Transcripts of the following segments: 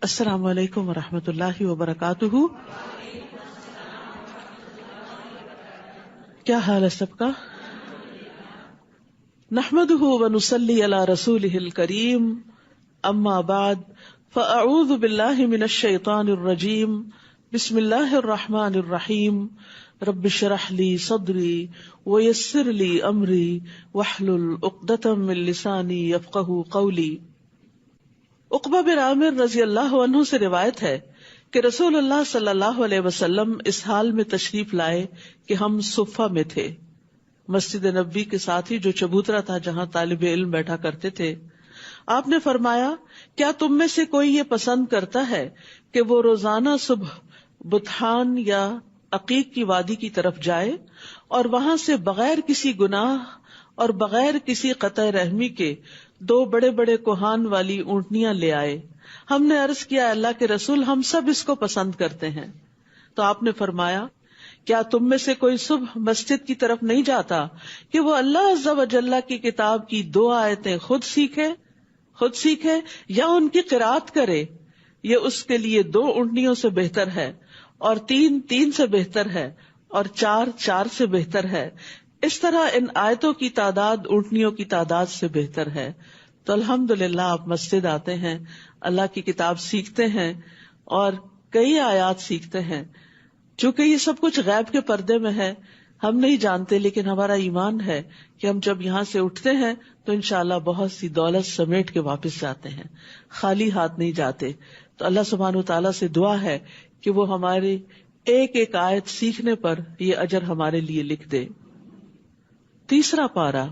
السلام علیکم ورحمۃ اللہ وبرکاتہ. کیا حال ہے سب کا؟ نحمده ونصلی علی رسولہ الکریم. اما بعد فاعوذ باللہ من الشیطان الرجیم. بسم اللہ الرحمن الرحیم. رب اشرح لی صدری ویسر لی امری واحلل عقدۃ من لسانی یفقہوا قولی. عقبہ بن عامر رضی اللہ عنہ سے روایت ہے کہ رسول اللہ صلی اللہ علیہ وسلم اس حال میں تشریف لائے کہ ہم صفہ میں تھے، مسجد نبوی کے ساتھ ہی جو چبوترا تھا جہاں طالب علم بیٹھا کرتے تھے. آپ نے فرمایا، کیا تم میں سے کوئی یہ پسند کرتا ہے کہ وہ روزانہ صبح بطحان یا عقیق کی وادی کی طرف جائے اور وہاں سے بغیر کسی گناہ اور بغیر کسی قطع رحمی کے 2 بڑے بڑے کوہان والی اونٹنیاں لے آئے؟ ہم نے عرض کیا، اللہ کے رسول، ہم سب اس کو پسند کرتے ہیں. تو آپ نے فرمایا، کیا تم میں سے کوئی صبح مسجد کی طرف نہیں جاتا کہ وہ اللہ عز و جل کی کتاب کی 2 آیتیں خود سیکھے یا ان کی قرات کرے؟ یہ اس کے لیے 2 اونٹنیوں سے بہتر ہے، اور 3 سے بہتر ہے، اور 4 سے بہتر ہے. اس طرح ان آیتوں کی تعداد اونٹنیوں کی تعداد سے بہتر ہے. تو الحمدللہ آپ مسجد آتے ہیں، اللہ کی کتاب سیکھتے ہیں اور کئی آیات سیکھتے ہیں. چونکہ یہ سب کچھ غیب کے پردے میں ہے، ہم نہیں جانتے، لیکن ہمارا ایمان ہے کہ ہم جب یہاں سے اٹھتے ہیں تو انشاءاللہ بہت سی دولت سمیٹ کے واپس جاتے ہیں، خالی ہاتھ نہیں جاتے. تو اللہ سبحانہ وتعالیٰ سے دعا ہے کہ وہ ہماری ایک ایک آیت سیکھنے پر یہ اجر ہمارے لیے لکھ دے. تیسرا پارہ.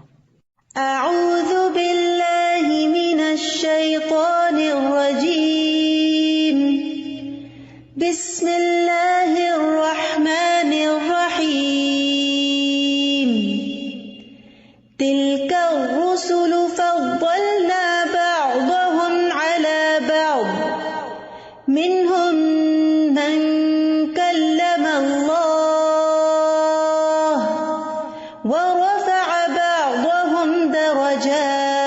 اعوذ باللہ من الشیطان الرجیم. بسم اللہ الرحمن الرحیم. تلک الرسل فضلنا بعضهم على بعض منهم من کلم اللہ ورفع بعضهم درجات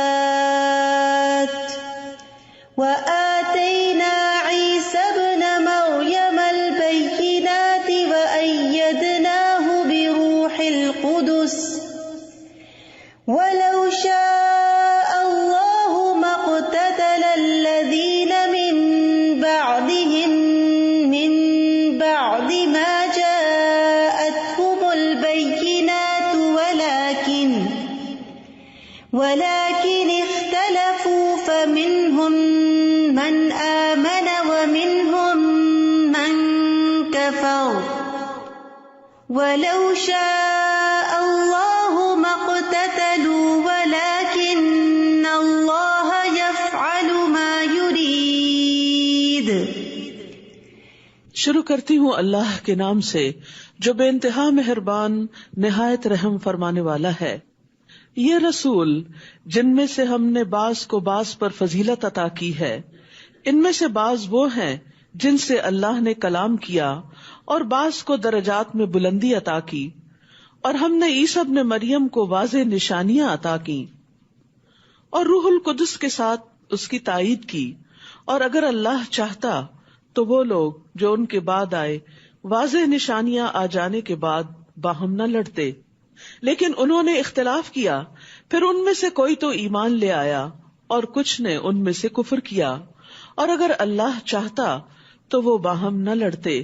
وآتينا عيسى ابن مريم البينات وأيدناه بروح القدس ولو شاء الله ما اقتتل الذين من بعدهم من بعد ما جاءتهم البينات ولكن اختلفوا فمنهم من آمن ومنهم من كفر ولو شاء الله ما اقتتلوا ولكن الله يفعل ما يريد. شروع کرتی ہوں اللہ کے نام سے جو بے انتہا مہربان نہایت رحم فرمانے والا ہے. یہ رسول جن میں سے ہم نے بعض کو بعض پر فضیلت عطا کی ہے، ان میں سے بعض وہ ہیں جن سے اللہ نے کلام کیا، اور بعض کو درجات میں بلندی عطا کی، اور ہم نے عیسیٰ ابن مریم کو واضح نشانیاں عطا کی اور روح القدس کے ساتھ اس کی تائید کی. اور اگر اللہ چاہتا تو وہ لوگ جو ان کے بعد آئے واضح نشانیاں آ جانے کے بعد باہم نہ لڑتے، لیکن انہوں نے اختلاف کیا. پھر ان میں سے کوئی تو ایمان لے آیا اور کچھ نے ان میں سے کفر کیا. اور اگر اللہ چاہتا تو وہ باہم نہ لڑتے،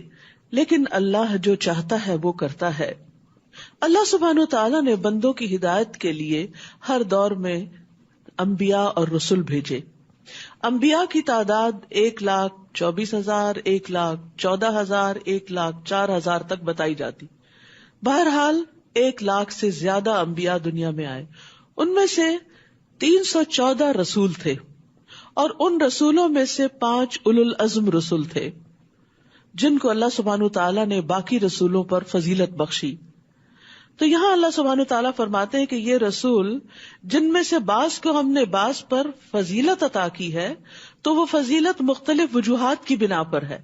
لیکن اللہ جو چاہتا ہے وہ کرتا ہے. اللہ سبحانہ وتعالیٰ نے بندوں کی ہدایت کے لیے ہر دور میں انبیاء اور رسول بھیجے. انبیاء کی تعداد 1,24,000، 1,14,000، 1,04,000 تک بتائی جاتی. بہرحال 1,00,000 سے زیادہ انبیاء دنیا میں آئے. ان میں سے 314 رسول تھے، اور ان رسولوں میں سے 5 اولو العزم رسول تھے جن کو اللہ سبحانہ تعالیٰ نے باقی رسولوں پر فضیلت بخشی. تو یہاں اللہ سبحانہ تعالیٰ فرماتے ہیں کہ یہ رسول جن میں سے بعض کو ہم نے بعض پر فضیلت عطا کی ہے، تو وہ فضیلت مختلف وجوہات کی بنا پر ہے.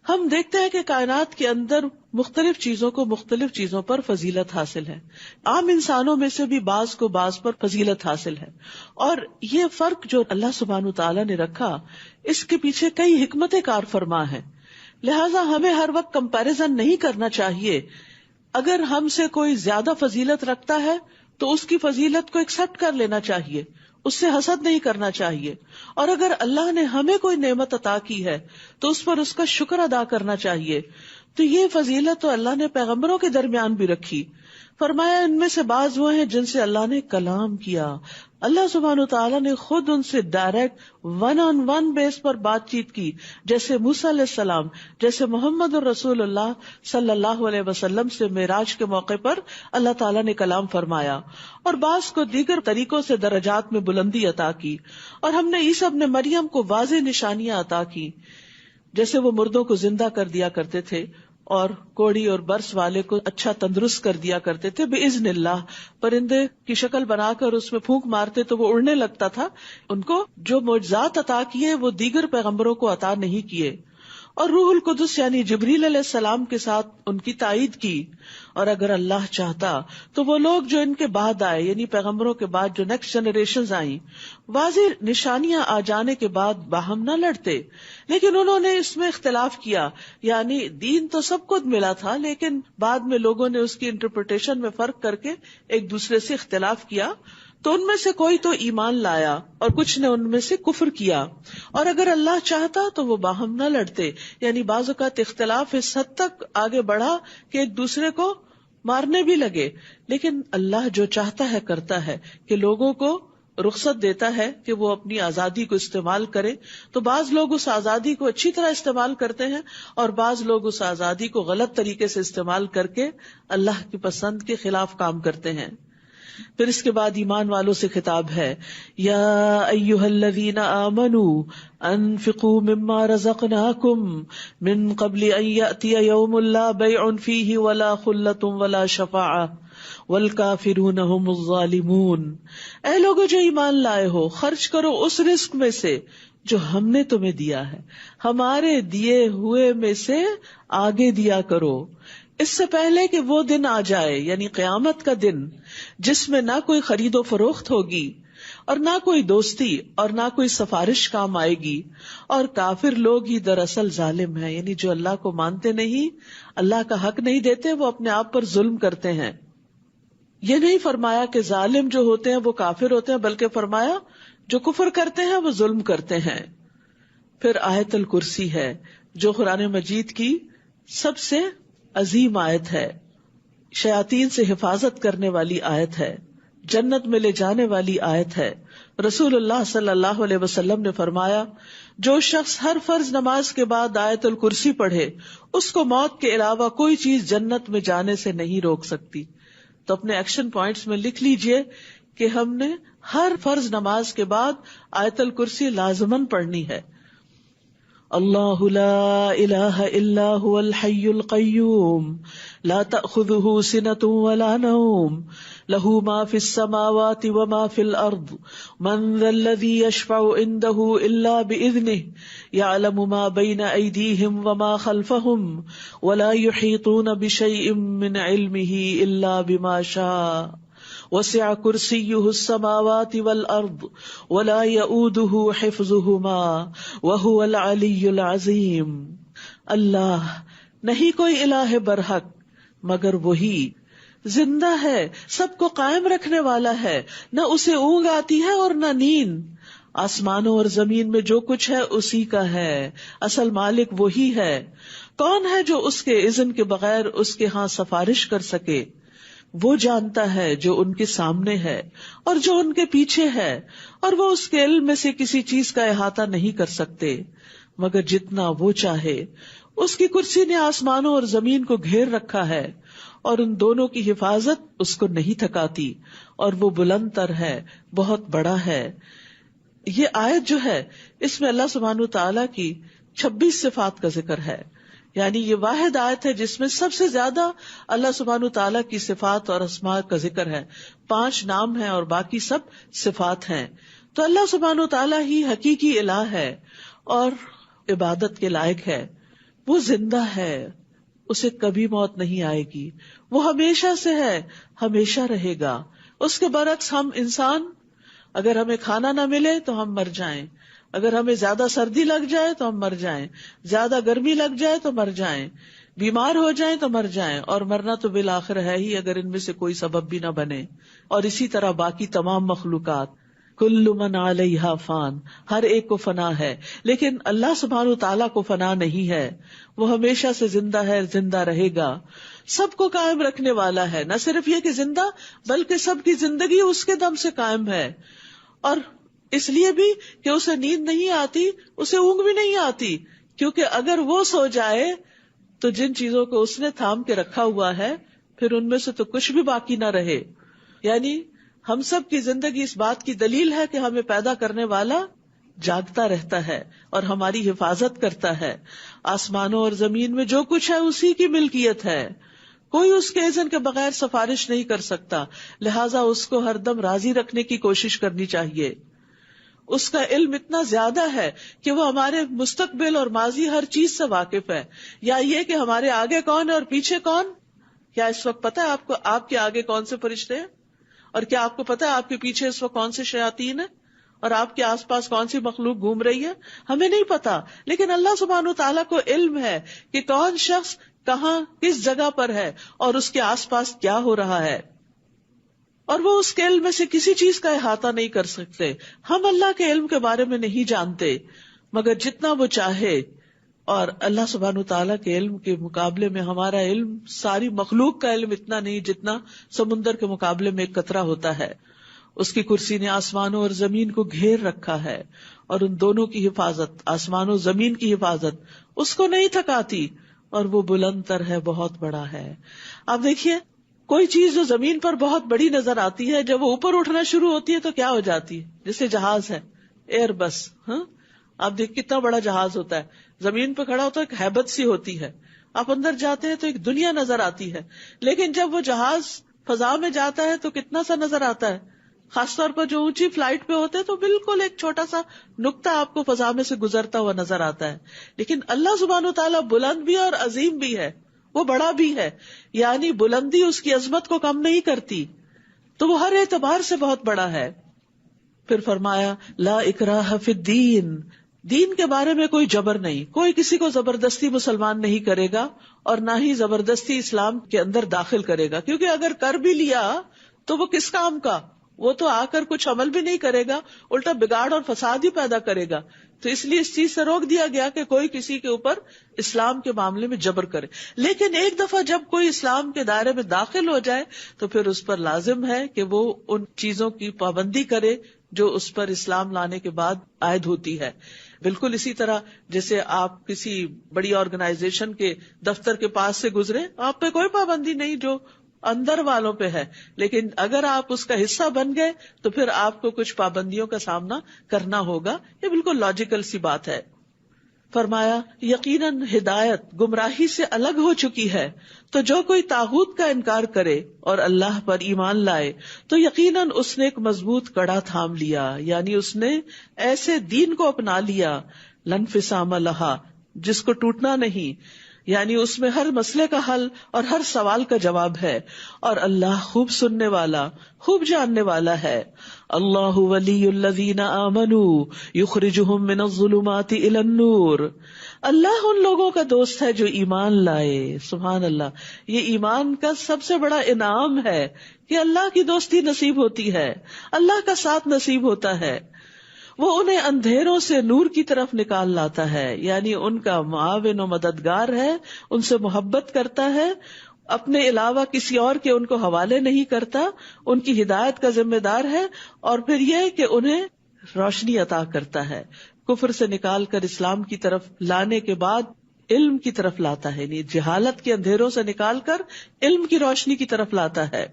ہم دیکھتے ہیں کہ کائنات کے اندر مختلف چیزوں کو مختلف چیزوں پر فضیلت حاصل ہے. عام انسانوں میں سے بھی بعض کو بعض پر فضیلت حاصل ہے, اور یہ فرق جو اللہ سبحانہ وتعالی نے رکھا اس کے پیچھے کئی حکمتیں کار فرما ہیں. لہٰذا ہمیں ہر وقت کمپیریزن نہیں کرنا چاہیے. اگر ہم سے کوئی زیادہ فضیلت رکھتا ہے تو اس کی فضیلت کو ایکسپٹ کر لینا چاہیے, اس سے حسد نہیں کرنا چاہیے. اور اگر اللہ نے ہمیں کوئی نعمت عطا کی ہے تو اس پر اس کا شکر ادا کرنا چاہیے. تو یہ فضیلت تو اللہ نے پیغمبروں کے درمیان بھی رکھی. فرمایا ان میں سے بعض وہ ہیں جن سے اللہ نے کلام کیا. اللہ سبحانہ وتعالیٰ نے خود ان سے direct one on one base پر بات چیت کی, جیسے موسیٰ علیہ السلام, جیسے محمد الرسول اللہ صلی اللہ علیہ وسلم سے معراج کے موقع پر اللہ تعالیٰ نے کلام فرمایا. اور بعض کو دیگر طریقوں سے درجات میں بلندی عطا کی. اور ہم نے عیسیٰ ابن مریم کو واضح نشانیاں عطا کی, جیسے وہ مردوں کو زندہ کر دیا کرتے تھے اور کوڑی اور برس والے کو اچھا تندرست کر دیا کرتے تھے باذن اللہ. پرندے کی شکل بنا کر اس میں پھونک مارتے تو وہ اڑنے لگتا تھا. ان کو جو معجزات عطا کیے وہ دیگر پیغمبروں کو عطا نہیں کیے. اور روح القدس یعنی جبریل علیہ السلام کے ساتھ ان کی تائید کی. اور اگر اللہ چاہتا تو وہ لوگ جو ان کے بعد آئے, یعنی پیغمبروں کے بعد جو نیکسٹ جنریشنز آئیں, واضح نشانیاں آ جانے کے بعد باہم نہ لڑتے. لیکن انہوں نے اس میں اختلاف کیا, یعنی دین تو سب کو ملا تھا لیکن بعد میں لوگوں نے اس کی انٹرپریٹیشن میں فرق کر کے ایک دوسرے سے اختلاف کیا. تو ان میں سے کوئی تو ایمان لایا اور کچھ نے ان میں سے کفر کیا. اور اگر اللہ چاہتا تو وہ باہم نہ لڑتے, یعنی بعض اوقات اختلاف اس حد تک آگے بڑھا کہ ایک دوسرے کو مارنے بھی لگے. لیکن اللہ جو چاہتا ہے کرتا ہے کہ لوگوں کو رخصت دیتا ہے کہ وہ اپنی آزادی کو استعمال کرے. تو بعض لوگ اس آزادی کو اچھی طرح استعمال کرتے ہیں اور بعض لوگ اس آزادی کو غلط طریقے سے استعمال کر کے اللہ کی پسند کے خلاف کام کرتے ہیں. پھر اس کے بعد ایمان والوں سے خطاب ہے, یا ایھا الذین آمنوا انفقوا مما رزقناکم من قبل ان یأتی یوم لا بیع فیہ ولا خلۃ ولا شفاعہ والکافرون هم الظالمون. اے لوگو جو ایمان لائے ہو, خرچ کرو اس رزق میں سے جو ہم نے تمہیں دیا ہے, ہمارے دیے ہوئے میں سے آگے دیا کرو, اس سے پہلے کہ وہ دن آ جائے, یعنی قیامت کا دن, جس میں نہ کوئی خرید و فروخت ہوگی اور نہ کوئی دوستی اور نہ کوئی سفارش کام آئے گی, اور کافر لوگ ہی دراصل ظالم ہیں, یعنی جو اللہ کو مانتے نہیں, اللہ کا حق نہیں دیتے, وہ اپنے آپ پر ظلم کرتے ہیں. یہ نہیں فرمایا کہ ظالم جو ہوتے ہیں وہ کافر ہوتے ہیں, بلکہ فرمایا جو کفر کرتے ہیں وہ ظلم کرتے ہیں. پھر آیت الکرسی ہے جو قرآن مجید کی سب سے عظیم آیت ہے, شیاطین سے حفاظت کرنے والی آیت ہے, جنت میں لے جانے والی آیت ہے. رسول اللہ صلی اللہ علیہ وسلم نے فرمایا, جو شخص ہر فرض نماز کے بعد آیت الکرسی پڑھے اس کو موت کے علاوہ کوئی چیز جنت میں جانے سے نہیں روک سکتی. تو اپنے ایکشن پوائنٹس میں لکھ لیجئے کہ ہم نے ہر فرض نماز کے بعد آیت الکرسی لازماً پڑھنی ہے. اللہ لا الہ الا هو الحی القیوم لا تأخذه سنة ولا نوم له ما في السماوات وما في الأرض من ذا الذي يشفع عنده إلا بإذنه يعلم ما بين أيديهم وما خلفهم ولا يحيطون بشيء من علمه إلا بما شاء وسع كرسيه السماوات والأرض ولا يؤوده حفظهما وهو العلي العظيم. اللہ نہیں کوئی الہ برحق مگر وہی, زندہ ہے, سب کو قائم رکھنے والا ہے, نہ اسے اونگ آتی ہے اور نہ نیند. آسمانوں اور زمین میں جو کچھ ہے اسی کا ہے, اصل مالک وہی ہے. کون ہے جو اس کے اذن کے بغیر اس کے ہاں سفارش کر سکے؟ وہ جانتا ہے جو ان کے سامنے ہے اور جو ان کے پیچھے ہے, اور وہ اس کے علم میں سے کسی چیز کا احاطہ نہیں کر سکتے مگر جتنا وہ چاہے. اس کی کرسی نے آسمانوں اور زمین کو گھیر رکھا ہے اور ان دونوں کی حفاظت اس کو نہیں تھکاتی, اور وہ بلند تر ہے, بہت بڑا ہے. یہ آیت جو ہے اس میں اللہ سبحانہ تعالیٰ کی 26 صفات کا ذکر ہے, یعنی یہ واحد آیت ہے جس میں سب سے زیادہ اللہ سبحانہ تعالیٰ کی صفات اور اسماء کا ذکر ہے. 5 نام ہیں اور باقی سب صفات ہیں. تو اللہ سبحانہ تعالیٰ ہی حقیقی الہ ہے اور عبادت کے لائق ہے. وہ زندہ ہے، اسے کبھی موت نہیں آئے گی، وہ ہمیشہ سے ہے، ہمیشہ رہے گا۔ اس کے برعکس ہم انسان، اگر ہمیں کھانا نہ ملے تو ہم مر جائیں، اگر ہمیں زیادہ سردی لگ جائے تو ہم مر جائیں، زیادہ گرمی لگ جائے تو مر جائیں، بیمار ہو جائیں تو مر جائیں، اور مرنا تو بالآخر ہے ہی اگر ان میں سے کوئی سبب بھی نہ بنے۔ اور اسی طرح باقی تمام مخلوقات، کل من علیہا فان، ہر ایک کو فنا ہے، لیکن اللہ سبحانہ تعالیٰ کو فنا نہیں ہے، وہ ہمیشہ سے زندہ ہے، زندہ رہے گا، سب کو قائم رکھنے والا ہے۔ نہ صرف یہ کہ زندہ، بلکہ سب کی زندگی اس کے دم سے قائم ہے، اور اس لیے بھی کہ اسے نیند نہیں آتی، اسے اونگ بھی نہیں آتی، کیونکہ اگر وہ سو جائے تو جن چیزوں کو اس نے تھام کے رکھا ہوا ہے پھر ان میں سے تو کچھ بھی باقی نہ رہے۔ یعنی ہم سب کی زندگی اس بات کی دلیل ہے کہ ہمیں پیدا کرنے والا جاگتا رہتا ہے اور ہماری حفاظت کرتا ہے۔ آسمانوں اور زمین میں جو کچھ ہے اسی کی ملکیت ہے، کوئی اس کے اذن کے بغیر سفارش نہیں کر سکتا، لہٰذا اس کو ہر دم راضی رکھنے کی کوشش کرنی چاہیے۔ اس کا علم اتنا زیادہ ہے کہ وہ ہمارے مستقبل اور ماضی ہر چیز سے واقف ہے۔ یا یہ کہ ہمارے آگے کون ہے اور پیچھے کون، کیا اس وقت پتا ہے آپ کو آپ کے آگے کون سے فرشتے ہیں، اور کیا آپ کو پتا ہے آپ کے پیچھے اس وقت کون سے شیاطین ہیں، اور آپ کے آس پاس کون سی مخلوق گھوم رہی ہے؟ ہمیں نہیں پتا، لیکن اللہ سبحانہ تعالیٰ کو علم ہے کہ کون شخص کہاں کس جگہ پر ہے اور اس کے آس پاس کیا ہو رہا ہے، اور وہ اس کے علم میں سے کسی چیز کا احاطہ نہیں کر سکتے۔ ہم اللہ کے علم کے بارے میں نہیں جانتے مگر جتنا وہ چاہے، اور اللہ سبحانہ تعالیٰ کے علم کے مقابلے میں ہمارا علم، ساری مخلوق کا علم اتنا نہیں جتنا سمندر کے مقابلے میں ایک قطرہ ہوتا ہے۔ اس کی کرسی نے آسمانوں اور زمین کو گھیر رکھا ہے، اور ان دونوں کی حفاظت، آسمان و زمین کی حفاظت اس کو نہیں تھکاتی، اور وہ بلند تر ہے، بہت بڑا ہے۔ آپ دیکھیے کوئی چیز جو زمین پر بہت بڑی نظر آتی ہے، جب وہ اوپر اٹھنا شروع ہوتی ہے تو کیا ہو جاتی ہے؟ جیسے جہاز ہے، ایئر بس، آپ دیکھ کتنا بڑا جہاز ہوتا ہے، زمین پہ کھڑا ہوتا ہے ایک ہیبت سی ہوتی ہے، آپ اندر جاتے ہیں تو ایک دنیا نظر آتی ہے، لیکن جب وہ جہاز فضا میں جاتا ہے تو کتنا سا نظر آتا ہے، خاص طور پر جو اونچی فلائٹ پہ ہوتے ہیں تو بالکل ایک چھوٹا سا نقطہ آپ کو فضا میں سے گزرتا ہوا نظر آتا ہے۔ لیکن اللہ سبحانہ و تعالیٰ بلند بھی اور عظیم بھی ہے، وہ بڑا بھی ہے، یعنی بلندی اس کی عظمت کو کم نہیں کرتی، تو وہ ہر اعتبار سے بہت بڑا ہے۔ پھر فرمایا لا اکراہ فی الدین، دین کے بارے میں کوئی جبر نہیں، کوئی کسی کو زبردستی مسلمان نہیں کرے گا، اور نہ ہی زبردستی اسلام کے اندر داخل کرے گا، کیونکہ اگر کر بھی لیا تو وہ کس کام کا، وہ تو آ کر کچھ عمل بھی نہیں کرے گا، الٹا بگاڑ اور فساد ہی پیدا کرے گا۔ تو اس لیے اس چیز سے روک دیا گیا کہ کوئی کسی کے اوپر اسلام کے معاملے میں جبر کرے، لیکن ایک دفعہ جب کوئی اسلام کے دائرے میں داخل ہو جائے تو پھر اس پر لازم ہے کہ وہ ان چیزوں کی پابندی کرے جو اس پر اسلام لانے کے بعد عائد ہوتی ہے۔ بالکل اسی طرح جیسے آپ کسی بڑی آرگنائزیشن کے دفتر کے پاس سے گزرے، آپ پہ کوئی پابندی نہیں جو اندر والوں پہ ہے، لیکن اگر آپ اس کا حصہ بن گئے تو پھر آپ کو کچھ پابندیوں کا سامنا کرنا ہوگا۔ یہ بالکل لاجیکل سی بات ہے۔ فرمایا یقیناً ہدایت گمراہی سے الگ ہو چکی ہے، تو جو کوئی طاغوت کا انکار کرے اور اللہ پر ایمان لائے تو یقیناً اس نے ایک مضبوط کڑا تھام لیا، یعنی اس نے ایسے دین کو اپنا لیا لانفصام لہا، جس کو ٹوٹنا نہیں، یعنی اس میں ہر مسئلے کا حل اور ہر سوال کا جواب ہے، اور اللہ خوب سننے والا، خوب جاننے والا ہے۔ اللہ ولی الذین آمنوا یخرجہم من الظلمات الی النور، اللہ ان لوگوں کا دوست ہے جو ایمان لائے۔ سبحان اللہ، یہ ایمان کا سب سے بڑا انعام ہے کہ اللہ کی دوستی نصیب ہوتی ہے، اللہ کا ساتھ نصیب ہوتا ہے۔ وہ انہیں اندھیروں سے نور کی طرف نکال لاتا ہے، یعنی ان کا معاون و مددگار ہے، ان سے محبت کرتا ہے، اپنے علاوہ کسی اور کے ان کو حوالے نہیں کرتا، ان کی ہدایت کا ذمہ دار ہے، اور پھر یہ کہ انہیں روشنی عطا کرتا ہے، کفر سے نکال کر اسلام کی طرف لانے کے بعد علم کی طرف لاتا ہے، یعنی جہالت کے اندھیروں سے نکال کر علم کی روشنی کی طرف لاتا ہے۔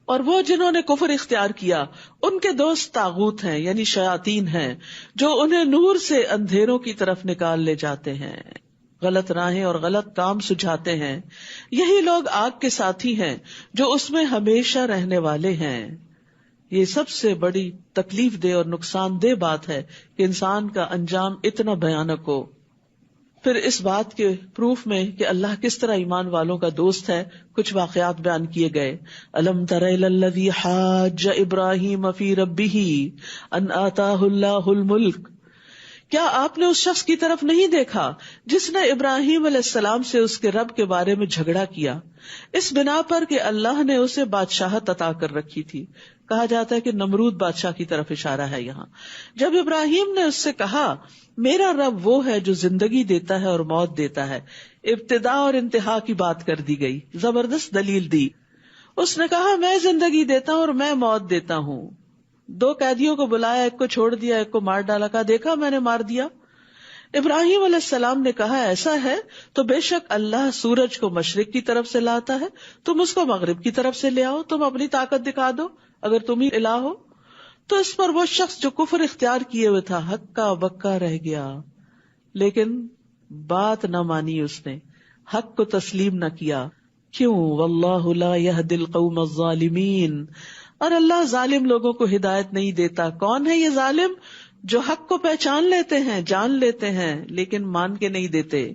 اور وہ جنہوں نے کفر اختیار کیا ان کے دوست طاغوت ہیں، یعنی شیاطین ہیں، جو انہیں نور سے اندھیروں کی طرف نکال لے جاتے ہیں، غلط راہیں اور غلط کام سجھاتے ہیں۔ یہی لوگ آگ کے ساتھی ہیں جو اس میں ہمیشہ رہنے والے ہیں۔ یہ سب سے بڑی تکلیف دہ اور نقصان دہ بات ہے کہ انسان کا انجام اتنا بھیانک ہو۔ پھر اس بات کے پروف میں کہ اللہ کس طرح ایمان والوں کا دوست ہے کچھ واقعات بیان کیے گئے. الم تر الی الذی حاج ابراہیم فی ربہ ان آتاہ اللہ الملک، کیا آپ نے اس شخص کی طرف نہیں دیکھا جس نے ابراہیم علیہ السلام سے اس کے رب کے بارے میں جھگڑا کیا اس بنا پر کہ اللہ نے اسے بادشاہت عطا کر رکھی تھی. کہا جاتا ہے کہ نمرود بادشاہ کی طرف اشارہ ہے یہاں. جب ابراہیم نے اس سے کہا میرا رب وہ ہے جو زندگی دیتا ہے اور موت دیتا ہے، ابتدا اور انتہا کی بات کر دی گئی، زبردست دلیل دی. اس نے کہا میں زندگی دیتا ہوں اور میں موت دیتا ہوں. 2 قیدیوں کو بلایا، ایک کو چھوڑ دیا، ایک کو مار ڈالا. کہا دیکھا میں نے مار دیا. ابراہیم علیہ السلام نے کہا ایسا ہے تو بے شک اللہ سورج کو مشرق کی طرف سے لاتا ہے، تم اس کو مغرب کی طرف سے لے آؤ، تم اپنی طاقت دکھا دو اگر تم ہی الہ ہو. تو اس پر وہ شخص جو کفر اختیار کیے ہوئے تھا ہکا بکا رہ گیا، لیکن بات نہ مانی، اس نے حق کو تسلیم نہ کیا. کیوں؟ واللہ لا یہدی القوم الظالمین، اور اللہ ظالم لوگوں کو ہدایت نہیں دیتا. کون ہے یہ ظالم؟ جو حق کو پہچان لیتے ہیں، جان لیتے ہیں، لیکن مان کے نہیں دیتے.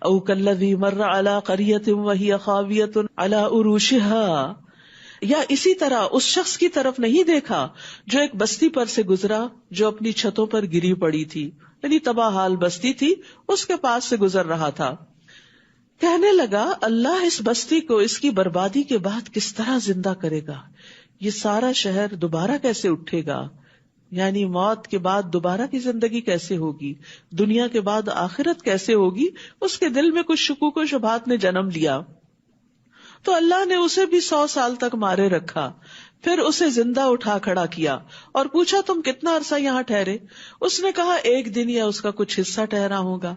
او کالذی مر علی قریۃ وہی خاویۃ علی عروشها، یا اسی طرح اس شخص کی طرف نہیں دیکھا جو ایک بستی پر سے گزرا جو اپنی چھتوں پر گری پڑی تھی، یعنی تباہ حال بستی تھی، اس کے پاس سے گزر رہا تھا. کہنے لگا اللہ اس بستی کو اس کی بربادی کے بعد کس طرح زندہ کرے گا، یہ سارا شہر دوبارہ کیسے اٹھے گا، یعنی موت کے بعد دوبارہ کی زندگی کیسے ہوگی، دنیا کے بعد آخرت کیسے ہوگی. اس کے دل میں کچھ شکوک و شبہات نے جنم لیا. تو اللہ نے اسے بھی 100 سال تک مارے رکھا، پھر اسے زندہ اٹھا کھڑا کیا اور پوچھا تم کتنا عرصہ یہاں ٹھہرے؟ اس نے کہا 1 دن یا اس کا کچھ حصہ ٹھہرا ہوگا.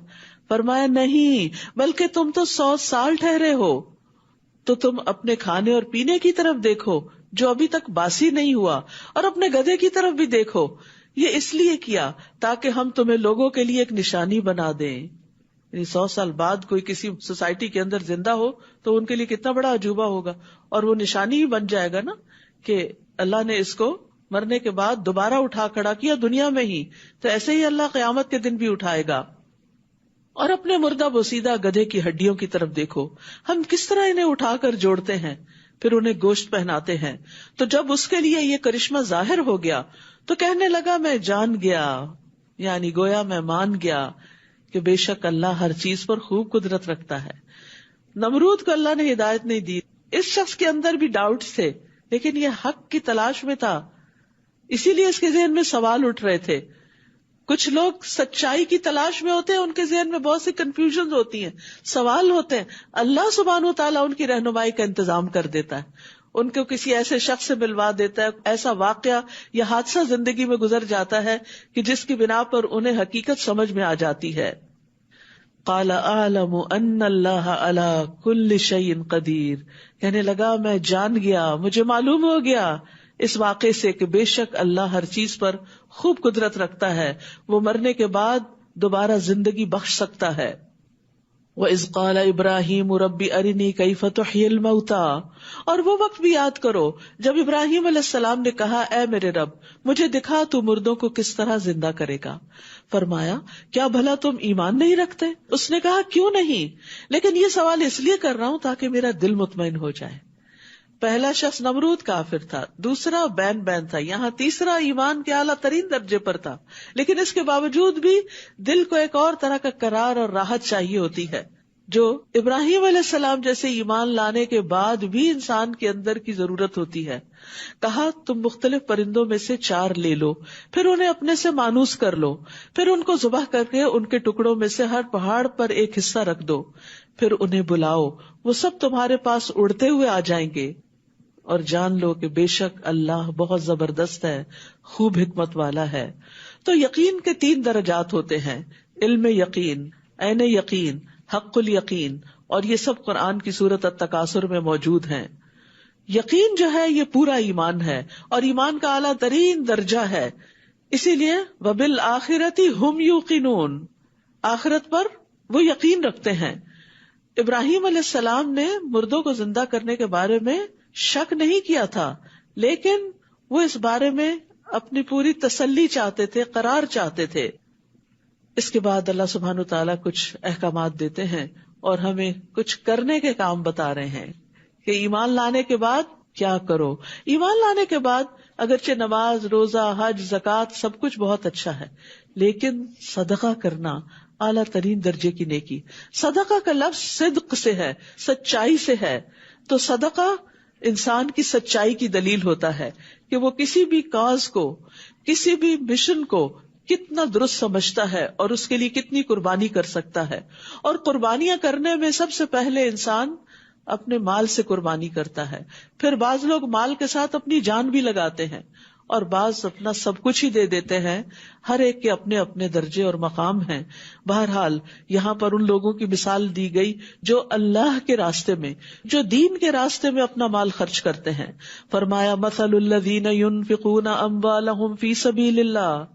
فرمایا نہیں، بلکہ تم تو 100 سال ٹھہرے ہو. تو تم اپنے کھانے اور پینے کی طرف دیکھو جو ابھی تک باسی نہیں ہوا، اور اپنے گدھے کی طرف بھی دیکھو. یہ اس لیے کیا تاکہ ہم تمہیں لوگوں کے لیے ایک نشانی بنا دیں. یعنی 100 سال بعد کوئی کسی سوسائٹی کے اندر زندہ ہو تو ان کے لیے کتنا بڑا عجوبہ ہوگا، اور وہ نشانی ہی بن جائے گا نا کہ اللہ نے اس کو مرنے کے بعد دوبارہ اٹھا کھڑا کیا دنیا میں ہی. تو ایسے ہی اللہ قیامت کے دن بھی اٹھائے گا. اور اپنے مردہ بوسیدہ گدھے کی ہڈیوں کی طرف دیکھو، ہم کس طرح انہیں اٹھا کر جوڑتے ہیں، پھر انہیں گوشت پہناتے ہیں. تو جب اس کے لیے یہ کرشمہ ظاہر ہو گیا تو کہنے لگا میں جان گیا، یعنی گویا میں مان گیا کہ بے شک اللہ ہر چیز پر خوب قدرت رکھتا ہے. نمرود کو اللہ نے ہدایت نہیں دی. اس شخص کے اندر بھی ڈاؤٹس تھے، لیکن یہ حق کی تلاش میں تھا، اسی لیے اس کے ذہن میں سوال اٹھ رہے تھے. کچھ لوگ سچائی کی تلاش میں ہوتے ہیں، ان کے ذہن میں بہت سی کنفیوژن ہوتی ہیں، سوال ہوتے ہیں. اللہ سبحانہ و تعالیٰ ان کی رہنمائی کا انتظام کر دیتا ہے، ان کو کسی ایسے شخص سے ملوا دیتا ہے، ایسا واقعہ یا حادثہ زندگی میں گزر جاتا ہے کہ جس کی بنا پر انہیں حقیقت سمجھ میں آ جاتی ہے. قال اعلم ان اللہ علی کل شیء قدیر، کہنے لگا میں جان گیا، مجھے معلوم ہو گیا اس واقعے سے کہ بے شک اللہ ہر چیز پر خوب قدرت رکھتا ہے، وہ مرنے کے بعد دوبارہ زندگی بخش سکتا ہے. وَإِذْ قَالَ إِبْرَاهِيمُ رَبِّ أَرِنِي كَيْفَ تُحْيِي الْمَوْتَى، اور وہ وقت بھی یاد کرو جب ابراہیم علیہ السلام نے کہا اے میرے رب مجھے دکھا تو مردوں کو کس طرح زندہ کرے گا. فرمایا کیا بھلا تم ایمان نہیں رکھتے؟ اس نے کہا کیوں نہیں، لیکن یہ سوال اس لیے کر رہا ہوں تاکہ میرا دل مطمئن ہو جائے. پہلا شخص نمرود کافر تھا، دوسرا بین تھا، یہاں تیسرا ایمان کے اعلیٰ ترین درجے پر تھا، لیکن اس کے باوجود بھی دل کو ایک اور طرح کا قرار اور راحت چاہیے ہوتی ہے جو ابراہیم علیہ السلام جیسے ایمان لانے کے بعد بھی انسان کے اندر کی ضرورت ہوتی ہے. کہا تم مختلف پرندوں میں سے 4 لے لو، پھر انہیں اپنے سے مانوس کر لو، پھر ان کو ذبح کر کے ان کے ٹکڑوں میں سے ہر پہاڑ پر ایک حصہ رکھ دو، پھر انہیں بلاؤ، وہ سب تمہارے پاس اڑتے ہوئے آ جائیں گے. اور جان لو کہ بے شک اللہ بہت زبردست ہے، خوب حکمت والا ہے. تو یقین کے 3 درجات ہوتے ہیں، علم یقین، عین یقین، حق الیقین، اور یہ سب قرآن کی سورۃ التکاثر میں موجود ہیں. یقین جو ہے یہ پورا ایمان ہے، اور ایمان کا اعلیٰ ترین درجہ ہے. اسی لیے وبالآخرۃ ھم یوقنون، آخرت پر وہ یقین رکھتے ہیں. ابراہیم علیہ السلام نے مردوں کو زندہ کرنے کے بارے میں شک نہیں کیا تھا، لیکن وہ اس بارے میں اپنی پوری تسلی چاہتے تھے، قرار چاہتے تھے. اس کے بعد اللہ سبحانہ تعالیٰ کچھ احکامات دیتے ہیں اور ہمیں کچھ کرنے کے کام بتا رہے ہیں کہ ایمان لانے کے بعد کیا کرو. ایمان لانے کے بعد اگرچہ نماز، روزہ، حج، زکوٰۃ سب کچھ بہت اچھا ہے، لیکن صدقہ کرنا اعلیٰ ترین درجے کی نیکی. صدقہ کا لفظ صدق سے ہے، سچائی سے ہے. تو صدقہ انسان کی سچائی کی دلیل ہوتا ہے کہ وہ کسی بھی کاز کو، کسی بھی مشن کو کتنا درست سمجھتا ہے اور اس کے لیے کتنی قربانی کر سکتا ہے. اور قربانیاں کرنے میں سب سے پہلے انسان اپنے مال سے قربانی کرتا ہے. پھر بعض لوگ مال کے ساتھ اپنی جان بھی لگاتے ہیں اور بعض اپنا سب کچھ ہی دے دیتے ہیں. ہر ایک کے اپنے اپنے درجے اور مقام ہیں. بہرحال یہاں پر ان لوگوں کی مثال دی گئی جو اللہ کے راستے میں، جو دین کے راستے میں اپنا مال خرچ کرتے ہیں. فرمایا مثل الذین ينفقون اموالهم فی سبیل اللہ،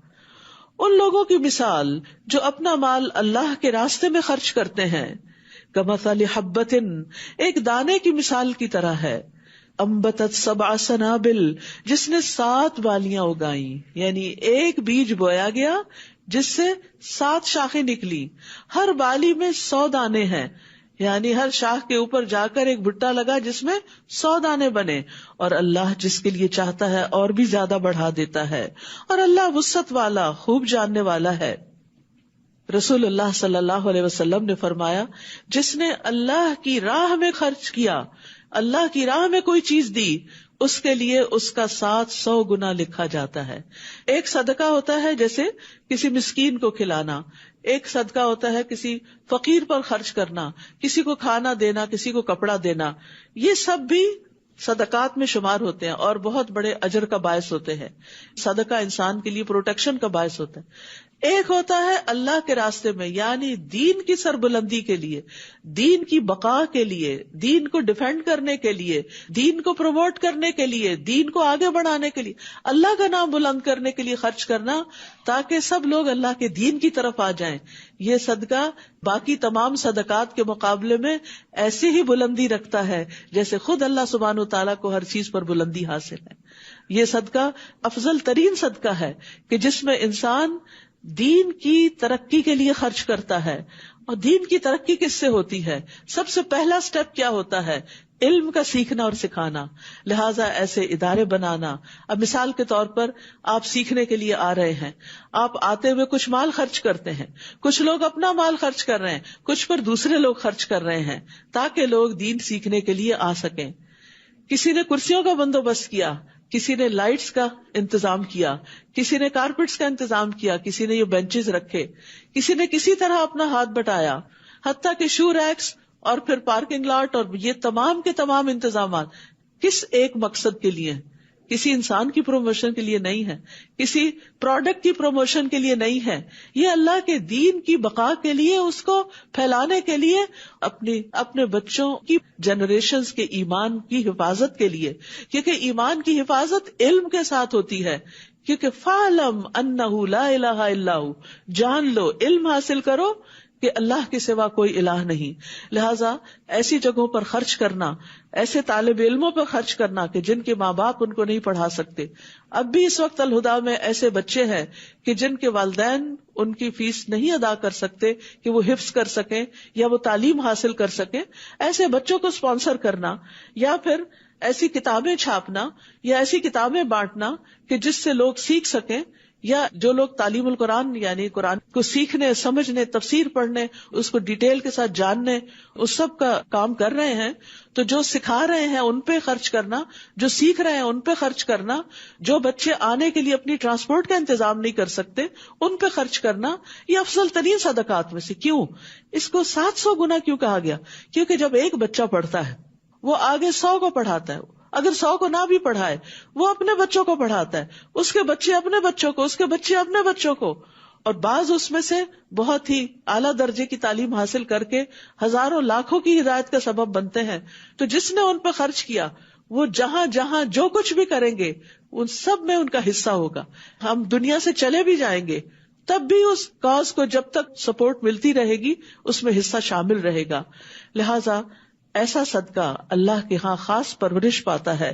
ان لوگوں کی مثال جو اپنا مال اللہ کے راستے میں خرچ کرتے ہیں. کمثل حبۃ، ایک دانے کی مثال کی طرح ہے. انبتت 7 سنابل، جس نے 7 بالیاں اگائیں، یعنی ایک بیج بویا گیا جس سے 7 شاخیں نکلی. ہر بالی میں 100 دانے ہیں، یعنی ہر شاخ کے اوپر جا کر ایک بھٹا لگا جس میں 100 دانے بنے. اور اللہ جس کے لیے چاہتا ہے اور بھی زیادہ بڑھا دیتا ہے، اور اللہ وسعت والا، خوب جاننے والا ہے. رسول اللہ صلی اللہ علیہ وسلم نے فرمایا، جس نے اللہ کی راہ میں خرچ کیا، اللہ کی راہ میں کوئی چیز دی، اس کے لیے اس کا 700 گنا لکھا جاتا ہے. ایک صدقہ ہوتا ہے جیسے کسی مسکین کو کھلانا، ایک صدقہ ہوتا ہے کسی فقیر پر خرچ کرنا، کسی کو کھانا دینا، کسی کو کپڑا دینا. یہ سب بھی صدقات میں شمار ہوتے ہیں اور بہت بڑے اجر کا باعث ہوتے ہیں. صدقہ انسان کے لیے پروٹیکشن کا باعث ہوتا ہے. ایک ہوتا ہے اللہ کے راستے میں، یعنی دین کی سربلندی کے لیے، دین کی بقا کے لیے، دین کو ڈیفینڈ کرنے کے لیے، دین کو پروموٹ کرنے کے لیے، دین کو آگے بڑھانے کے لیے، اللہ کا نام بلند کرنے کے لیے خرچ کرنا، تاکہ سب لوگ اللہ کے دین کی طرف آ جائیں. یہ صدقہ باقی تمام صدقات کے مقابلے میں ایسی ہی بلندی رکھتا ہے جیسے خود اللہ سبحانہ و تعالیٰ کو ہر چیز پر بلندی حاصل ہے. یہ صدقہ افضل ترین صدقہ ہے کہ جس میں انسان دین کی ترقی کے لیے خرچ کرتا ہے. اور دین کی ترقی کس سے ہوتی ہے؟ سب سے پہلا سٹیپ کیا ہوتا ہے؟ علم کا سیکھنا اور سکھانا. لہٰذا ایسے ادارے بنانا. اب مثال کے طور پر آپ سیکھنے کے لیے آ رہے ہیں، آپ آتے ہوئے کچھ مال خرچ کرتے ہیں، کچھ لوگ اپنا مال خرچ کر رہے ہیں، کچھ پر دوسرے لوگ خرچ کر رہے ہیں تاکہ لوگ دین سیکھنے کے لیے آ سکیں. کسی نے کرسیوں کا بندوبست کیا، کسی نے لائٹس کا انتظام کیا، کسی نے کارپیٹس کا انتظام کیا، کسی نے یہ بینچز رکھے، کسی نے کسی طرح اپنا ہاتھ بٹایا، حتیٰ کہ شو ریکس اور پھر پارکنگ لاٹ اور یہ تمام کے تمام انتظامات کس ایک مقصد کے لیے؟ کسی انسان کی پروموشن کے لیے نہیں ہے، کسی پروڈکٹ کی پروموشن کے لیے نہیں ہے. یہ اللہ کے دین کی بقا کے لیے، اس کو پھیلانے کے لیے، اپنے بچوں کی جنریشنز کے ایمان کی حفاظت کے لیے. کیونکہ ایمان کی حفاظت علم کے ساتھ ہوتی ہے. کیونکہ فَاعْلَمْ أَنَّهُ لَا إِلَهَ إِلَّا هُوَ، جان لو، علم حاصل کرو کہ اللہ کے سوا کوئی الہ نہیں. لہٰذا ایسی جگہوں پر خرچ کرنا، ایسے طالب علموں پر خرچ کرنا کہ جن کے ماں باپ ان کو نہیں پڑھا سکتے. اب بھی اس وقت الہدیٰ میں ایسے بچے ہیں کہ جن کے والدین ان کی فیس نہیں ادا کر سکتے کہ وہ حفظ کر سکیں یا وہ تعلیم حاصل کر سکیں. ایسے بچوں کو اسپانسر کرنا، یا پھر ایسی کتابیں چھاپنا یا ایسی کتابیں بانٹنا کہ جس سے لوگ سیکھ سکیں، یا جو لوگ تعلیم القرآن یعنی قرآن کو سیکھنے، سمجھنے، تفسیر پڑھنے، اس کو ڈیٹیل کے ساتھ جاننے، اس سب کا کام کر رہے ہیں. تو جو سکھا رہے ہیں ان پہ خرچ کرنا، جو سیکھ رہے ہیں ان پہ خرچ کرنا، جو بچے آنے کے لیے اپنی ٹرانسپورٹ کا انتظام نہیں کر سکتے ان پہ خرچ کرنا، یہ افضل ترین صدقات میں سے. کیوں اس کو 700 گنا کیوں کہا گیا؟ کیونکہ جب ایک بچہ پڑھتا ہے وہ آگے 100 کو پڑھاتا ہے. اگر 100 کو نہ بھی پڑھائے وہ اپنے بچوں کو پڑھاتا ہے، اس کے بچے اپنے بچوں کو، اس کے بچے اپنے بچوں کو. اور بعض اس میں سے بہت ہی اعلیٰ درجے کی تعلیم حاصل کر کے ہزاروں لاکھوں کی ہدایت کا سبب بنتے ہیں. تو جس نے ان پہ خرچ کیا وہ جہاں جہاں جو کچھ بھی کریں گے ان سب میں ان کا حصہ ہوگا. ہم دنیا سے چلے بھی جائیں گے تب بھی اس کاز کو جب تک سپورٹ ملتی رہے گی اس میں حصہ شامل رہے گا. لہذا ایسا صدقہ اللہ کے ہاں خاص پرورش پاتا ہے.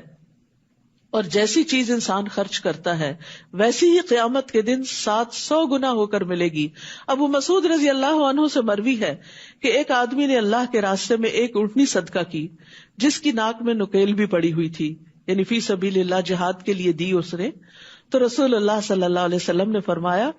اور جیسی چیز انسان خرچ کرتا ہے ویسی ہی قیامت کے دن 700 گنا ہو کر ملے گی. ابو مسعود رضی اللہ عنہ سے مروی ہے کہ ایک آدمی نے اللہ کے راستے میں ایک اونٹنی صدقہ کی جس کی ناک میں نکیل بھی پڑی ہوئی تھی، یعنی فی سبیل اللہ جہاد کے لیے دی اس نے. تو رسول اللہ صلی اللہ علیہ وسلم نے فرمایا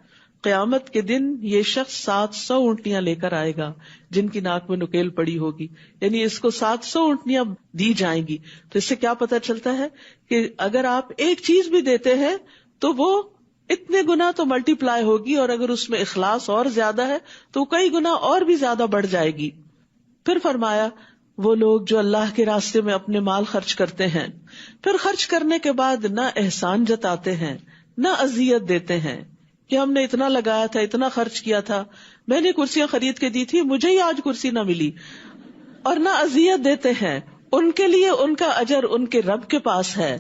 قیامت کے دن یہ شخص 700 اونٹنیاں لے کر آئے گا جن کی ناک میں نکیل پڑی ہوگی، یعنی اس کو 700 اونٹنیاں دی جائیں گی. تو اس سے کیا پتہ چلتا ہے کہ اگر آپ ایک چیز بھی دیتے ہیں تو وہ اتنے گنا تو ملٹی پلائی ہوگی، اور اگر اس میں اخلاص اور زیادہ ہے تو کئی گنا اور بھی زیادہ بڑھ جائے گی. پھر فرمایا وہ لوگ جو اللہ کے راستے میں اپنے مال خرچ کرتے ہیں پھر خرچ کرنے کے بعد نہ احسان جتاتے ہیں نہ اذیت دیتے ہیں کہ ہم نے اتنا لگایا تھا، اتنا خرچ کیا تھا، میں نے کرسیاں خرید کے دی تھی، مجھے ہی آج کرسی نہ ملی، اور نہ اذیت دیتے ہیں. ان کے لیے ان کا اجر ان کے رب کے پاس ہے،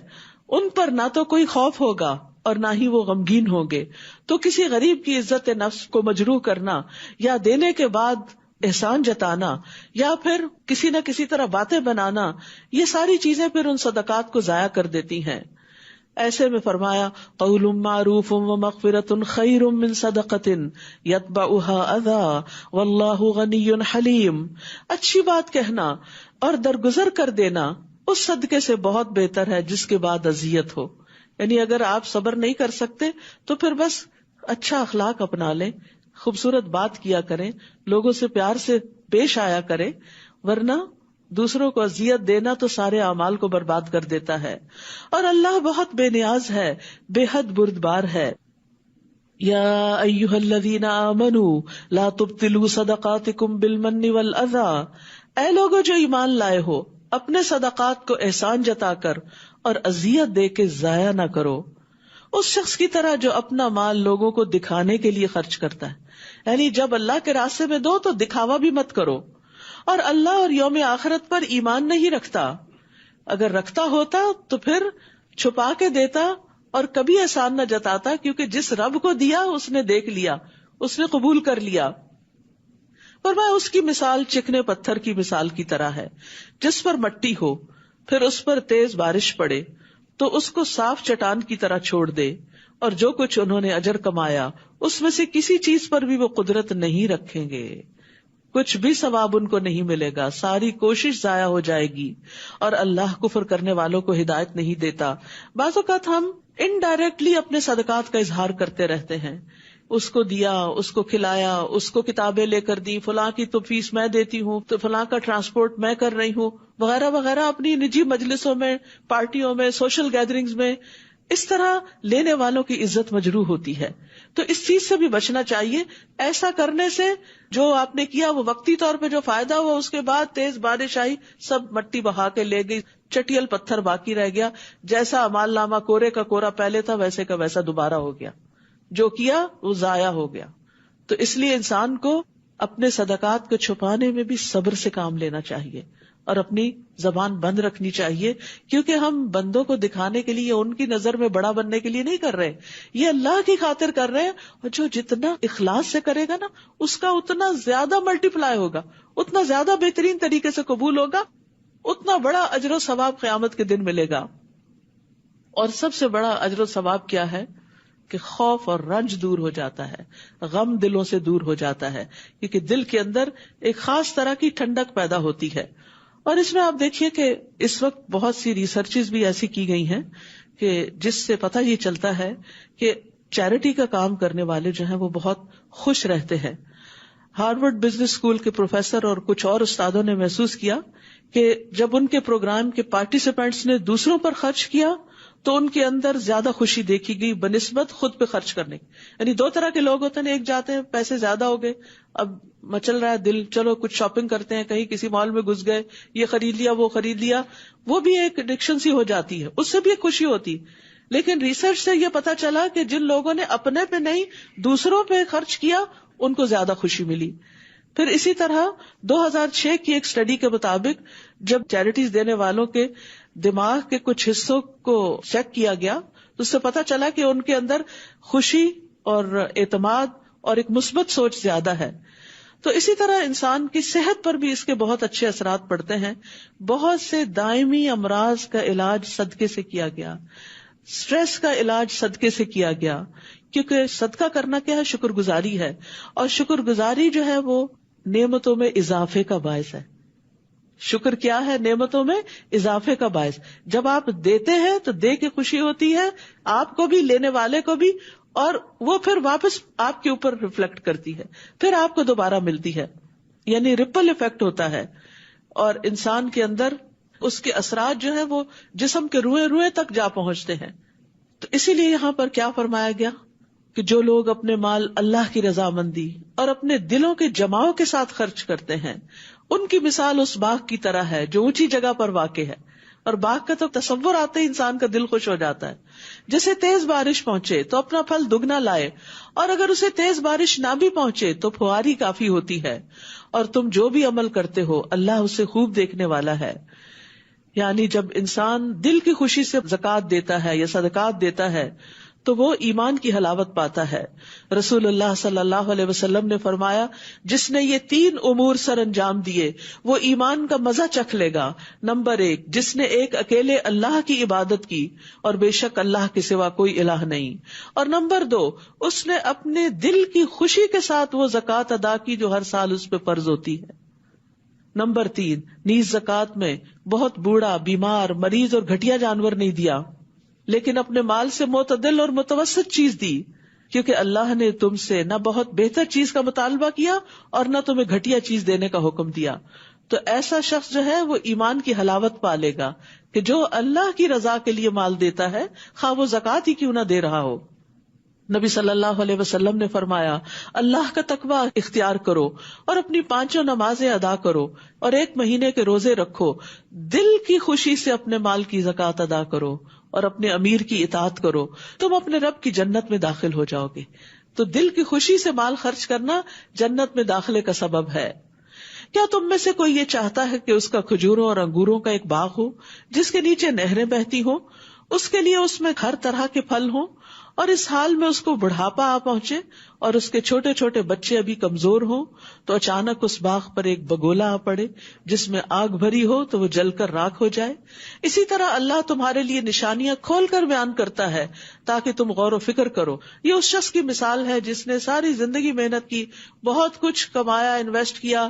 ان پر نہ تو کوئی خوف ہوگا اور نہ ہی وہ غمگین ہوں گے. تو کسی غریب کی عزت نفس کو مجروح کرنا یا دینے کے بعد احسان جتانا یا پھر کسی نہ کسی طرح باتیں بنانا، یہ ساری چیزیں پھر ان صدقات کو ضائع کر دیتی ہیں. ایسے میں فرمایا قول معروف ومغفرۃ خیر من صدقۃ یتبعها اذی واللہ غنی حلیم. اچھی بات کہنا اور درگزر کر دینا اس صدقے سے بہت بہتر ہے جس کے بعد اذیت ہو. یعنی اگر آپ صبر نہیں کر سکتے تو پھر بس اچھا اخلاق اپنا لیں، خوبصورت بات کیا کریں، لوگوں سے پیار سے پیش آیا کریں، ورنہ دوسروں کو اذیت دینا تو سارے اعمال کو برباد کر دیتا ہے. اور اللہ بہت بے نیاز ہے، بے حد بردبار ہے. یا ایھا الذین آمنوا لا تبطلوا صدقاتکم بالمن والاذی، اے لوگو جو ایمان لائے ہو اپنے صدقات کو احسان جتا کر اور اذیت دے کے ضائع نہ کرو. اس شخص کی طرح جو اپنا مال لوگوں کو دکھانے کے لیے خرچ کرتا ہے، یعنی جب اللہ کے راستے میں دو تو دکھاوا بھی مت کرو. اور اللہ اور یوم آخرت پر ایمان نہیں رکھتا، اگر رکھتا ہوتا تو پھر چھپا کے دیتا اور کبھی احسان نہ جتاتا، کیونکہ جس رب کو دیا اس نے دیکھ لیا، اس نے قبول کر لیا. فرمایا اس کی مثال چکنے پتھر کی مثال کی طرح ہے جس پر مٹی ہو، پھر اس پر تیز بارش پڑے تو اس کو صاف چٹان کی طرح چھوڑ دے، اور جو کچھ انہوں نے اجر کمایا اس میں سے کسی چیز پر بھی وہ قدرت نہیں رکھیں گے، کچھ بھی ثواب ان کو نہیں ملے گا، ساری کوشش ضائع ہو جائے گی. اور اللہ کفر کرنے والوں کو ہدایت نہیں دیتا. بعض اوقات ہم انڈائریکٹلی اپنے صدقات کا اظہار کرتے رہتے ہیں، اس کو دیا، اس کو کھلایا، اس کو کتابیں لے کر دی، فلاں کی تو فیس میں دیتی ہوں، تو فلاں کا ٹرانسپورٹ میں کر رہی ہوں، وغیرہ وغیرہ. اپنی نجی مجلسوں میں، پارٹیوں میں، سوشل گیدرنگز میں اس طرح لینے والوں کی عزت مجروح ہوتی ہے. تو اس چیز سے بھی بچنا چاہیے. ایسا کرنے سے جو آپ نے کیا وہ وقتی طور پہ جو فائدہ ہوا، اس کے بعد تیز بارش آئی، سب مٹی بہا کے لے گئی، چٹیل پتھر باقی رہ گیا. جیسا اعمال نامہ کورے کا کورا پہلے تھا ویسے کا ویسا دوبارہ ہو گیا، جو کیا وہ ضائع ہو گیا. تو اس لیے انسان کو اپنے صدقات کو چھپانے میں بھی صبر سے کام لینا چاہیے اور اپنی زبان بند رکھنی چاہیے، کیونکہ ہم بندوں کو دکھانے کے لیے، ان کی نظر میں بڑا بننے کے لیے نہیں کر رہے، یہ اللہ کی خاطر کر رہے ہیں. اور جو جتنا اخلاص سے کرے گا نا اس کا اتنا زیادہ ملٹی پلائی ہوگا، اتنا زیادہ بہترین طریقے سے قبول ہوگا، اتنا بڑا اجر و ثواب قیامت کے دن ملے گا. اور سب سے بڑا اجر و ثواب کیا ہے کہ خوف اور رنج دور ہو جاتا ہے، غم دلوں سے دور ہو جاتا ہے، کیونکہ دل کے اندر ایک خاص طرح کی ٹھنڈک پیدا ہوتی ہے. اور اس میں آپ دیکھیے کہ اس وقت بہت سی ریسرچز بھی ایسی کی گئی ہیں کہ جس سے پتہ یہ چلتا ہے کہ چیریٹی کا کام کرنے والے جو ہیں وہ بہت خوش رہتے ہیں. ہارورڈ بزنس اسکول کے پروفیسر اور کچھ اور استادوں نے محسوس کیا کہ جب ان کے پروگرام کے پارٹیسپینٹس نے دوسروں پر خرچ کیا تو ان کے اندر زیادہ خوشی دیکھی گئی بنسبت خود پہ خرچ کرنے کی. یعنی دو طرح کے لوگ ہوتے ہیں، ایک جاتے ہیں پیسے زیادہ ہو گئے، اب مچل رہا ہے دل، چلو کچھ شاپنگ کرتے ہیں، کہیں کسی مال میں گھس گئے، یہ خرید لیا وہ خرید لیا، وہ بھی ایک ایڈکشن سی ہو جاتی ہے، اس سے بھی ایک خوشی ہوتی. لیکن ریسرچ سے یہ پتا چلا کہ جن لوگوں نے اپنے پہ نہیں دوسروں پہ خرچ کیا ان کو زیادہ خوشی ملی. پھر اسی طرح 2006 کی ایک اسٹڈی کے مطابق جب چیریٹیز دینے والوں کے دماغ کے کچھ حصوں کو چیک کیا گیا تو اس سے پتا چلا کہ ان کے اندر خوشی اور اعتماد اور ایک مثبت سوچ زیادہ ہے. تو اسی طرح انسان کی صحت پر بھی اس کے بہت اچھے اثرات پڑتے ہیں. بہت سے دائمی امراض کا علاج صدقے سے کیا گیا, سٹریس کا علاج صدقے سے کیا گیا, کیونکہ صدقہ کرنا کیا ہے؟ شکر گزاری ہے, اور شکر گزاری جو ہے وہ نعمتوں میں اضافے کا باعث ہے. شکر کیا ہے؟ نعمتوں میں اضافے کا باعث. جب آپ دیتے ہیں تو دے کے خوشی ہوتی ہے, آپ کو بھی, لینے والے کو بھی, اور وہ پھر واپس آپ کے اوپر ریفلیکٹ کرتی ہے, پھر آپ کو دوبارہ ملتی ہے, یعنی ریپل ایفیکٹ ہوتا ہے, اور انسان کے اندر اس کے اثرات جو ہے وہ جسم کے روئے روئے تک جا پہنچتے ہیں. تو اسی لیے یہاں پر کیا فرمایا گیا کہ جو لوگ اپنے مال اللہ کی رضامندی اور اپنے دلوں کے جماؤ کے ساتھ خرچ کرتے ہیں, ان کی مثال اس باغ کی طرح ہے جو اونچی جگہ پر واقع ہے. اور باغ کا تو تصور آتے ہی انسان کا دل خوش ہو جاتا ہے. جسے تیز بارش پہنچے تو اپنا پھل دگنا لائے, اور اگر اسے تیز بارش نہ بھی پہنچے تو پھواری کافی ہوتی ہے. اور تم جو بھی عمل کرتے ہو اللہ اسے خوب دیکھنے والا ہے. یعنی جب انسان دل کی خوشی سے زکوٰۃ دیتا ہے یا صدقات دیتا ہے تو وہ ایمان کی حلاوت پاتا ہے. رسول اللہ صلی اللہ علیہ وسلم نے فرمایا, جس نے یہ 3 امور سر انجام دیے وہ ایمان کا مزہ چکھ لے گا. نمبر 1, جس نے ایک اکیلے اللہ کی عبادت کی اور بے شک اللہ کے سوا کوئی الہ نہیں. اور نمبر 2, اس نے اپنے دل کی خوشی کے ساتھ وہ زکوٰۃ ادا کی جو ہر سال اس پہ فرض ہوتی ہے. نمبر 3, نیز زکوٰۃ میں بہت بوڑھا, بیمار, مریض اور گھٹیا جانور نہیں دیا, لیکن اپنے مال سے معتدل اور متوسط چیز دی, کیونکہ اللہ نے تم سے نہ بہت بہتر چیز کا مطالبہ کیا اور نہ تمہیں گھٹیا چیز دینے کا حکم دیا. تو ایسا شخص جو ہے وہ ایمان کی حلاوت پا لے گا کہ جو اللہ کی رضا کے لیے مال دیتا ہے, خواہ وہ زکوٰۃ ہی کیوں نہ دے رہا ہو. نبی صلی اللہ علیہ وسلم نے فرمایا, اللہ کا تقوی اختیار کرو اور اپنی 5 نمازیں ادا کرو اور 1 مہینے کے روزے رکھو. دل کی خوشی سے اپنے مال کی زکوٰۃ ادا کرو اور اپنے امیر کی اطاعت کرو, تم اپنے رب کی جنت میں داخل ہو جاؤ گے. تو دل کی خوشی سے مال خرچ کرنا جنت میں داخلے کا سبب ہے. کیا تم میں سے کوئی یہ چاہتا ہے کہ اس کا کھجوروں اور انگوروں کا ایک باغ ہو جس کے نیچے نہریں بہتی ہوں, اس کے لیے اس میں ہر طرح کے پھل ہوں, اور اس حال میں اس کو بڑھاپا آ پہنچے اور اس کے چھوٹے چھوٹے بچے ابھی کمزور ہوں, تو اچانک اس باغ پر ایک بگولا آ پڑے جس میں آگ بھری ہو تو وہ جل کر راکھ ہو جائے؟ اسی طرح اللہ تمہارے لیے نشانیاں کھول کر بیان کرتا ہے تاکہ تم غور و فکر کرو. یہ اس شخص کی مثال ہے جس نے ساری زندگی محنت کی, بہت کچھ کمایا, انویسٹ کیا,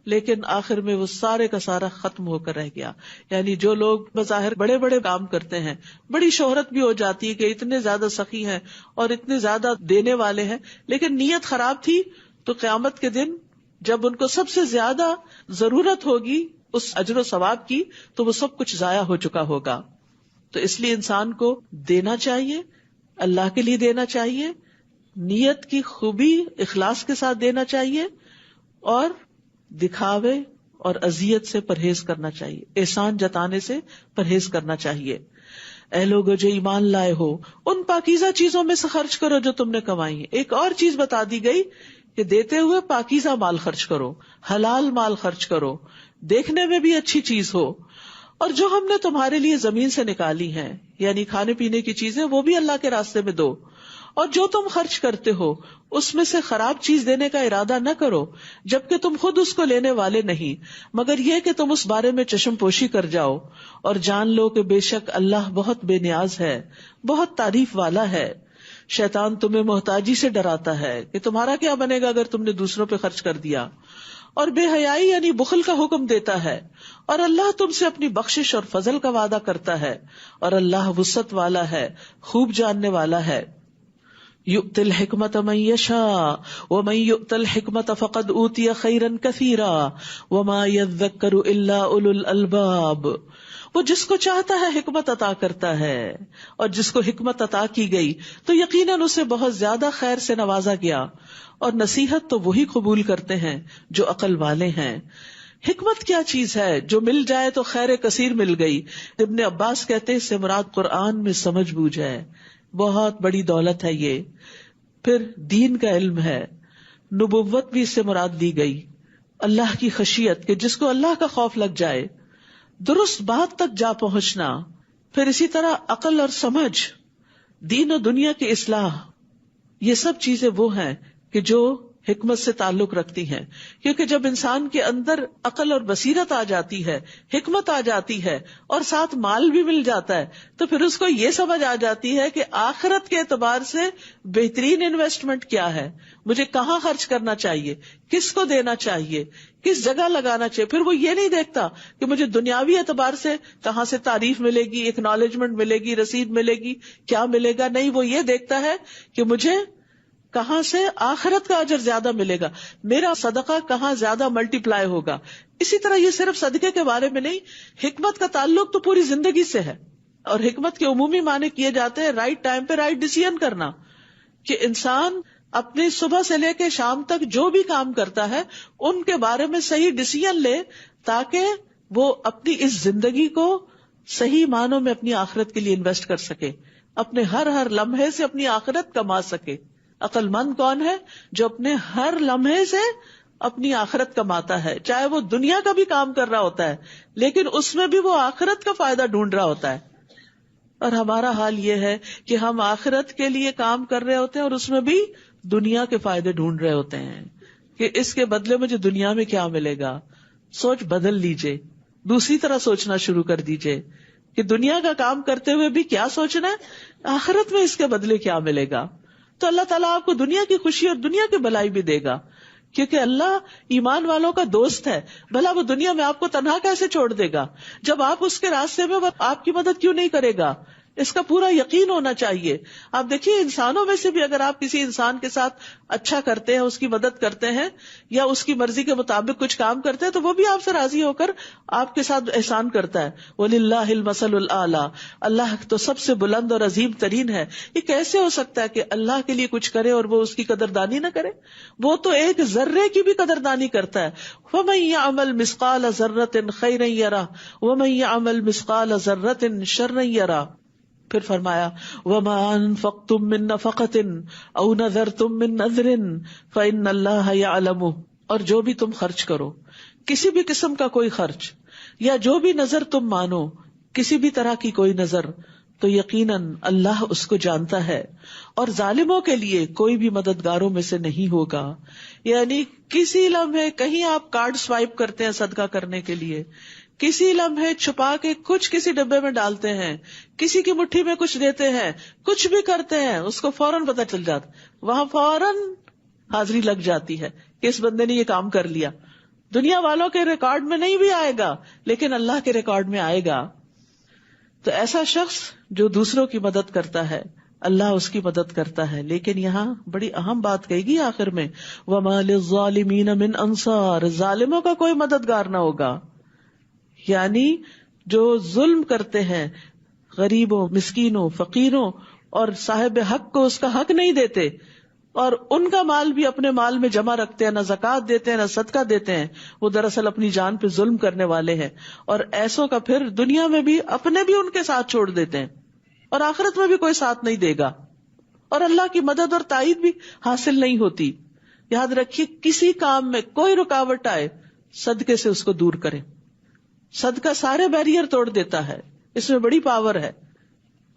لیکن آخر میں وہ سارے کا سارا ختم ہو کر رہ گیا. یعنی جو لوگ بظاہر بڑے بڑے کام کرتے ہیں, بڑی شہرت بھی ہو جاتی ہے کہ اتنے زیادہ سخی ہیں اور اتنے زیادہ دینے والے ہیں, لیکن نیت خراب تھی, تو قیامت کے دن جب ان کو سب سے زیادہ ضرورت ہوگی اس اجر و ثواب کی تو وہ سب کچھ ضائع ہو چکا ہوگا. تو اس لیے انسان کو دینا چاہیے, اللہ کے لیے دینا چاہیے, نیت کی خوبی اخلاص کے ساتھ دینا چاہیے, اور دکھاوے اور اذیت سے پرہیز کرنا چاہیے, احسان جتانے سے پرہیز کرنا چاہیے. اے لوگو جو ایمان لائے ہو, ان پاکیزہ چیزوں میں سے خرچ کرو جو تم نے کمائی ہیں. ایک اور چیز بتا دی گئی کہ دیتے ہوئے پاکیزہ مال خرچ کرو, حلال مال خرچ کرو, دیکھنے میں بھی اچھی چیز ہو. اور جو ہم نے تمہارے لیے زمین سے نکالی ہیں, یعنی کھانے پینے کی چیزیں, وہ بھی اللہ کے راستے میں دو. اور جو تم خرچ کرتے ہو اس میں سے خراب چیز دینے کا ارادہ نہ کرو جبکہ تم خود اس کو لینے والے نہیں, مگر یہ کہ تم اس بارے میں چشم پوشی کر جاؤ, اور جان لو کہ بے شک اللہ بہت بے نیاز ہے, بہت تعریف والا ہے. شیطان تمہیں محتاجی سے ڈراتا ہے کہ تمہارا کیا بنے گا اگر تم نے دوسروں پہ خرچ کر دیا, اور بے حیائی یعنی بخل کا حکم دیتا ہے. اور اللہ تم سے اپنی بخشش اور فضل کا وعدہ کرتا ہے, اور اللہ وسعت والا ہے, خوب جاننے والا ہے. یؤتی الحکمت من یشاء ومن یؤت الحکمت فقد اوتی خیرا کثیرا وما یذکر الا اولو الالباب. وہ جس کو چاہتا ہے حکمت عطا کرتا ہے, اور جس کو حکمت عطا کی گئی تو یقیناً اسے بہت زیادہ خیر سے نوازا گیا, اور نصیحت تو وہی قبول کرتے ہیں جو عقل والے ہیں. حکمت کیا چیز ہے؟ جو مل جائے تو خیر کثیر مل گئی. ابن عباس کہتے ہیں اس سے مراد قرآن میں سمجھ بوجھ ہے, بہت بڑی دولت ہے یہ. پھر دین کا علم ہے, نبوت بھی اس سے مراد لی گئی, اللہ کی خشیت کہ جس کو اللہ کا خوف لگ جائے, درست بات تک جا پہنچنا. پھر اسی طرح عقل اور سمجھ, دین و دنیا کی اصلاح. یہ سب چیزیں وہ ہیں کہ جو حکمت سے تعلق رکھتی ہیں، کیونکہ جب انسان کے اندر عقل اور بصیرت آ جاتی ہے، حکمت آ جاتی ہے اور ساتھ مال بھی مل جاتا ہے، تو پھر اس کو یہ سمجھ آ جاتی ہے کہ آخرت کے اعتبار سے بہترین انویسٹمنٹ کیا ہے، مجھے کہاں خرچ کرنا چاہیے، کس کو دینا چاہیے، کس جگہ لگانا چاہیے. پھر وہ یہ نہیں دیکھتا کہ مجھے دنیاوی اعتبار سے کہاں سے تعریف ملے گی، اکنالجمنٹ ملے گی، رسید ملے گی، کیا ملے گا. نہیں، وہ یہ دیکھتا ہے کہ مجھے کہاں سے آخرت کا اجر زیادہ ملے گا، میرا صدقہ کہاں زیادہ ملٹی پلائی ہوگا. اسی طرح یہ صرف صدقے کے بارے میں نہیں، حکمت کا تعلق تو پوری زندگی سے ہے. اور حکمت کے عمومی معنی کیے جاتے ہیں رائٹ ٹائم پہ رائٹ ڈیسیژن کرنا، کہ انسان اپنی صبح سے لے کے شام تک جو بھی کام کرتا ہے ان کے بارے میں صحیح ڈیسیژن لے، تاکہ وہ اپنی اس زندگی کو صحیح معنوں میں اپنی آخرت کے لیے انویسٹ کر سکے، اپنے ہر لمحے سے اپنی آخرت کما سکے. عقل مند کون ہے؟ جو اپنے ہر لمحے سے اپنی آخرت کماتا ہے، چاہے وہ دنیا کا بھی کام کر رہا ہوتا ہے لیکن اس میں بھی وہ آخرت کا فائدہ ڈھونڈ رہا ہوتا ہے. اور ہمارا حال یہ ہے کہ ہم آخرت کے لیے کام کر رہے ہوتے ہیں اور اس میں بھی دنیا کے فائدے ڈھونڈ رہے ہوتے ہیں کہ اس کے بدلے مجھے دنیا میں کیا ملے گا. سوچ بدل لیجئے، دوسری طرح سوچنا شروع کر دیجئے کہ دنیا کا کام کرتے ہوئے بھی کیا سوچنا ہے، آخرت میں اس کے بدلے کیا ملے گا. تو اللہ تعالیٰ آپ کو دنیا کی خوشی اور دنیا کی بھلائی بھی دے گا، کیونکہ اللہ ایمان والوں کا دوست ہے. بھلا وہ دنیا میں آپ کو تنہا کیسے چھوڑ دے گا؟ جب آپ اس کے راستے میں، وہ آپ کی مدد کیوں نہیں کرے گا؟ اس کا پورا یقین ہونا چاہیے. آپ دیکھیے انسانوں میں سے بھی اگر آپ کسی انسان کے ساتھ اچھا کرتے ہیں، اس کی مدد کرتے ہیں یا اس کی مرضی کے مطابق کچھ کام کرتے ہیں، تو وہ بھی آپ سے راضی ہو کر آپ کے ساتھ احسان کرتا ہے. وَلِلَّهِ الْمَثَلُ الْأَعْلَى، اللہ تو سب سے بلند اور عظیم ترین ہے. یہ کیسے ہو سکتا ہے کہ اللہ کے لیے کچھ کرے اور وہ اس کی قدردانی نہ کرے؟ وہ تو ایک ذرے کی بھی قدردانی کرتا ہے. وَمَن يَعْمَلْ مِثْقَالَ ذَرَّةٍ خَيْرًا يَرَهُ وَمَن يَعْمَلْ مِثْقَالَ ذَرَّةٍ شَرًّا يَرَهُ. پھر فرمایا وَمَا أَنفَقْتُم مِّن نَّفَقَةٍ أَوْ نَذَرْتُم مِّن نَّذْرٍ فَإِنَّ اللَّهَ يَعْلَمُهُ. اور جو بھی تم خرچ کرو، کسی بھی قسم کا کوئی خرچ یا جو بھی نظر تم مانو، کسی بھی طرح کی کوئی نظر، تو یقیناً اللہ اس کو جانتا ہے اور ظالموں کے لیے کوئی بھی مددگاروں میں سے نہیں ہوگا. یعنی کسی لمحے کہیں آپ کارڈ سوائپ کرتے ہیں صدقہ کرنے کے لیے، کسی لمحے چھپا کے کچھ کسی ڈبے میں ڈالتے ہیں، کسی کی مٹھی میں کچھ دیتے ہیں، کچھ بھی کرتے ہیں، اس کو فوراً پتہ چل جاتا، وہاں فوراً حاضری لگ جاتی ہے کہ اس بندے نے یہ کام کر لیا. دنیا والوں کے ریکارڈ میں نہیں بھی آئے گا لیکن اللہ کے ریکارڈ میں آئے گا. تو ایسا شخص جو دوسروں کی مدد کرتا ہے، اللہ اس کی مدد کرتا ہے. لیکن یہاں بڑی اہم بات کہے گی آخر میں، وَمَا لِلظَّالِمِينَ مِنْ أَنصَارٍ، ظالموں کا کوئی مددگار نہ ہوگا. یعنی جو ظلم کرتے ہیں، غریبوں، مسکینوں، فقیروں اور صاحب حق کو اس کا حق نہیں دیتے، اور ان کا مال بھی اپنے مال میں جمع رکھتے ہیں، نہ زکوٰۃ دیتے ہیں نہ صدقہ دیتے ہیں، وہ دراصل اپنی جان پہ ظلم کرنے والے ہیں. اور ایسوں کا پھر دنیا میں بھی اپنے بھی ان کے ساتھ چھوڑ دیتے ہیں اور آخرت میں بھی کوئی ساتھ نہیں دے گا اور اللہ کی مدد اور تائید بھی حاصل نہیں ہوتی. یاد رکھیے کسی کام میں کوئی رکاوٹ آئے، صدقے سے اس کو دور کریں. صدقہ سارے بیریئر توڑ دیتا ہے، اس میں بڑی پاور ہے،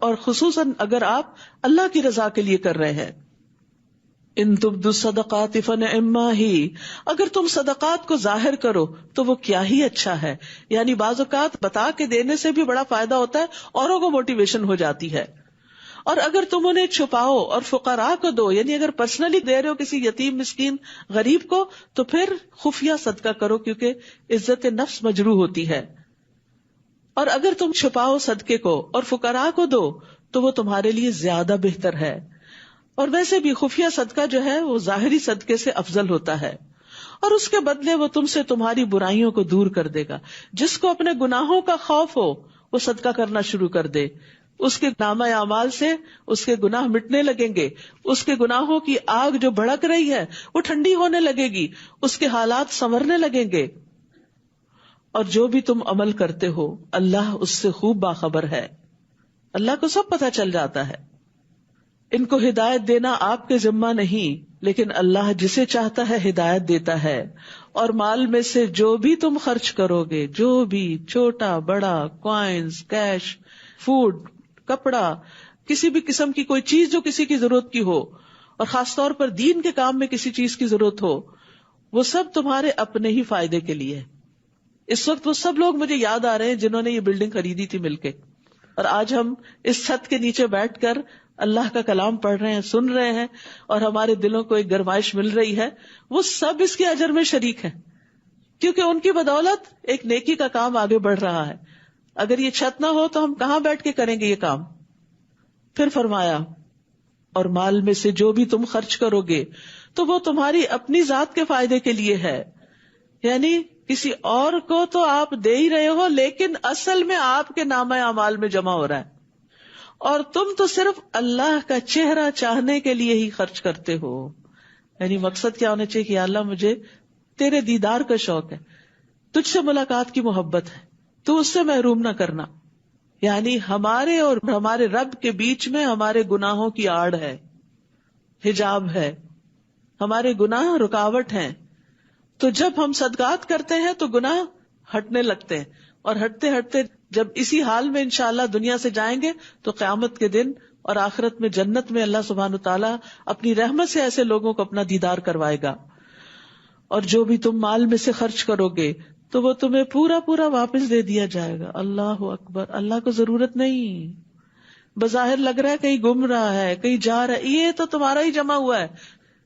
اور خصوصاً اگر آپ اللہ کی رضا کے لیے کر رہے ہیں. ان تبدوا الصدقات فنعما ہی، اگر تم صدقات کو ظاہر کرو تو وہ کیا ہی اچھا ہے. یعنی بعض اوقات بتا کے دینے سے بھی بڑا فائدہ ہوتا ہے، اوروں کو موٹیویشن ہو جاتی ہے. اور اگر تم انہیں چھپاؤ اور فقراء کو دو، یعنی اگر پرسنلی دے رہے ہو کسی یتیم، مسکین، غریب کو، تو پھر خفیہ صدقہ کرو، کیونکہ عزت نفس مجروح ہوتی ہے. اور اگر تم چھپاؤ صدقے کو اور فقراء کو دو تو وہ تمہارے لیے زیادہ بہتر ہے. اور ویسے بھی خفیہ صدقہ جو ہے وہ ظاہری صدقے سے افضل ہوتا ہے، اور اس کے بدلے وہ تم سے تمہاری برائیوں کو دور کر دے گا. جس کو اپنے گناہوں کا خوف ہو وہ صدقہ کرنا شروع کر دے، اس کے نامہ اعمال سے اس کے گناہ مٹنے لگیں گے، اس کے گناہوں کی آگ جو بھڑک رہی ہے وہ ٹھنڈی ہونے لگے گی، اس کے حالات سنورنے لگیں گے. اور جو بھی تم عمل کرتے ہو اللہ اس سے خوب باخبر ہے، اللہ کو سب پتہ چل جاتا ہے. ان کو ہدایت دینا آپ کے ذمہ نہیں، لیکن اللہ جسے چاہتا ہے ہدایت دیتا ہے. اور مال میں سے جو بھی تم خرچ کرو گے، جو بھی چھوٹا بڑا، کوائنز، کیش، فوڈ، کپڑا، کسی بھی قسم کی کوئی چیز جو کسی کی ضرورت کی ہو، اور خاص طور پر دین کے کام میں کسی چیز کی ضرورت ہو، وہ سب تمہارے اپنے ہی فائدے کے لیے ہے. اس وقت وہ سب لوگ مجھے یاد آ رہے ہیں جنہوں نے یہ بلڈنگ خریدی تھی مل کے، اور آج ہم اس چھت کے نیچے بیٹھ کر اللہ کا کلام پڑھ رہے ہیں، سن رہے ہیں، اور ہمارے دلوں کو ایک گرمائش مل رہی ہے. وہ سب اس کے اجر میں شریک ہیں، کیونکہ ان کی بدولت ایک نیکی کا کام آگے بڑھ رہا ہے. اگر یہ چھت نہ ہو تو ہم کہاں بیٹھ کے کریں گے یہ کام. پھر فرمایا اور مال میں سے جو بھی تم خرچ کرو گے تو وہ تمہاری اپنی ذات کے فائدے کے لیے ہے، یعنی کسی اور کو تو آپ دے ہی رہے ہو لیکن اصل میں آپ کے نامہ اعمال میں جمع ہو رہا ہے، اور تم تو صرف اللہ کا چہرہ چاہنے کے لیے ہی خرچ کرتے ہو. یعنی مقصد کیا ہونا چاہیے کہ یا اللہ مجھے تیرے دیدار کا شوق ہے، تجھ سے ملاقات کی محبت ہے، تو اس سے محروم نہ کرنا. یعنی ہمارے اور ہمارے رب کے بیچ میں ہمارے گناہوں کی آڑ ہے، حجاب ہے، ہمارے گناہ رکاوٹ ہیں. تو جب ہم صدقات کرتے ہیں تو گناہ ہٹنے لگتے ہیں، اور ہٹتے ہٹتے جب اسی حال میں انشاءاللہ دنیا سے جائیں گے تو قیامت کے دن اور آخرت میں جنت میں اللہ سبحانہ وتعالیٰ اپنی رحمت سے ایسے لوگوں کو اپنا دیدار کروائے گا. اور جو بھی تم مال میں سے خرچ کرو گے تو وہ تمہیں پورا پورا واپس دے دیا جائے گا. اللہ اکبر. اللہ کو ضرورت نہیں، بظاہر لگ رہا ہے کہیں گم رہا ہے، کہیں جا رہا ہے، یہ تو تمہارا ہی جمع ہوا ہے.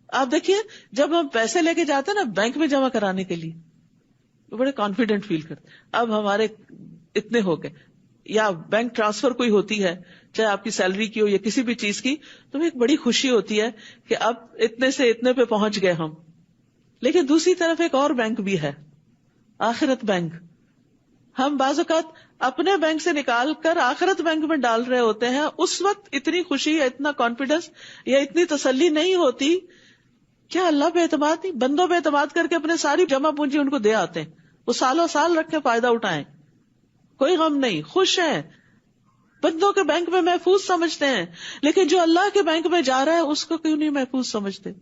آپ دیکھیے جب ہم پیسے لے کے جاتے ہیں نا بینک میں جمع کرانے کے لیے، بڑے کانفیڈنٹ فیل کرتے. اب ہمارے اتنے ہو گئے، یا بینک ٹرانسفر کوئی ہوتی ہے چاہے آپ کی سیلری کی ہو یا کسی بھی چیز کی، تو ایک بڑی خوشی ہوتی ہے کہ اب اتنے سے اتنے پہ پہنچ گئے ہم. لیکن دوسری طرف ایک اور بینک بھی ہے، آخرت بینک. ہم بعض اوقات اپنے بینک سے نکال کر آخرت بینک میں ڈال رہے ہوتے ہیں، اس وقت اتنی خوشی یا اتنا کانفیڈنس یا اتنی تسلی نہیں ہوتی. کیا اللہ پہ اعتماد نہیں؟ بندوں پہ اعتماد کر کے اپنے ساری جمع پونجی ان کو دے آتے ہیں، وہ سالوں سال رکھ کے فائدہ اٹھائیں، کوئی غم نہیں، خوش ہیں، بندوں کے بینک میں محفوظ سمجھتے ہیں. لیکن جو اللہ کے بینک میں جا رہا ہے اس کو کیوں نہیں محفوظ سمجھتے؟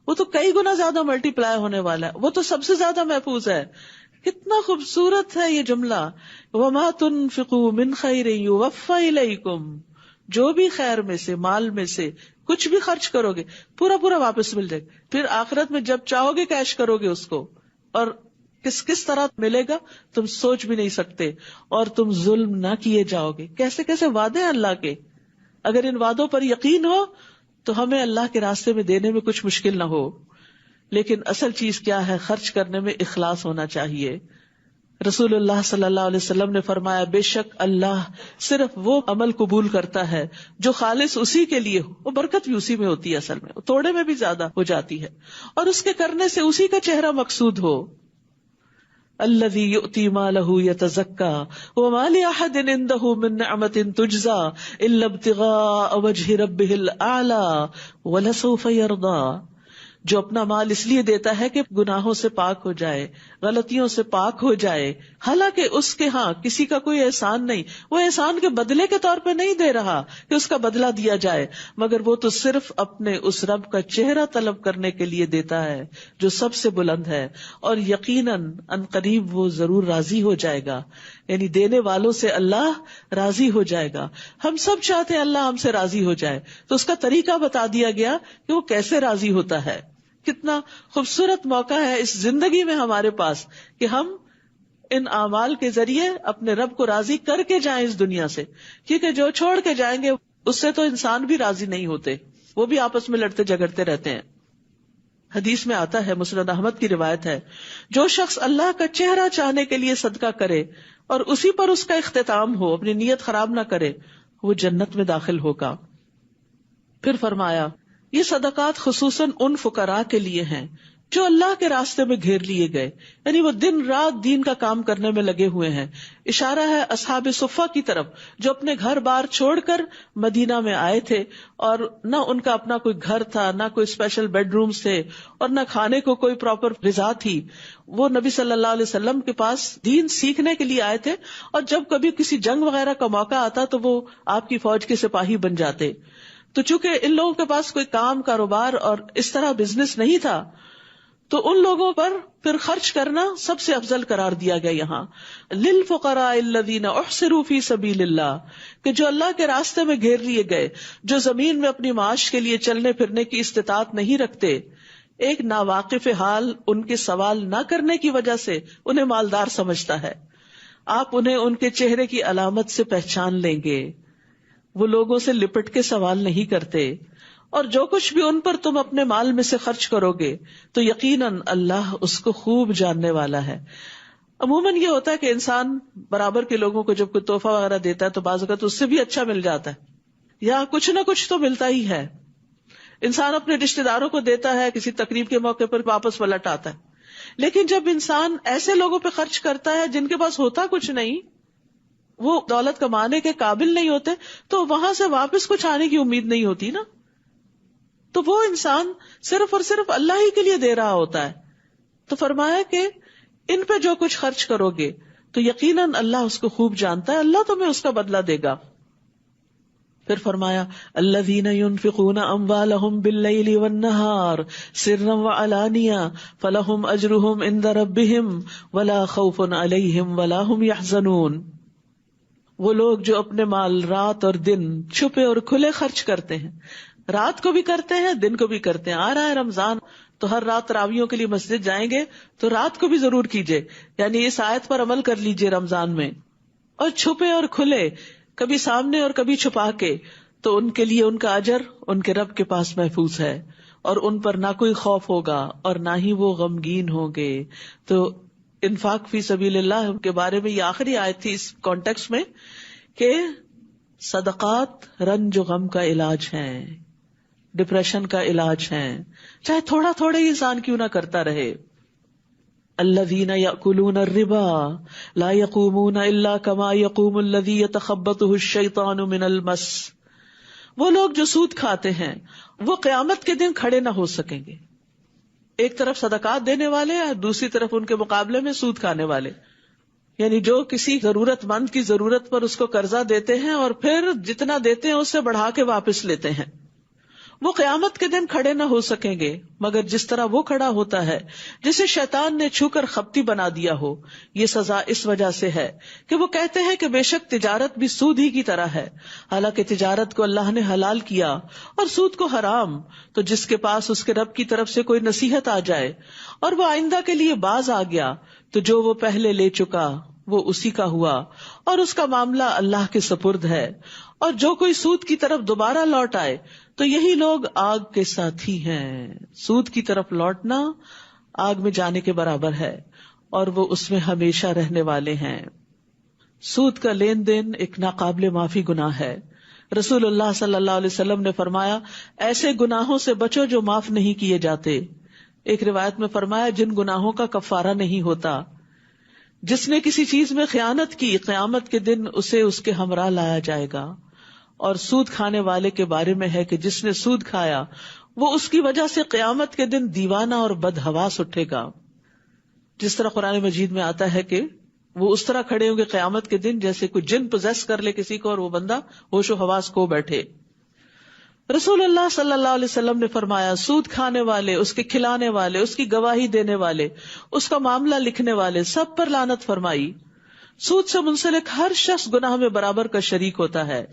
وہ تو کئی گنا زیادہ ملٹی پلائی ہونے والا ہے، وہ تو سب سے زیادہ محفوظ ہے. کتنا خوبصورت ہے یہ جملہ، وَمَا تُنْفِقُوا مِنْ خَيْرٍ يُوَفَّ إِلَيْكُمْ. جو بھی خیر میں سے، مال میں سے کچھ بھی خرچ کرو گے پورا پورا واپس مل جائے گا. پھر آخرت میں جب چاہو گے کیش کرو گے اس کو، اور کس طرح ملے گا تم سوچ بھی نہیں سکتے. اور تم ظلم نہ کیے جاؤ گے. کیسے کیسے وعدے ہیں اللہ کے. اگر ان وعدوں پر یقین ہو تو ہمیں اللہ کے راستے میں دینے میں کچھ مشکل نہ ہو. لیکن اصل چیز کیا ہے؟ خرچ کرنے میں اخلاص ہونا چاہیے. رسول اللہ صلی اللہ علیہ وسلم نے فرمایا بے شک اللہ صرف وہ عمل قبول کرتا ہے جو خالص اسی کے لیے ہو. وہ برکت بھی اسی میں ہوتی ہے، اصل میں توڑے میں بھی زیادہ ہو جاتی ہے، اور اس کے کرنے سے اسی کا چہرہ مقصود ہو. الذی یؤتی مالہ یتزکا وما لأحد عنده من نعمۃ تجزا الا ابتغاء وجہ ربہ الاعلی ولسوف یرضی. جو اپنا مال اس لیے دیتا ہے کہ گناہوں سے پاک ہو جائے، غلطیوں سے پاک ہو جائے، حالانکہ اس کے ہاں کسی کا کوئی احسان نہیں، وہ احسان کے بدلے کے طور پہ نہیں دے رہا کہ اس کا بدلہ دیا جائے، مگر وہ تو صرف اپنے اس رب کا چہرہ طلب کرنے کے لیے دیتا ہے جو سب سے بلند ہے، اور یقیناً ان قریب وہ ضرور راضی ہو جائے گا. یعنی دینے والوں سے اللہ راضی ہو جائے گا. ہم سب چاہتے ہیں اللہ ہم سے راضی ہو جائے، تو اس کا طریقہ بتا دیا گیا کہ وہ کیسے راضی ہوتا ہے. کتنا خوبصورت موقع ہے اس زندگی میں ہمارے پاس کہ ہم ان اعمال کے ذریعے اپنے رب کو راضی کر کے جائیں اس دنیا سے. کیونکہ جو چھوڑ کے جائیں گے اس سے تو انسان بھی راضی نہیں ہوتے، وہ بھی آپس میں لڑتے جھگڑتے رہتے ہیں. حدیث میں آتا ہے، مسند احمد کی روایت ہے، جو شخص اللہ کا چہرہ چاہنے کے لیے صدقہ کرے اور اسی پر اس کا اختتام ہو، اپنی نیت خراب نہ کرے، وہ جنت میں داخل ہوگا. پھر فرمایا یہ صدقات خصوصاً ان فقراء کے لیے ہیں جو اللہ کے راستے میں گھیر لیے گئے، یعنی وہ دن رات دین کا کام کرنے میں لگے ہوئے ہیں. اشارہ ہے اصحاب صفہ کی طرف جو اپنے گھر بار چھوڑ کر مدینہ میں آئے تھے، اور نہ ان کا اپنا کوئی گھر تھا، نہ کوئی اسپیشل بیڈ رومز تھے، اور نہ کھانے کو کوئی پراپر غذا تھی. وہ نبی صلی اللہ علیہ وسلم کے پاس دین سیکھنے کے لیے آئے تھے، اور جب کبھی کسی جنگ وغیرہ کا موقع آتا تو وہ آپ کی فوج کے سپاہی بن جاتے. تو چونکہ ان لوگوں کے پاس کوئی کام، کاروبار اور اس طرح بزنس نہیں تھا، تو ان لوگوں پر پھر خرچ کرنا سب سے افضل قرار دیا گیا یہاں. للفقراء الذین احصروا فی سبیل اللہ، کہ جو اللہ کے راستے میں گھیر لیے گئے، جو زمین میں اپنی معاش کے لیے چلنے پھرنے کی استطاعت نہیں رکھتے. ایک ناواقف حال ان کے سوال نہ کرنے کی وجہ سے انہیں مالدار سمجھتا ہے. آپ انہیں ان کے چہرے کی علامت سے پہچان لیں گے. وہ لوگوں سے لپٹ کے سوال نہیں کرتے، اور جو کچھ بھی ان پر تم اپنے مال میں سے خرچ کرو گے تو یقیناً اللہ اس کو خوب جاننے والا ہے. عموماً یہ ہوتا ہے کہ انسان برابر کے لوگوں کو جب کوئی تحفہ وغیرہ دیتا ہے تو بعض اوقات اس سے بھی اچھا مل جاتا ہے، یا کچھ نہ کچھ تو ملتا ہی ہے. انسان اپنے رشتے داروں کو دیتا ہے، کسی تقریب کے موقع پر واپس پلٹ آتا ہے. لیکن جب انسان ایسے لوگوں پہ خرچ کرتا ہے جن کے پاس ہوتا کچھ نہیں، وہ دولت کمانے کے قابل نہیں ہوتے، تو وہاں سے واپس کچھ آنے کی امید نہیں ہوتی نا. تو وہ انسان صرف اور صرف اللہ ہی کے لیے دے رہا ہوتا ہے. تو فرمایا کہ ان پہ جو کچھ خرچ کرو گے تو یقیناً اللہ اس کو خوب جانتا ہے، اللہ تمہیں اس کا بدلہ دے گا. پھر فرمایا الذین ينفقون اموالهم باللیل والنہار سرا وعلانیہ فلہم اجرہم عند ربہم ولا خوف علیہم ولا هم يحزنون. وہ لوگ جو اپنے مال رات اور دن چھپے اور کھلے خرچ کرتے ہیں، رات کو بھی کرتے ہیں دن کو بھی کرتے ہیں. آ رہا ہے رمضان تو ہر رات تراویحوں کے لیے مسجد جائیں گے تو رات کو بھی ضرور کیجئے، یعنی اس آیت پر عمل کر لیجئے رمضان میں. اور چھپے اور کھلے، کبھی سامنے اور کبھی چھپا کے، تو ان کے لیے ان کا اجر ان کے رب کے پاس محفوظ ہے، اور ان پر نہ کوئی خوف ہوگا اور نہ ہی وہ غمگین ہوں گے. تو انفاق فی سبیل اللہ کے بارے میں یہ آخری آیت تھی اس کانٹیکسٹ میں کہ صدقات رنج و غم کا علاج ہیں، ڈپریشن کا علاج ہیں، چاہے تھوڑا تھوڑا ہی انسان کیوں نہ کرتا رہے. الذین یأکلون الربا لا یقومون الا کما یقوم الذی یتخبطہ الشیطان من المس. وہ لوگ جو سود کھاتے ہیں وہ قیامت کے دن کھڑے نہ ہو سکیں گے. ایک طرف صدقات دینے والے اور دوسری طرف ان کے مقابلے میں سود کھانے والے، یعنی جو کسی ضرورت مند کی ضرورت پر اس کو قرضہ دیتے ہیں اور پھر جتنا دیتے ہیں اس سے بڑھا کے واپس لیتے ہیں. وہ قیامت کے دن کھڑے نہ ہو سکیں گے مگر جس طرح وہ کھڑا ہوتا ہے جسے شیطان نے چھو کر خپتی بنا دیا ہو. یہ سزا اس وجہ سے ہے کہ وہ کہتے ہیں کہ بے شک تجارت بھی سود ہی کی طرح ہے، حالانکہ تجارت کو اللہ نے حلال کیا اور سود کو حرام. تو جس کے پاس اس کے رب کی طرف سے کوئی نصیحت آ جائے اور وہ آئندہ کے لیے باز آ گیا تو جو وہ پہلے لے چکا وہ اسی کا ہوا اور اس کا معاملہ اللہ کے سپرد ہے. اور جو کوئی سود کی طرف دوبارہ لوٹ آئے تو یہی لوگ آگ کے ساتھی ہیں. سود کی طرف لوٹنا آگ میں جانے کے برابر ہے اور وہ اس میں ہمیشہ رہنے والے ہیں. سود کا لین دین ایک ناقابل معافی گناہ ہے. رسول اللہ صلی اللہ علیہ وسلم نے فرمایا ایسے گناہوں سے بچو جو معاف نہیں کیے جاتے. ایک روایت میں فرمایا جن گناہوں کا کفارہ نہیں ہوتا. جس نے کسی چیز میں خیانت کی قیامت کے دن اسے اس کے ہمراہ لایا جائے گا. اور سود کھانے والے کے بارے میں ہے کہ جس نے سود کھایا وہ اس کی وجہ سے قیامت کے دن دیوانہ اور بدحواس اٹھے گا. جس طرح قرآن مجید میں آتا ہے کہ وہ اس طرح کھڑے ہوں گے قیامت کے دن جیسے کوئی جن پوزیس کر لے کسی کو اور وہ بندہ ہوش و حواس کھو بیٹھے. رسول اللہ صلی اللہ علیہ وسلم نے فرمایا سود کھانے والے، اس کے کھلانے والے، اس کی گواہی دینے والے، اس کا معاملہ لکھنے والے سب پر لعنت فرمائی. سود سے منسلک ہر شخص گناہ میں برابر کا شریک ہوتا ہے.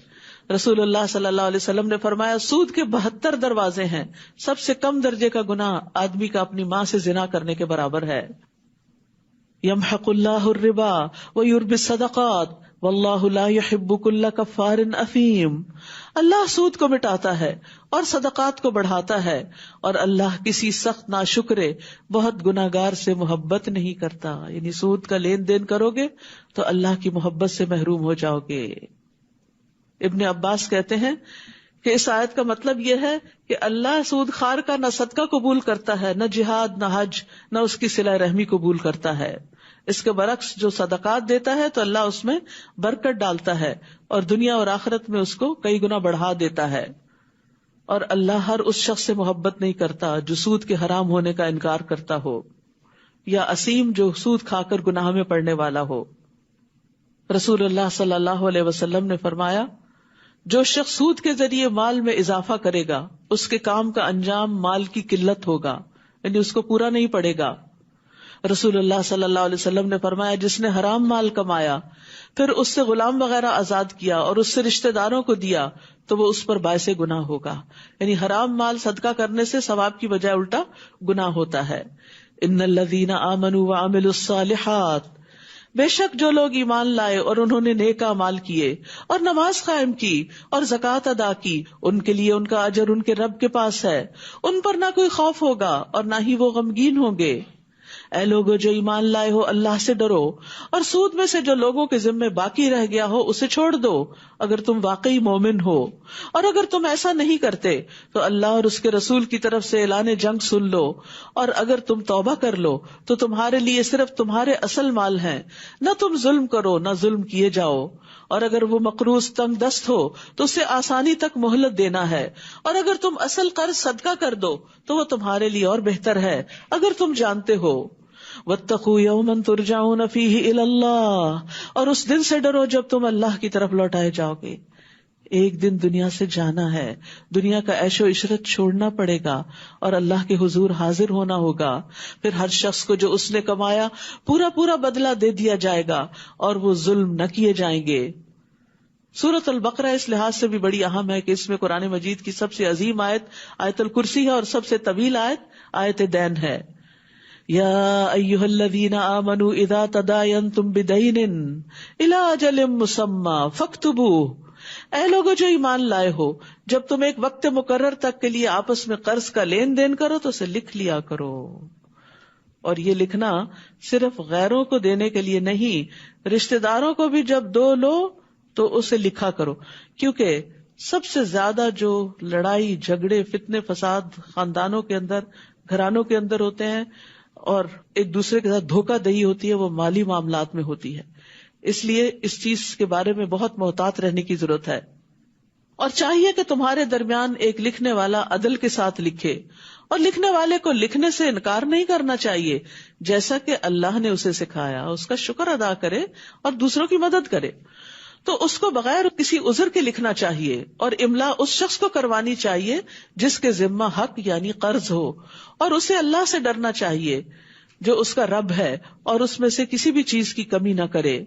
رسول اللہ صلی اللہ علیہ وسلم نے فرمایا سود کے 72 دروازے ہیں، سب سے کم درجے کا گناہ آدمی کا اپنی ماں سے زنا کرنے کے برابر ہے. یمحق اللہ الربا ویربی الصدقات واللہ لا يحب كل کفار اثیم. اللہ سود کو مٹاتا ہے اور صدقات کو بڑھاتا ہے، اور اللہ کسی سخت ناشکرے بہت گناہگار سے محبت نہیں کرتا. یعنی سود کا لین دین کرو گے تو اللہ کی محبت سے محروم ہو جاؤ گے. ابن عباس کہتے ہیں کہ اس آیت کا مطلب یہ ہے کہ اللہ سود خار کا نہ صدقہ قبول کرتا ہے، نہ جہاد، نہ حج، نہ اس کی صلہ رحمی قبول کرتا ہے. اس کے برعکس جو صدقات دیتا ہے تو اللہ اس میں برکت ڈالتا ہے اور دنیا اور آخرت میں اس کو کئی گنا بڑھا دیتا ہے. اور اللہ ہر اس شخص سے محبت نہیں کرتا جو سود کے حرام ہونے کا انکار کرتا ہو یا اسیم جو سود کھا کر گناہ میں پڑنے والا ہو. رسول اللہ صلی اللہ علیہ وسلم نے فرمایا جو شخص سود کے ذریعے مال میں اضافہ کرے گا اس کے کام کا انجام مال کی قلت ہوگا، یعنی اس کو پورا نہیں پڑے گا. رسول اللہ صلی اللہ علیہ وسلم نے فرمایا جس نے حرام مال کمایا پھر اس سے غلام وغیرہ آزاد کیا اور اس سے رشتہ داروں کو دیا تو وہ اس پر باعث گناہ ہوگا. یعنی حرام مال صدقہ کرنے سے ثواب کی بجائے الٹا گناہ ہوتا ہے. ان الذین آمنوا وعملوا الصالحات، بے شک جو لوگ ایمان لائے اور انہوں نے نیک اعمال کیے اور نماز قائم کی اور زکوٰۃ ادا کی، ان کے لیے ان کا اجر ان کے رب کے پاس ہے، ان پر نہ کوئی خوف ہوگا اور نہ ہی وہ غمگین ہوں گے. اے لوگو جو ایمان لائے ہو اللہ سے ڈرو اور سود میں سے جو لوگوں کے ذمے باقی رہ گیا ہو اسے چھوڑ دو اگر تم واقعی مومن ہو. اور اگر تم ایسا نہیں کرتے تو اللہ اور اس کے رسول کی طرف سے اعلان جنگ سن لو، اور اگر تم توبہ کر لو تو تمہارے لیے صرف تمہارے اصل مال ہیں، نہ تم ظلم کرو نہ ظلم کیے جاؤ. اور اگر وہ مقروض تنگ دست ہو تو اسے آسانی تک مہلت دینا ہے، اور اگر تم اصل قرض صدقہ کر دو تو وہ تمہارے لیے اور بہتر ہے اگر تم جانتے ہو. واتقوا یوما ترجعون فیہ الی اللہ، اور اس دن سے ڈرو جب تم اللہ کی طرف لوٹائے جاؤ گے. ایک دن دنیا سے جانا ہے، دنیا کا عیش و عشرت چھوڑنا پڑے گا اور اللہ کے حضور حاضر ہونا ہوگا. پھر ہر شخص کو جو اس نے کمایا پورا پورا بدلہ دے دیا جائے گا اور وہ ظلم نہ کیے جائیں گے. سورۃ البقرہ اس لحاظ سے بھی بڑی اہم ہے کہ اس میں قرآن مجید کی سب سے عظیم آیت آیت الکرسی ہے اور سب سے طویل آیت آیت دین ہے. یا ایھا الذین آمنوا اذا تداینتم بدین الی اجل مسمی فاکتبوہ، اے لوگو جو ایمان لائے ہو جب تم ایک وقت مقرر تک کے لیے آپس میں قرض کا لین دین کرو تو اسے لکھ لیا کرو. اور یہ لکھنا صرف غیروں کو دینے کے لیے نہیں، رشتہ داروں کو بھی جب دو لو تو اسے لکھا کرو، کیونکہ سب سے زیادہ جو لڑائی جھگڑے فتنے فساد خاندانوں کے اندر گھرانوں کے اندر ہوتے ہیں اور ایک دوسرے کے ساتھ دھوکہ دہی ہوتی ہے وہ مالی معاملات میں ہوتی ہے. اس لیے اس چیز کے بارے میں بہت محتاط رہنے کی ضرورت ہے. اور چاہیے کہ تمہارے درمیان ایک لکھنے والا عدل کے ساتھ لکھے، اور لکھنے والے کو لکھنے سے انکار نہیں کرنا چاہیے، جیسا کہ اللہ نے اسے سکھایا اس کا شکر ادا کرے اور دوسروں کی مدد کرے. تو اس کو بغیر کسی عذر کے لکھنا چاہیے، اور املا اس شخص کو کروانی چاہیے جس کے ذمہ حق یعنی قرض ہو، اور اسے اللہ سے ڈرنا چاہیے جو اس کا رب ہے اور اس میں سے کسی بھی چیز کی کمی نہ کرے.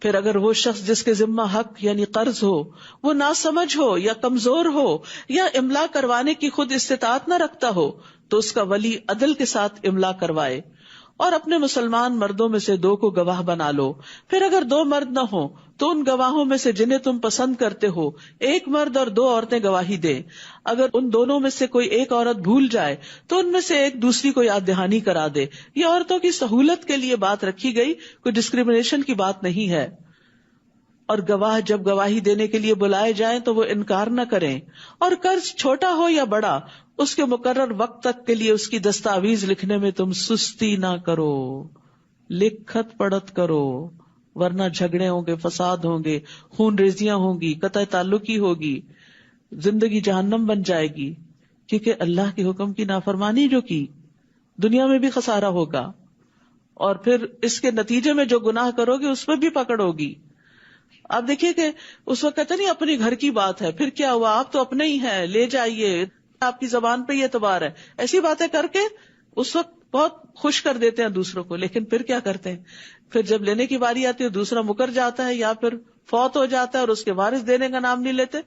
پھر اگر وہ شخص جس کے ذمہ حق یعنی قرض ہو وہ ناسمجھ ہو یا کمزور ہو یا املا کروانے کی خود استطاعت نہ رکھتا ہو تو اس کا ولی عدل کے ساتھ املا کروائے، اور اپنے مسلمان مردوں میں سے 2 کو گواہ بنا لو. پھر اگر 2 مرد نہ ہوں تو ان گواہوں میں سے جنہیں تم پسند کرتے ہو 1 مرد اور 2 عورتیں گواہی دیں. اگر ان دونوں میں سے کوئی ایک عورت بھول جائے تو ان میں سے ایک دوسری کو یاد دہانی کرا دے. یہ عورتوں کی سہولت کے لیے بات رکھی گئی، کوئی ڈسکریمنیشن کی بات نہیں ہے. اور گواہ جب گواہی دینے کے لیے بلائے جائیں تو وہ انکار نہ کریں. اور قرض چھوٹا ہو یا بڑا اس کے مقرر وقت تک کے لیے اس کی دستاویز لکھنے میں تم سستی نہ کرو، لکھت پڑھت کرو، ورنہ جھگڑے ہوں گے، فساد ہوں گے، خون ریزیاں ہوں گی، قطع تعلقی ہوگی، زندگی جہنم بن جائے گی. کیونکہ اللہ کے حکم کی نافرمانی جو کی دنیا میں بھی خسارہ ہوگا، اور پھر اس کے نتیجے میں جو گناہ کرو گے اس میں بھی پکڑ ہوگی. آپ دیکھیے کہ اس وقت کہتے نہیں اپنی گھر کی بات ہے، پھر کیا ہوا، آپ تو اپنے ہی ہیں، لے جائیے، آپ کی زبان پہ یہ اعتبار ہے. ایسی باتیں کر کے اس وقت بہت خوش کر دیتے ہیں دوسروں کو، لیکن پھر کیا کرتے ہیں، پھر جب لینے کی باری آتی ہے دوسرا مکر جاتا ہے یا پھر فوت ہو جاتا ہے اور اس کے وارث دینے کا نام نہیں لیتے،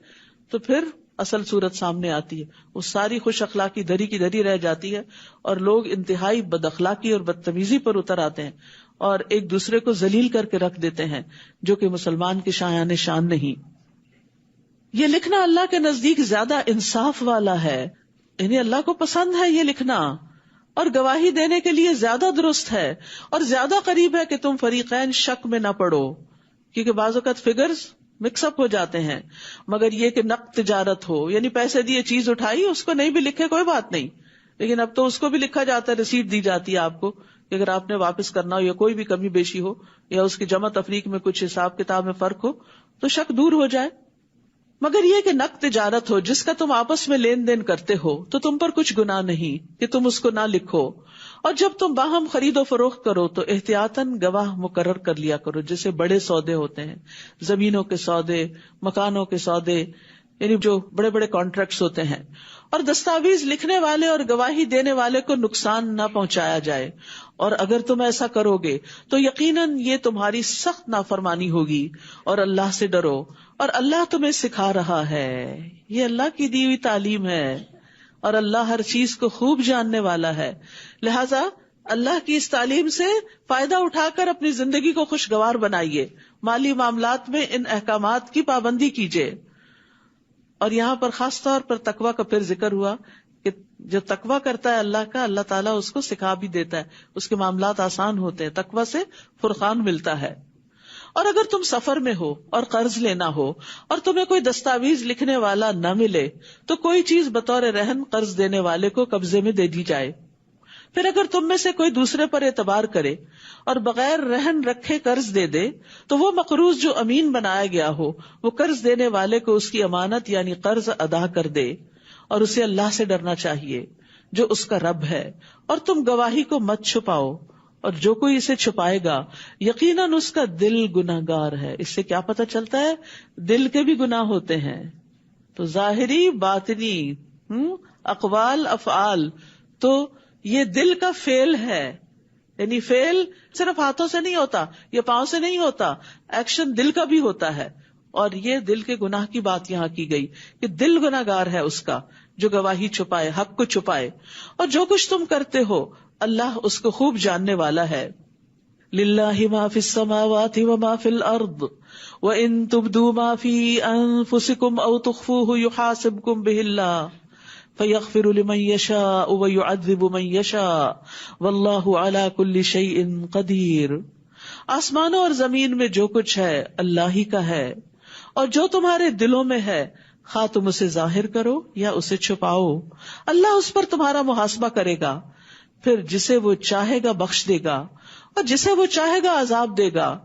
تو پھر اصل صورت سامنے آتی ہے. وہ ساری خوش اخلاقی دھری کی دھری رہ جاتی ہے اور لوگ انتہائی بد اخلاقی اور بدتمیزی پر اتر آتے ہیں اور ایک دوسرے کو ذلیل کر کے رکھ دیتے ہیں، جو کہ مسلمان کی شایان شان نہیں. یہ لکھنا اللہ کے نزدیک زیادہ انصاف والا ہے، یعنی اللہ کو پسند ہے یہ لکھنا، اور گواہی دینے کے لیے زیادہ درست ہے اور زیادہ قریب ہے کہ تم فریقین شک میں نہ پڑو، کیونکہ بعض اوقات فگرز مکس اپ ہو جاتے ہیں. مگر یہ کہ نقد تجارت ہو، یعنی پیسے دیے چیز اٹھائی، اس کو نہیں بھی لکھے کوئی بات نہیں، لیکن اب تو اس کو بھی لکھا جاتا ہے، رسید دی جاتی ہے آپ کو کہ اگر آپ نے واپس کرنا ہو یا کوئی بھی کمی بیشی ہو یا اس کی جمع تفریق میں کچھ حساب کتاب میں فرق ہو تو شک دور ہو جائے. مگر یہ کہ نقد تجارت ہو جس کا تم آپس میں لین دین کرتے ہو تو تم پر کچھ گناہ نہیں کہ تم اس کو نہ لکھو. اور جب تم باہم خرید و فروخت کرو تو احتیاطاً گواہ مقرر کر لیا کرو، جیسے بڑے سودے ہوتے ہیں، زمینوں کے سودے، مکانوں کے سودے، یعنی جو بڑے بڑے کانٹریکٹس ہوتے ہیں. اور دستاویز لکھنے والے اور گواہی دینے والے کو نقصان نہ پہنچایا جائے، اور اگر تم ایسا کرو گے تو یقیناً یہ تمہاری سخت نافرمانی ہوگی، اور اللہ سے ڈرو، اور اللہ تمہیں سکھا رہا ہے۔ یہ اللہ کی دی ہوئی تعلیم ہے، اور اللہ ہر چیز کو خوب جاننے والا ہے، لہذا اللہ کی اس تعلیم سے فائدہ اٹھا کر اپنی زندگی کو خوشگوار بنائیے، مالی معاملات میں ان احکامات کی پابندی کیجیے۔ اور یہاں پر خاص طور پر تقوی کا پھر ذکر ہوا کہ جو تقوی کرتا ہے اللہ کا، اللہ تعالیٰ اس کو سکھا بھی دیتا ہے، اس کے معاملات آسان ہوتے ہیں، تقوی سے فرقان ملتا ہے۔ اور اگر تم سفر میں ہو اور قرض لینا ہو اور تمہیں کوئی دستاویز لکھنے والا نہ ملے تو کوئی چیز بطور رہن قرض دینے والے کو قبضے میں دے دی جائے۔ پھر اگر تم میں سے کوئی دوسرے پر اعتبار کرے اور بغیر رہن رکھے قرض دے دے تو وہ مقروض جو امین بنایا گیا ہو وہ قرض دینے والے کو اس کی امانت یعنی قرض ادا کر دے، اور اسے اللہ سے ڈرنا چاہیے جو اس کا رب ہے، اور تم گواہی کو مت چھپاؤ، اور جو کوئی اسے چھپائے گا یقیناً اس کا دل گناہگار ہے۔ اس سے کیا پتہ چلتا ہے؟ دل کے بھی گناہ ہوتے ہیں، تو ظاہری باطنی اقوال افعال، تو یہ دل کا فعل ہے، یعنی فعل صرف ہاتھوں سے نہیں ہوتا یا پاؤں سے نہیں ہوتا، ایکشن دل کا بھی ہوتا ہے، اور یہ دل کے گناہ کی بات یہاں کی گئی کہ دل گناہگار ہے اس کا جو گواہی چھپائے، حق کو چھپائے، اور جو کچھ تم کرتے ہو اللہ اس کو خوب جاننے والا ہے۔ للہ ما فی السماوات وما فی الارض وان تبدوا ما فی انفسکم او تخفوه یحاسبکم بہ اللہ فیغفر لمن یشاء ویعذب من یشاء واللہ علی کل شیء قدیر۔ آسمانوں اور زمین میں جو کچھ ہے اللہ ہی کا ہے، اور جو تمہارے دلوں میں ہے خواہ تم اسے ظاہر کرو یا اسے چھپاؤ، اللہ اس پر تمہارا محاسبہ کرے گا، پھر جسے وہ چاہے گا بخش دے گا اور جسے وہ چاہے گا عذاب دے گا،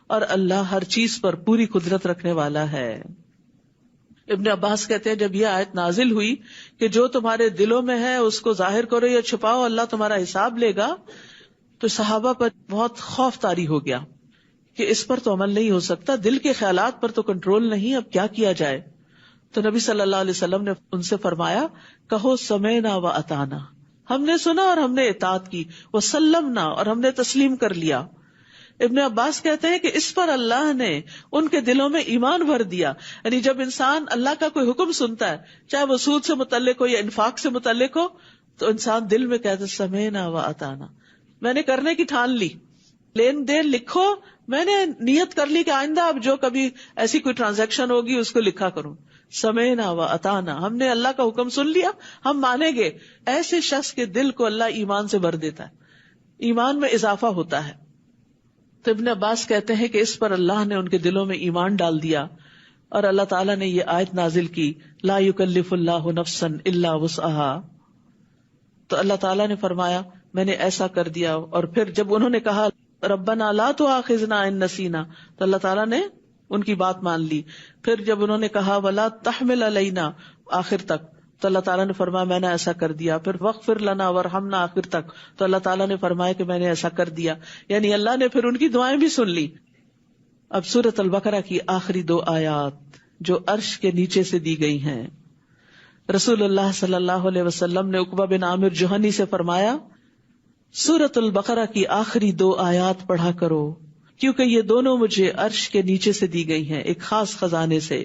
اور اللہ ہر چیز پر پوری قدرت رکھنے والا ہے۔ ابن عباس کہتے ہیں جب یہ آیت نازل ہوئی کہ جو تمہارے دلوں میں ہے اس کو ظاہر کرو یا چھپاؤ، اللہ تمہارا حساب لے گا، تو صحابہ پر بہت خوف طاری ہو گیا کہ اس پر تو عمل نہیں ہو سکتا، دل کے خیالات پر تو کنٹرول نہیں، اب کیا کیا جائے؟ تو نبی صلی اللہ علیہ وسلم نے ان سے فرمایا کہو سمعنا و اطعنا، ہم نے سنا اور ہم نے اطاعت کی، وسلمنا اور ہم نے تسلیم کر لیا۔ ابن عباس کہتے ہیں کہ اس پر اللہ نے ان کے دلوں میں ایمان بھر دیا، یعنی جب انسان اللہ کا کوئی حکم سنتا ہے چاہے وہ سود سے متعلق ہو یا انفاق سے متعلق ہو تو انسان دل میں کہتا ہے سمعنا و اطعنا، میں نے کرنے کی ٹھان لی، لین دین لکھو، میں نے نیت کر لی کہ آئندہ اب جو کبھی ایسی کوئی ٹرانزیکشن ہوگی اس کو لکھا کروں، سمعنا و اطعنا، ہم نے اللہ کا حکم سن لیا، ہم مانیں گے۔ ایسے شخص کے دل کو اللہ ایمان سے بھر دیتا ہے، ایمان میں اضافہ ہوتا ہے۔ تو ابن عباس کہتے ہیں کہ اس پر اللہ نے ان کے دلوں میں ایمان ڈال دیا، اور اللہ تعالیٰ نے یہ آیت نازل کی لا یکلف اللہ نفسا الا وسعها۔ تو اللہ تعالیٰ نے فرمایا میں نے ایسا کر دیا، اور پھر جب انہوں نے کہا ربنا لا تؤاخذنا ان نسینا تو اللہ تعالیٰ نے ان کی بات مان لی۔ پھر جب انہوں نے کہا ولا تحمل علینا آخر تک تو اللہ تعالیٰ نے فرمایا میں نے ایسا کر دیا۔ پھر واغفر لنا وارحمنا آخر تک تو اللہ تعالیٰ نے فرمایا کہ میں نے ایسا کر دیا، یعنی اللہ نے پھر ان کی دعائیں بھی سن لی۔ اب سورۃ البقرہ کی آخری 2 آیات جو عرش کے نیچے سے دی گئی ہیں، رسول اللہ صلی اللہ علیہ وسلم نے عقبہ بن عامر جوہنی سے فرمایا سورۃ البقرہ کی آخری 2 آیات پڑھا کرو کیونکہ یہ دونوں مجھے عرش کے نیچے سے دی گئی ہیں ایک خاص خزانے سے۔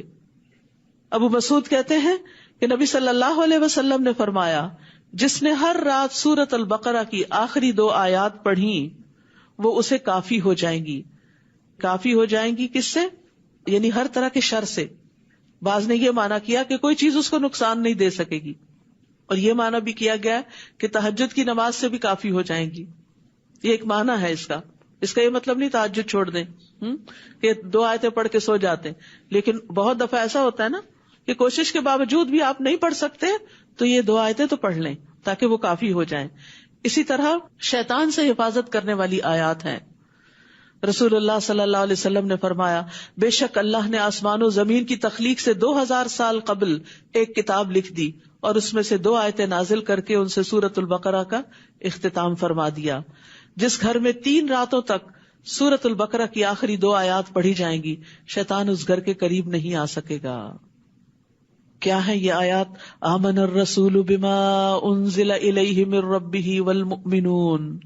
ابو مسعود کہتے ہیں کہ نبی صلی اللہ علیہ وسلم نے فرمایا جس نے ہر رات سورۃ البقرہ کی آخری 2 آیات پڑھی وہ اسے کافی ہو جائیں گی۔ کافی ہو جائیں گی کس سے؟ یعنی ہر طرح کے شر سے۔ بعض نے یہ معنی کیا کہ کوئی چیز اس کو نقصان نہیں دے سکے گی، اور یہ معنی بھی کیا گیا کہ تہجد کی نماز سے بھی کافی ہو جائیں گی۔ یہ ایک معنی ہے اس کا یہ مطلب نہیں تہجد چھوڑ دیں کہ 2 آیتیں پڑھ کے سو جاتے ہیں، لیکن بہت دفعہ ایسا ہوتا ہے نا کہ کوشش کے باوجود بھی آپ نہیں پڑھ سکتے تو یہ 2 آیتیں تو پڑھ لیں تاکہ وہ کافی ہو جائیں۔ اسی طرح شیطان سے حفاظت کرنے والی آیات ہیں۔ رسول اللہ صلی اللہ علیہ وسلم نے فرمایا بے شک اللہ نے آسمان و زمین کی تخلیق سے 2000 سال قبل ایک کتاب لکھ دی اور اس میں سے 2 آیتیں نازل کر کے ان سے سورۃ البقرہ کا اختتام فرما دیا۔ جس گھر میں 3 راتوں تک سورۃ البقرہ کی آخری 2 آیات پڑھی جائیں گی شیطان اس گھر کے قریب نہیں آ سکے گا۔ کیا ہے یہ آیات؟ آمن الرسول بما انزل الیہ من ربہ والمؤمنون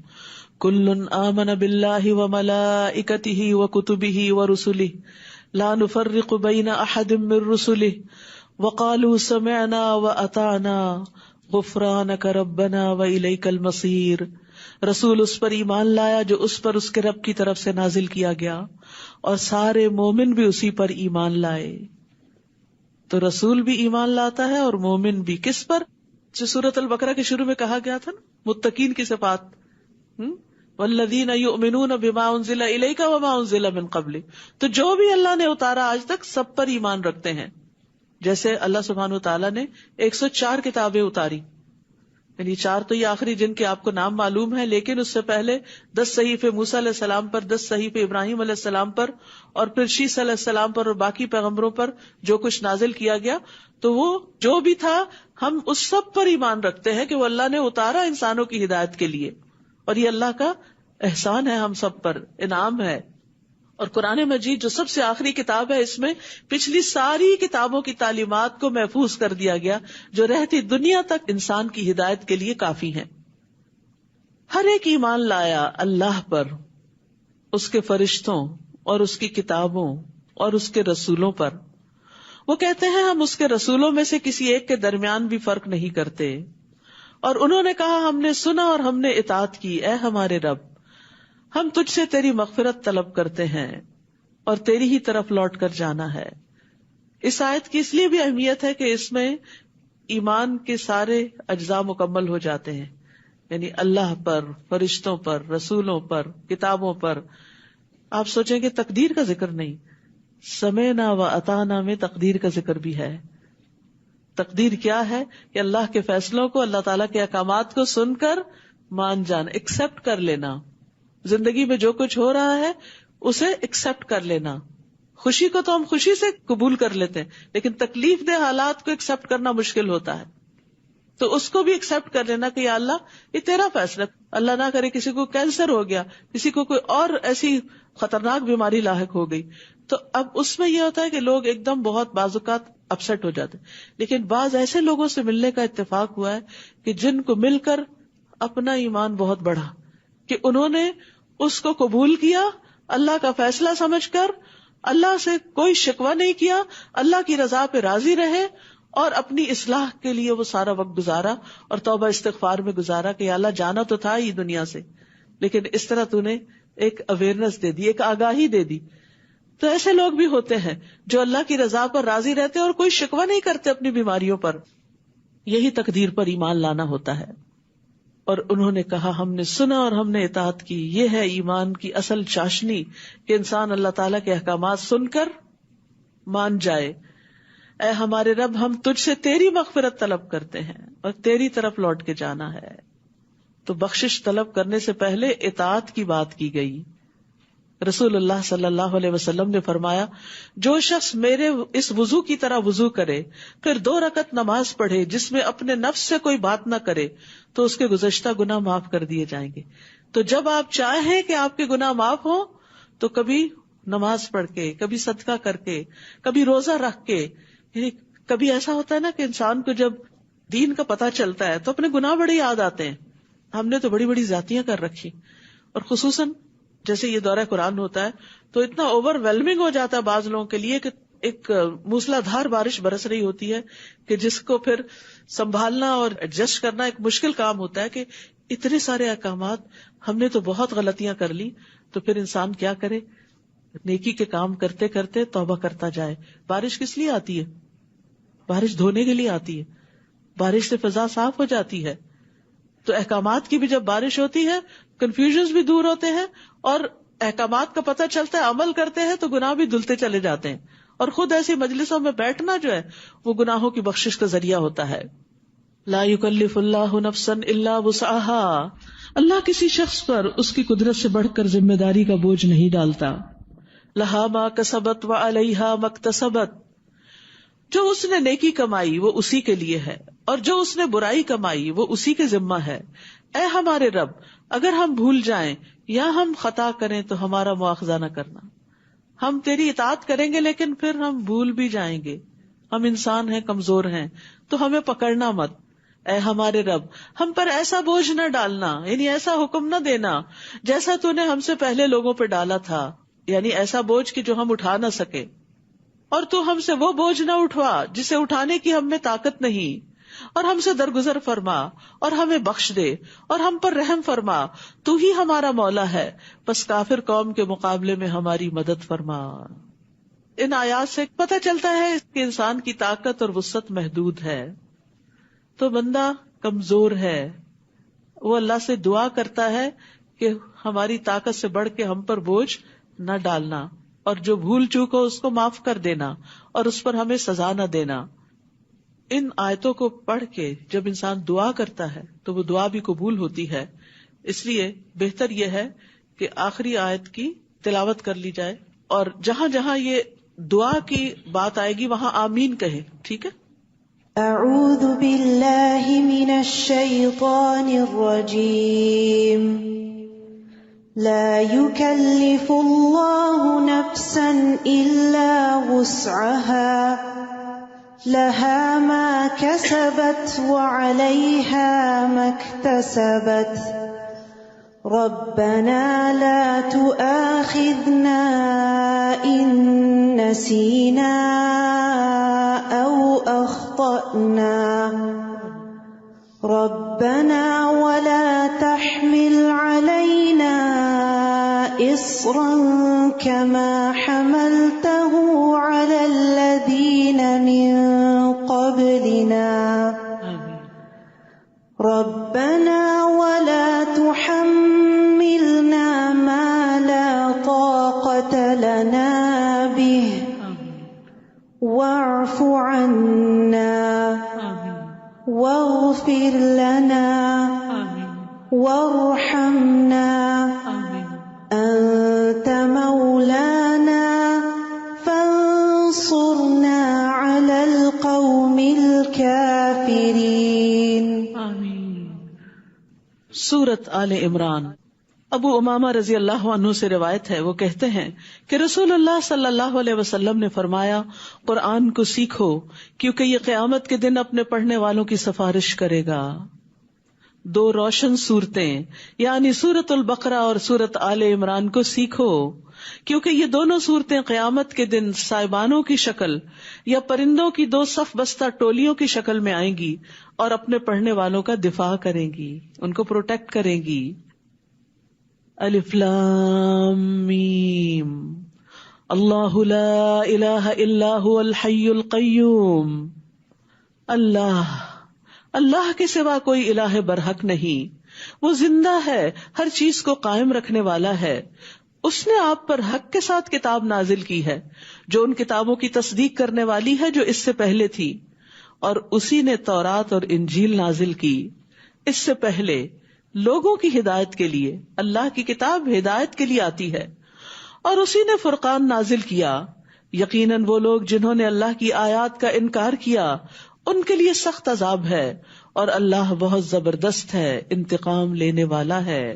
کل آمن باللہ وملائکتہ وکتبہ ورسلہ لا نفرق بین احد من رسلہ وقالوا سمعنا واطعنا غفرانک ربنا والیک المصیر. رسول اس پر ایمان لایا جو اس پر اس کے رب کی طرف سے نازل کیا گیا، اور سارے مومن بھی اسی پر ایمان لائے. تو رسول بھی ایمان لاتا ہے اور مومن بھی. کس پر؟ جو سورۃ البقرہ کے شروع میں کہا گیا تھا نا، متقین کی صفات، والذین یؤمنون بما انزل الیک وما انزل من قبل. تو جو بھی اللہ نے اتارا آج تک سب پر ایمان رکھتے ہیں. جیسے اللہ سبحانہ وتعالیٰ نے 104 کتابیں اتاری، یعنی 4 تو یہ آخری جن کے آپ کو نام معلوم ہے، لیکن اس سے پہلے 10 صحیفے موسیٰ علیہ السلام پر، 10 صحیفے ابراہیم علیہ السلام پر، اور پھر شیس علیہ السلام پر اور باقی پیغمبروں پر جو کچھ نازل کیا گیا. تو وہ جو بھی تھا ہم اس سب پر ایمان رکھتے ہیں کہ وہ اللہ نے اتارا انسانوں کی ہدایت کے لیے، اور یہ اللہ کا احسان ہے ہم سب پر، انعام ہے. اور قرآن مجید جو سب سے آخری کتاب ہے، اس میں پچھلی ساری کتابوں کی تعلیمات کو محفوظ کر دیا گیا جو رہتی دنیا تک انسان کی ہدایت کے لیے کافی ہیں. ہر ایک ایمان لایا اللہ پر، اس کے فرشتوں اور اس کی کتابوں اور اس کے رسولوں پر. وہ کہتے ہیں ہم اس کے رسولوں میں سے کسی ایک کے درمیان بھی فرق نہیں کرتے. اور انہوں نے کہا ہم نے سنا اور ہم نے اطاعت کی، اے ہمارے رب ہم تجھ سے تیری مغفرت طلب کرتے ہیں اور تیری ہی طرف لوٹ کر جانا ہے. اس آیت کی اس لیے بھی اہمیت ہے کہ اس میں ایمان کے سارے اجزاء مکمل ہو جاتے ہیں، یعنی اللہ پر، فرشتوں پر، رسولوں پر، کتابوں پر. آپ سوچیں کہ تقدیر کا ذکر نہیں، سمعنا و اطعنا میں تقدیر کا ذکر بھی ہے. تقدیر کیا ہے؟ کہ اللہ کے فیصلوں کو، اللہ تعالیٰ کے احکامات کو سن کر مان جانا، ایکسپٹ کر لینا. زندگی میں جو کچھ ہو رہا ہے اسے ایکسپٹ کر لینا. خوشی کو تو ہم خوشی سے قبول کر لیتے ہیں، لیکن تکلیف دہ حالات کو ایکسپٹ کرنا مشکل ہوتا ہے. تو اس کو بھی ایکسپٹ کر لینا کہ یا اللہ یہ تیرا فیصلہ. اللہ نہ کرے کسی کو کینسر ہو گیا، کسی کو کوئی اور ایسی خطرناک بیماری لاحق ہو گئی، تو اب اس میں یہ ہوتا ہے کہ لوگ ایک دم بہت بعض اوقات اپسٹ ہو جاتے ہیں. لیکن بعض ایسے لوگوں سے ملنے کا اتفاق ہوا ہے کہ جن کو مل کر اپنا ایمان بہت بڑھا، کہ انہوں نے اس کو قبول کیا، اللہ کا فیصلہ سمجھ کر اللہ سے کوئی شکوہ نہیں کیا، اللہ کی رضا پہ راضی رہے اور اپنی اصلاح کے لیے وہ سارا وقت گزارا اور توبہ استغفار میں گزارا کہ یا اللہ جانا تو تھا ہی دنیا سے، لیکن اس طرح تو نے ایک اویئرنس دے دی، ایک آگاہی دے دی. تو ایسے لوگ بھی ہوتے ہیں جو اللہ کی رضا پر راضی رہتے اور کوئی شکوہ نہیں کرتے اپنی بیماریوں پر. یہی تقدیر پر ایمان لانا ہوتا ہے. اور انہوں نے کہا ہم نے سنا اور ہم نے اطاعت کی. یہ ہے ایمان کی اصل چاشنی کہ انسان اللہ تعالیٰ کے احکامات سن کر مان جائے. اے ہمارے رب ہم تجھ سے تیری مغفرت طلب کرتے ہیں اور تیری طرف لوٹ کے جانا ہے. تو بخشش طلب کرنے سے پہلے اطاعت کی بات کی گئی. رسول اللہ صلی اللہ علیہ وسلم نے فرمایا جو شخص میرے اس وضو کی طرح وضو کرے پھر 2 رکعت نماز پڑھے جس میں اپنے نفس سے کوئی بات نہ کرے تو اس کے گزشتہ گناہ معاف کر دیے جائیں گے. تو جب آپ چاہیں کہ آپ کے گناہ معاف ہوں تو کبھی نماز پڑھ کے، کبھی صدقہ کر کے، کبھی روزہ رکھ کے. یعنی کبھی ایسا ہوتا ہے نا کہ انسان کو جب دین کا پتہ چلتا ہے تو اپنے گناہ بڑے یاد آتے ہیں. ہم نے تو بڑی بڑی زیادتیاں کر رکھی، اور خصوصاً جیسے یہ دورہ قرآن ہوتا ہے تو اتنا اوور ویلمنگ ہو جاتا ہے بعض لوگوں کے لیے کہ ایک موسلا دھار بارش برس رہی ہوتی ہے کہ جس کو پھر سنبھالنا اور ایڈجسٹ کرنا ایک مشکل کام ہوتا ہے کہ اتنے سارے احکامات ہم نے تو بہت غلطیاں کر لی. تو پھر انسان کیا کرے؟ نیکی کے کام کرتے کرتے توبہ کرتا جائے. بارش کس لیے آتی ہے؟ بارش دھونے کے لیے آتی ہے. بارش سے فضا صاف ہو جاتی ہے. تو احکامات کی بھی جب بارش ہوتی ہے کنفیوژنز بھی دور ہوتے ہیں اور احکامات کا پتہ چلتا ہے، عمل کرتے ہیں تو گناہ بھی دھلتے چلے جاتے ہیں. اور خود ایسی مجلسوں میں بیٹھنا جو ہے وہ گناہوں کی بخشش کا ذریعہ ہوتا ہے. لا یکلف اللہ نفسا الا وسعها. اللہ کسی شخص پر اس کی قدرت سے بڑھ کر ذمہ داری کا بوجھ نہیں ڈالتا. لہا ما کسبت وعلیہا ما اکتسبت. جو اس نے نیکی کمائی وہ اسی کے لیے ہے اور جو اس نے برائی کمائی وہ اسی کے ذمہ ہے. اے ہمارے رب اگر ہم بھول جائیں یا ہم خطا کریں تو ہمارا مواخذہ نہ کرنا. ہم تیری اطاعت کریں گے لیکن پھر ہم بھول بھی جائیں گے ہم انسان ہیں، کمزور ہیں، تو ہمیں پکڑنا مت. اے ہمارے رب، ہم پر ایسا بوجھ نہ ڈالنا، یعنی ایسا حکم نہ دینا جیسا تو نے ہم سے پہلے لوگوں پہ ڈالا تھا، یعنی ایسا بوجھ کہ جو ہم اٹھا نہ سکے. اور تو ہم سے وہ بوجھ نہ اٹھوا جسے اٹھانے کی ہم میں طاقت نہیں، اور ہم سے درگزر فرما اور ہمیں بخش دے اور ہم پر رحم فرما، تو ہی ہمارا مولا ہے، بس کافر قوم کے مقابلے میں ہماری مدد فرما. ان آیات سے پتہ چلتا ہے کہ انسان کی طاقت اور وسعت محدود ہے، تو بندہ کمزور ہے. وہ اللہ سے دعا کرتا ہے کہ ہماری طاقت سے بڑھ کے ہم پر بوجھ نہ ڈالنا، اور جو بھول چوک ہو اس کو معاف کر دینا اور اس پر ہمیں سزا نہ دینا. ان آیتوں کو پڑھ کے جب انسان دعا کرتا ہے تو وہ دعا بھی قبول ہوتی ہے. اس لیے بہتر یہ ہے کہ آخری آیت کی تلاوت کر لی جائے، اور جہاں جہاں یہ دعا کی بات آئے گی وہاں آمین کہے. ٹھیک ہے؟ اعوذ باللہ من الشیطان الرجیم. لا يكلف الله نفسا الا وسعها لها ما كسبت وعليها ما اكتسبت ربنا لا تؤاخذنا إن نسينا أو أخطأنا ربنا ولا تحمل علينا إصرا كما حملته على الذين من قبلنا ربنا ولا تحملنا ما لا طاقة لنا به واعف عنا واغفر لنا وارحمنا أنت مولانا فانصرنا على القوم الكافرين. سورۃ آل عمران. ابو امامہ رضی اللہ عنہ سے روایت ہے، وہ کہتے ہیں کہ رسول اللہ صلی اللہ علیہ وسلم نے فرمایا، قرآن کو سیکھو کیونکہ یہ قیامت کے دن اپنے پڑھنے والوں کی سفارش کرے گا. دو روشن صورتیں یعنی سورۃ البقرہ اور سورۃ آل عمران کو سیکھو کیونکہ یہ دونوں صورتیں قیامت کے دن سائبانوں کی شکل یا پرندوں کی دو صف بستہ ٹولیوں کی شکل میں آئیں گی اور اپنے پڑھنے والوں کا دفاع کریں گی، ان کو پروٹیکٹ کریں گی. الف لام میم اللہ لا الہ الا هو الحی القیوم. اللہ کے سوا کوئی الہ برحق نہیں، وہ زندہ ہے، ہر چیز کو قائم رکھنے والا ہے. اس نے آپ پر حق کے ساتھ کتاب نازل کی ہے جو ان کتابوں کی تصدیق کرنے والی ہے جو اس سے پہلے تھی، اور اسی نے تورات اور انجیل نازل کی اس سے پہلے لوگوں کی ہدایت کے لیے. اللہ کی کتاب ہدایت کے لیے آتی ہے، اور اسی نے فرقان نازل کیا. یقیناً وہ لوگ جنہوں نے اللہ کی آیات کا انکار کیا ان کے لیے سخت عذاب ہے، اور اللہ بہت زبردست ہے، انتقام لینے والا ہے.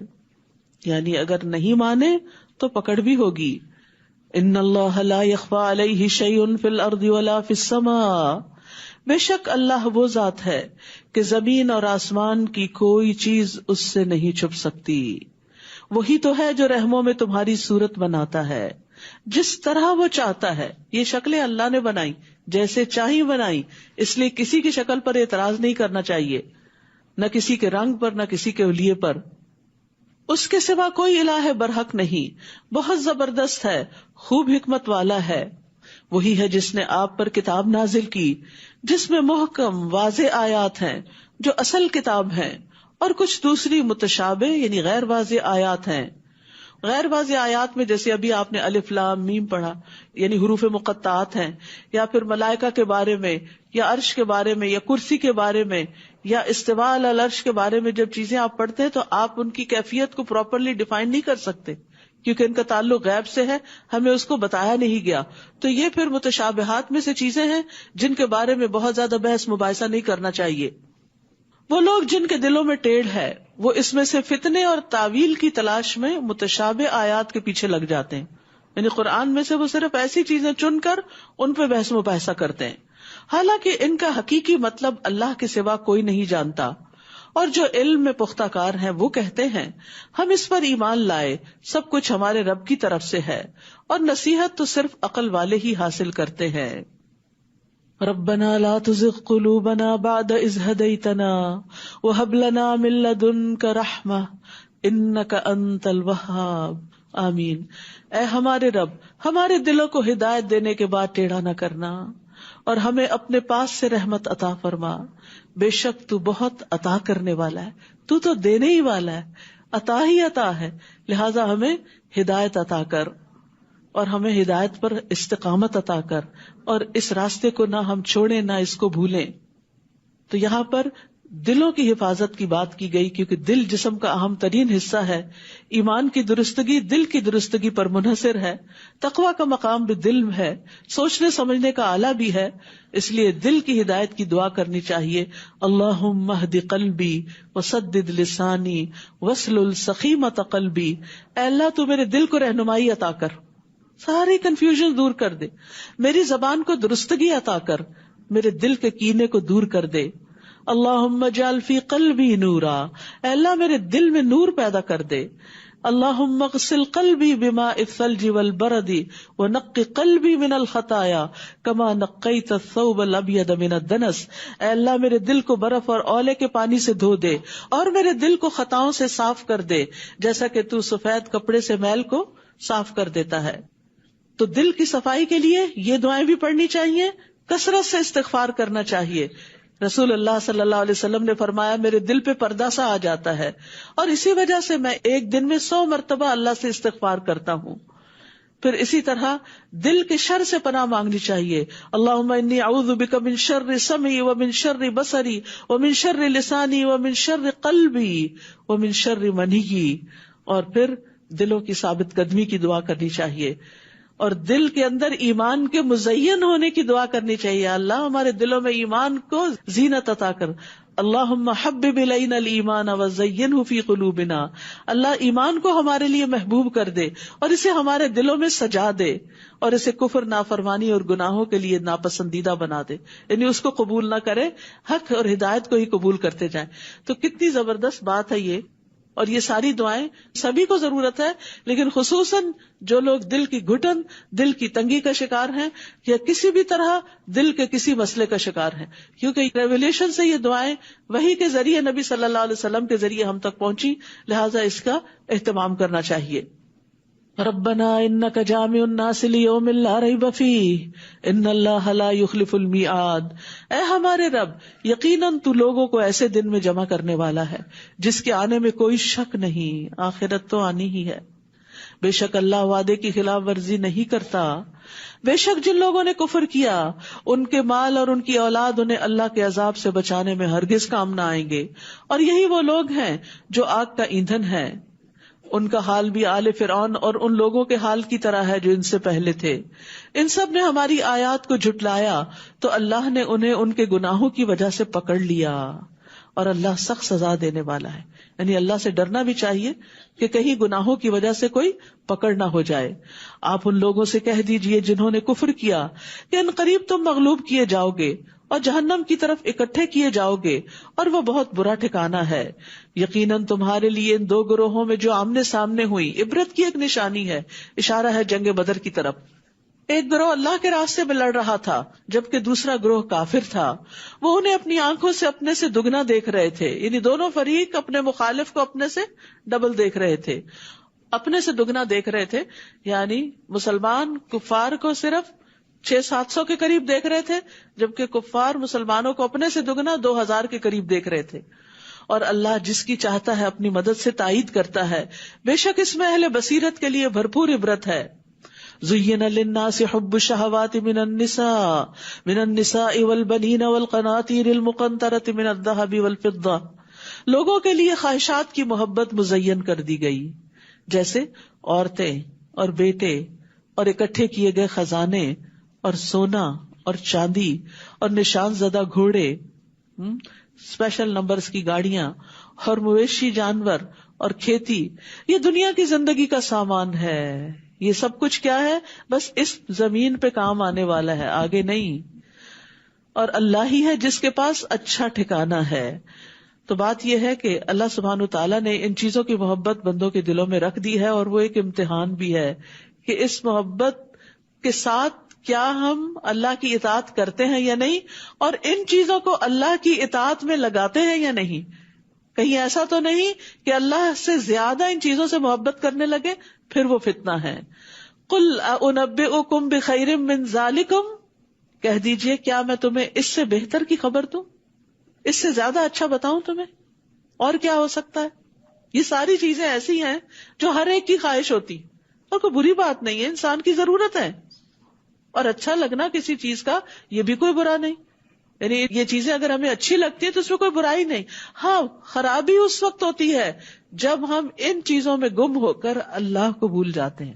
یعنی اگر نہیں مانے تو پکڑ بھی ہوگی. ان اللہ لا يخفى علیہ شیء فی الارض ولا فی السماء. بے شک اللہ وہ ذات ہے کہ زمین اور آسمان کی کوئی چیز اس سے نہیں چھپ سکتی. وہی تو ہے جو رحموں میں تمہاری صورت بناتا ہے جس طرح وہ چاہتا ہے. یہ شکلیں اللہ نے بنائی جیسے چاہی بنائی، اس لیے کسی کی شکل پر اعتراض نہیں کرنا چاہیے، نہ کسی کے رنگ پر، نہ کسی کے حلیے پر. اس کے سوا کوئی الہ برحق نہیں، بہت زبردست ہے، خوب حکمت والا ہے. وہی ہے جس نے آپ پر کتاب نازل کی جس میں محکم واضح آیات ہیں جو اصل کتاب ہیں، اور کچھ دوسری متشابہ یعنی غیر واضح آیات ہیں. غیر واضح آیات میں جیسے ابھی آپ نے الف لام میم پڑھا، یعنی حروف مقطعات ہیں، یا پھر ملائکہ کے بارے میں، یا عرش کے بارے میں، یا کرسی کے بارے میں، یا استواء علی العرش کے بارے میں. جب چیزیں آپ پڑھتے ہیں تو آپ ان کی کیفیت کو پراپرلی ڈیفائن نہیں کر سکتے کیونکہ ان کا تعلق غیب سے ہے، ہمیں اس کو بتایا نہیں گیا. تو یہ پھر متشابہات میں سے چیزیں ہیں جن کے بارے میں بہت زیادہ بحث مباحثہ نہیں کرنا چاہیے. وہ لوگ جن کے دلوں میں ٹیڑھ ہے وہ اس میں سے فتنے اور تعویل کی تلاش میں متشابہ آیات کے پیچھے لگ جاتے ہیں، یعنی قرآن میں سے وہ صرف ایسی چیزیں چن کر ان پہ بحث مباحثہ کرتے ہیں. حالانکہ ان کا حقیقی مطلب اللہ کے سوا کوئی نہیں جانتا، اور جو علم میں پختہ کار ہیں وہ کہتے ہیں ہم اس پر ایمان لائے، سب کچھ ہمارے رب کی طرف سے ہے، اور نصیحت تو صرف عقل والے ہی حاصل کرتے ہیں۔ ربنا لا تزغ قلوبنا بعد اذ ہدیتنا وہب لنا من لدنک رحمہ انک انت الوہاب، آمین۔ اے ہمارے رب، ہمارے دلوں کو ہدایت دینے کے بعد ٹیڑھا نہ کرنا، اور ہمیں اپنے پاس سے رحمت عطا فرما، بے شک تو بہت عطا کرنے والا ہے، تو تو دینے ہی والا ہے، عطا ہی عطا ہے، لہٰذا ہمیں ہدایت عطا کر، اور ہمیں ہدایت پر استقامت عطا کر، اور اس راستے کو نہ ہم چھوڑیں نہ اس کو بھولیں۔ تو یہاں پر دلوں کی حفاظت کی بات کی گئی، کیونکہ دل جسم کا اہم ترین حصہ ہے۔ ایمان کی درستگی دل کی درستگی پر منحصر ہے، تقویٰ کا مقام بھی دل میں ہے، سوچنے سمجھنے کا آلہ بھی ہے، اس لیے دل کی ہدایت کی دعا کرنی چاہیے۔ اللہم اہد قلبی وسدد لسانی واسلل سخیمۃ قلبی، اے اللہ تو میرے دل کو رہنمائی عطا کر، ساری کنفیوژن دور کر دے، میری زبان کو درستگی عطا کر، میرے دل کے کینے کو دور کر دے۔ اللہم اجعل فی قلبی نورا، اے اللہ میرے دل میں نور پیدا کر دے۔ اللہم اغسل قلبی بماء الثلج والبرد ونقی قلبی من الخطایا کما نقیت الثوب الابیض من الدنس، اے اللہ میرے دل کو برف اور اولے کے پانی سے دھو دے، اور میرے دل کو خطاؤں سے صاف کر دے، جیسا کہ تو سفید کپڑے سے میل کو صاف کر دیتا ہے۔ تو دل کی صفائی کے لیے یہ دعائیں بھی پڑھنی چاہیے، کثرت سے استغفار کرنا چاہیے۔ رسول اللہ صلی اللہ علیہ وسلم نے فرمایا میرے دل پہ پردہ سا آ جاتا ہے، اور اسی وجہ سے میں ایک دن میں 100 مرتبہ اللہ سے استغفار کرتا ہوں۔ پھر اسی طرح دل کے شر سے پناہ مانگنی چاہیے۔ اللہم انی اعوذ بک من شر سمعی ومن شر بصری ومن شر لسانی ومن شر قلبی ومن شر منی، اور پھر دلوں کی ثابت قدمی کی دعا کرنی چاہیے، اور دل کے اندر ایمان کے مزین ہونے کی دعا کرنی چاہیے۔ اللہ ہمارے دلوں میں ایمان کو زینت عطا کر۔ اللہم حبب الینا الایمان وزینہ فی قلوبنا، اللہ ایمان کو ہمارے لیے محبوب کر دے اور اسے ہمارے دلوں میں سجا دے، اور اسے کفر، نافرمانی اور گناہوں کے لیے ناپسندیدہ بنا دے، یعنی اس کو قبول نہ کرے، حق اور ہدایت کو ہی قبول کرتے جائیں۔ تو کتنی زبردست بات ہے یہ، اور یہ ساری دعائیں سبھی کو ضرورت ہے، لیکن خصوصاً جو لوگ دل کی گھٹن، دل کی تنگی کا شکار ہیں، یا کسی بھی طرح دل کے کسی مسئلے کا شکار ہیں، کیونکہ ریویلیشن سے یہ دعائیں وحی کے ذریعے نبی صلی اللہ علیہ وسلم کے ذریعے ہم تک پہنچی، لہٰذا اس کا اہتمام کرنا چاہیے۔ ربنا انک جامع الناس لیوم لا ریب فیہ ان اللہ لا یخلف المیعاد، اے ہمارے رب یقیناً تو لوگوں کو ایسے دن میں جمع کرنے والا ہے جس کے آنے میں کوئی شک نہیں، آخرت تو آنی ہی ہے۔ بے شک اللہ وعدے کی خلاف ورزی نہیں کرتا، بے شک جن لوگوں نے کفر کیا ان کے مال اور ان کی اولاد انہیں اللہ کے عذاب سے بچانے میں ہرگز کام نہ آئیں گے، اور یہی وہ لوگ ہیں جو آگ کا ایندھن ہے۔ ان کا حال بھی آل فرعون اور ان لوگوں کے حال کی طرح ہے جو ان سے پہلے تھے۔ ان سب نے ہماری آیات کو جھٹلایا تو اللہ نے انہیں ان کے گناہوں کی وجہ سے پکڑ لیا، اور اللہ سخت سزا دینے والا ہے۔ یعنی اللہ سے ڈرنا بھی چاہیے کہ کہیں گناہوں کی وجہ سے کوئی پکڑ نہ ہو جائے۔ آپ ان لوگوں سے کہہ دیجئے جنہوں نے کفر کیا کہ ان قریب تم مغلوب کیے جاؤ گے اور جہنم کی طرف اکٹھے کیے جاؤ گے، اور وہ بہت برا ٹھکانہ ہے۔ یقیناً تمہارے لیے ان دو گروہوں میں جو آمنے سامنے ہوئی عبرت کی ایک نشانی ہے، اشارہ ہے جنگ بدر کی طرف۔ ایک گروہ اللہ کے راستے میں لڑ رہا تھا جبکہ دوسرا گروہ کافر تھا، وہ انہیں اپنی آنکھوں سے اپنے سے دگنا دیکھ رہے تھے، یعنی دونوں فریق اپنے مخالف کو اپنے سے ڈبل دیکھ رہے تھے، اپنے سے دگنا دیکھ رہے تھے، یعنی مسلمان کفار کو صرف 600-700 کے قریب دیکھ رہے تھے، جبکہ کفار مسلمانوں کو اپنے سے دگنا 2000 کے قریب دیکھ رہے تھے۔ اور اللہ جس کی چاہتا ہے اپنی مدد سے تائید کرتا ہے، بے شک اس میں اہل بصیرت کے لیے بھرپور عبرت ہے۔ زین للناس حب الشہوات من النساء والبنین والقناطیر المقنطرۃ من الذہب والفضہ، لوگوں کے لیے خواہشات کی محبت مزین کر دی گئی، جیسے عورتیں اور بیٹے اور اکٹھے کیے گئے خزانے اور سونا اور چاندی اور نشان زدہ گھوڑے، اسپیشل نمبرز کی گاڑیاں اور مویشی جانور اور کھیتی، یہ دنیا کی زندگی کا سامان ہے۔ یہ سب کچھ کیا ہے؟ بس اس زمین پہ کام آنے والا ہے، آگے نہیں۔ اور اللہ ہی ہے جس کے پاس اچھا ٹھکانہ ہے. تو بات یہ ہے کہ اللہ سبحانہ تعالیٰ نے ان چیزوں کی محبت بندوں کے دلوں میں رکھ دی ہے، اور وہ ایک امتحان بھی ہے کہ اس محبت کے ساتھ کیا ہم اللہ کی اطاعت کرتے ہیں یا نہیں، اور ان چیزوں کو اللہ کی اطاعت میں لگاتے ہیں یا نہیں. کہیں ایسا تو نہیں کہ اللہ سے زیادہ ان چیزوں سے محبت کرنے لگے، پھر وہ فتنہ ہے. قل انبئکم بخیر من ذالکم، کہہ دیجئے کیا میں تمہیں اس سے بہتر کی خبر دوں، اس سے زیادہ اچھا بتاؤں تمہیں، اور کیا ہو سکتا ہے. یہ ساری چیزیں ایسی ہیں جو ہر ایک کی خواہش ہوتی، اور کوئی بری بات نہیں ہے، انسان کی ضرورت ہے. اور اچھا لگنا کسی چیز کا یہ بھی کوئی برا نہیں، یعنی یہ چیزیں اگر ہمیں اچھی لگتی ہیں تو اس میں کوئی برائی نہیں. ہاں، خرابی اس وقت ہوتی ہے جب ہم ان چیزوں میں گم ہو کر اللہ کو بھول جاتے ہیں،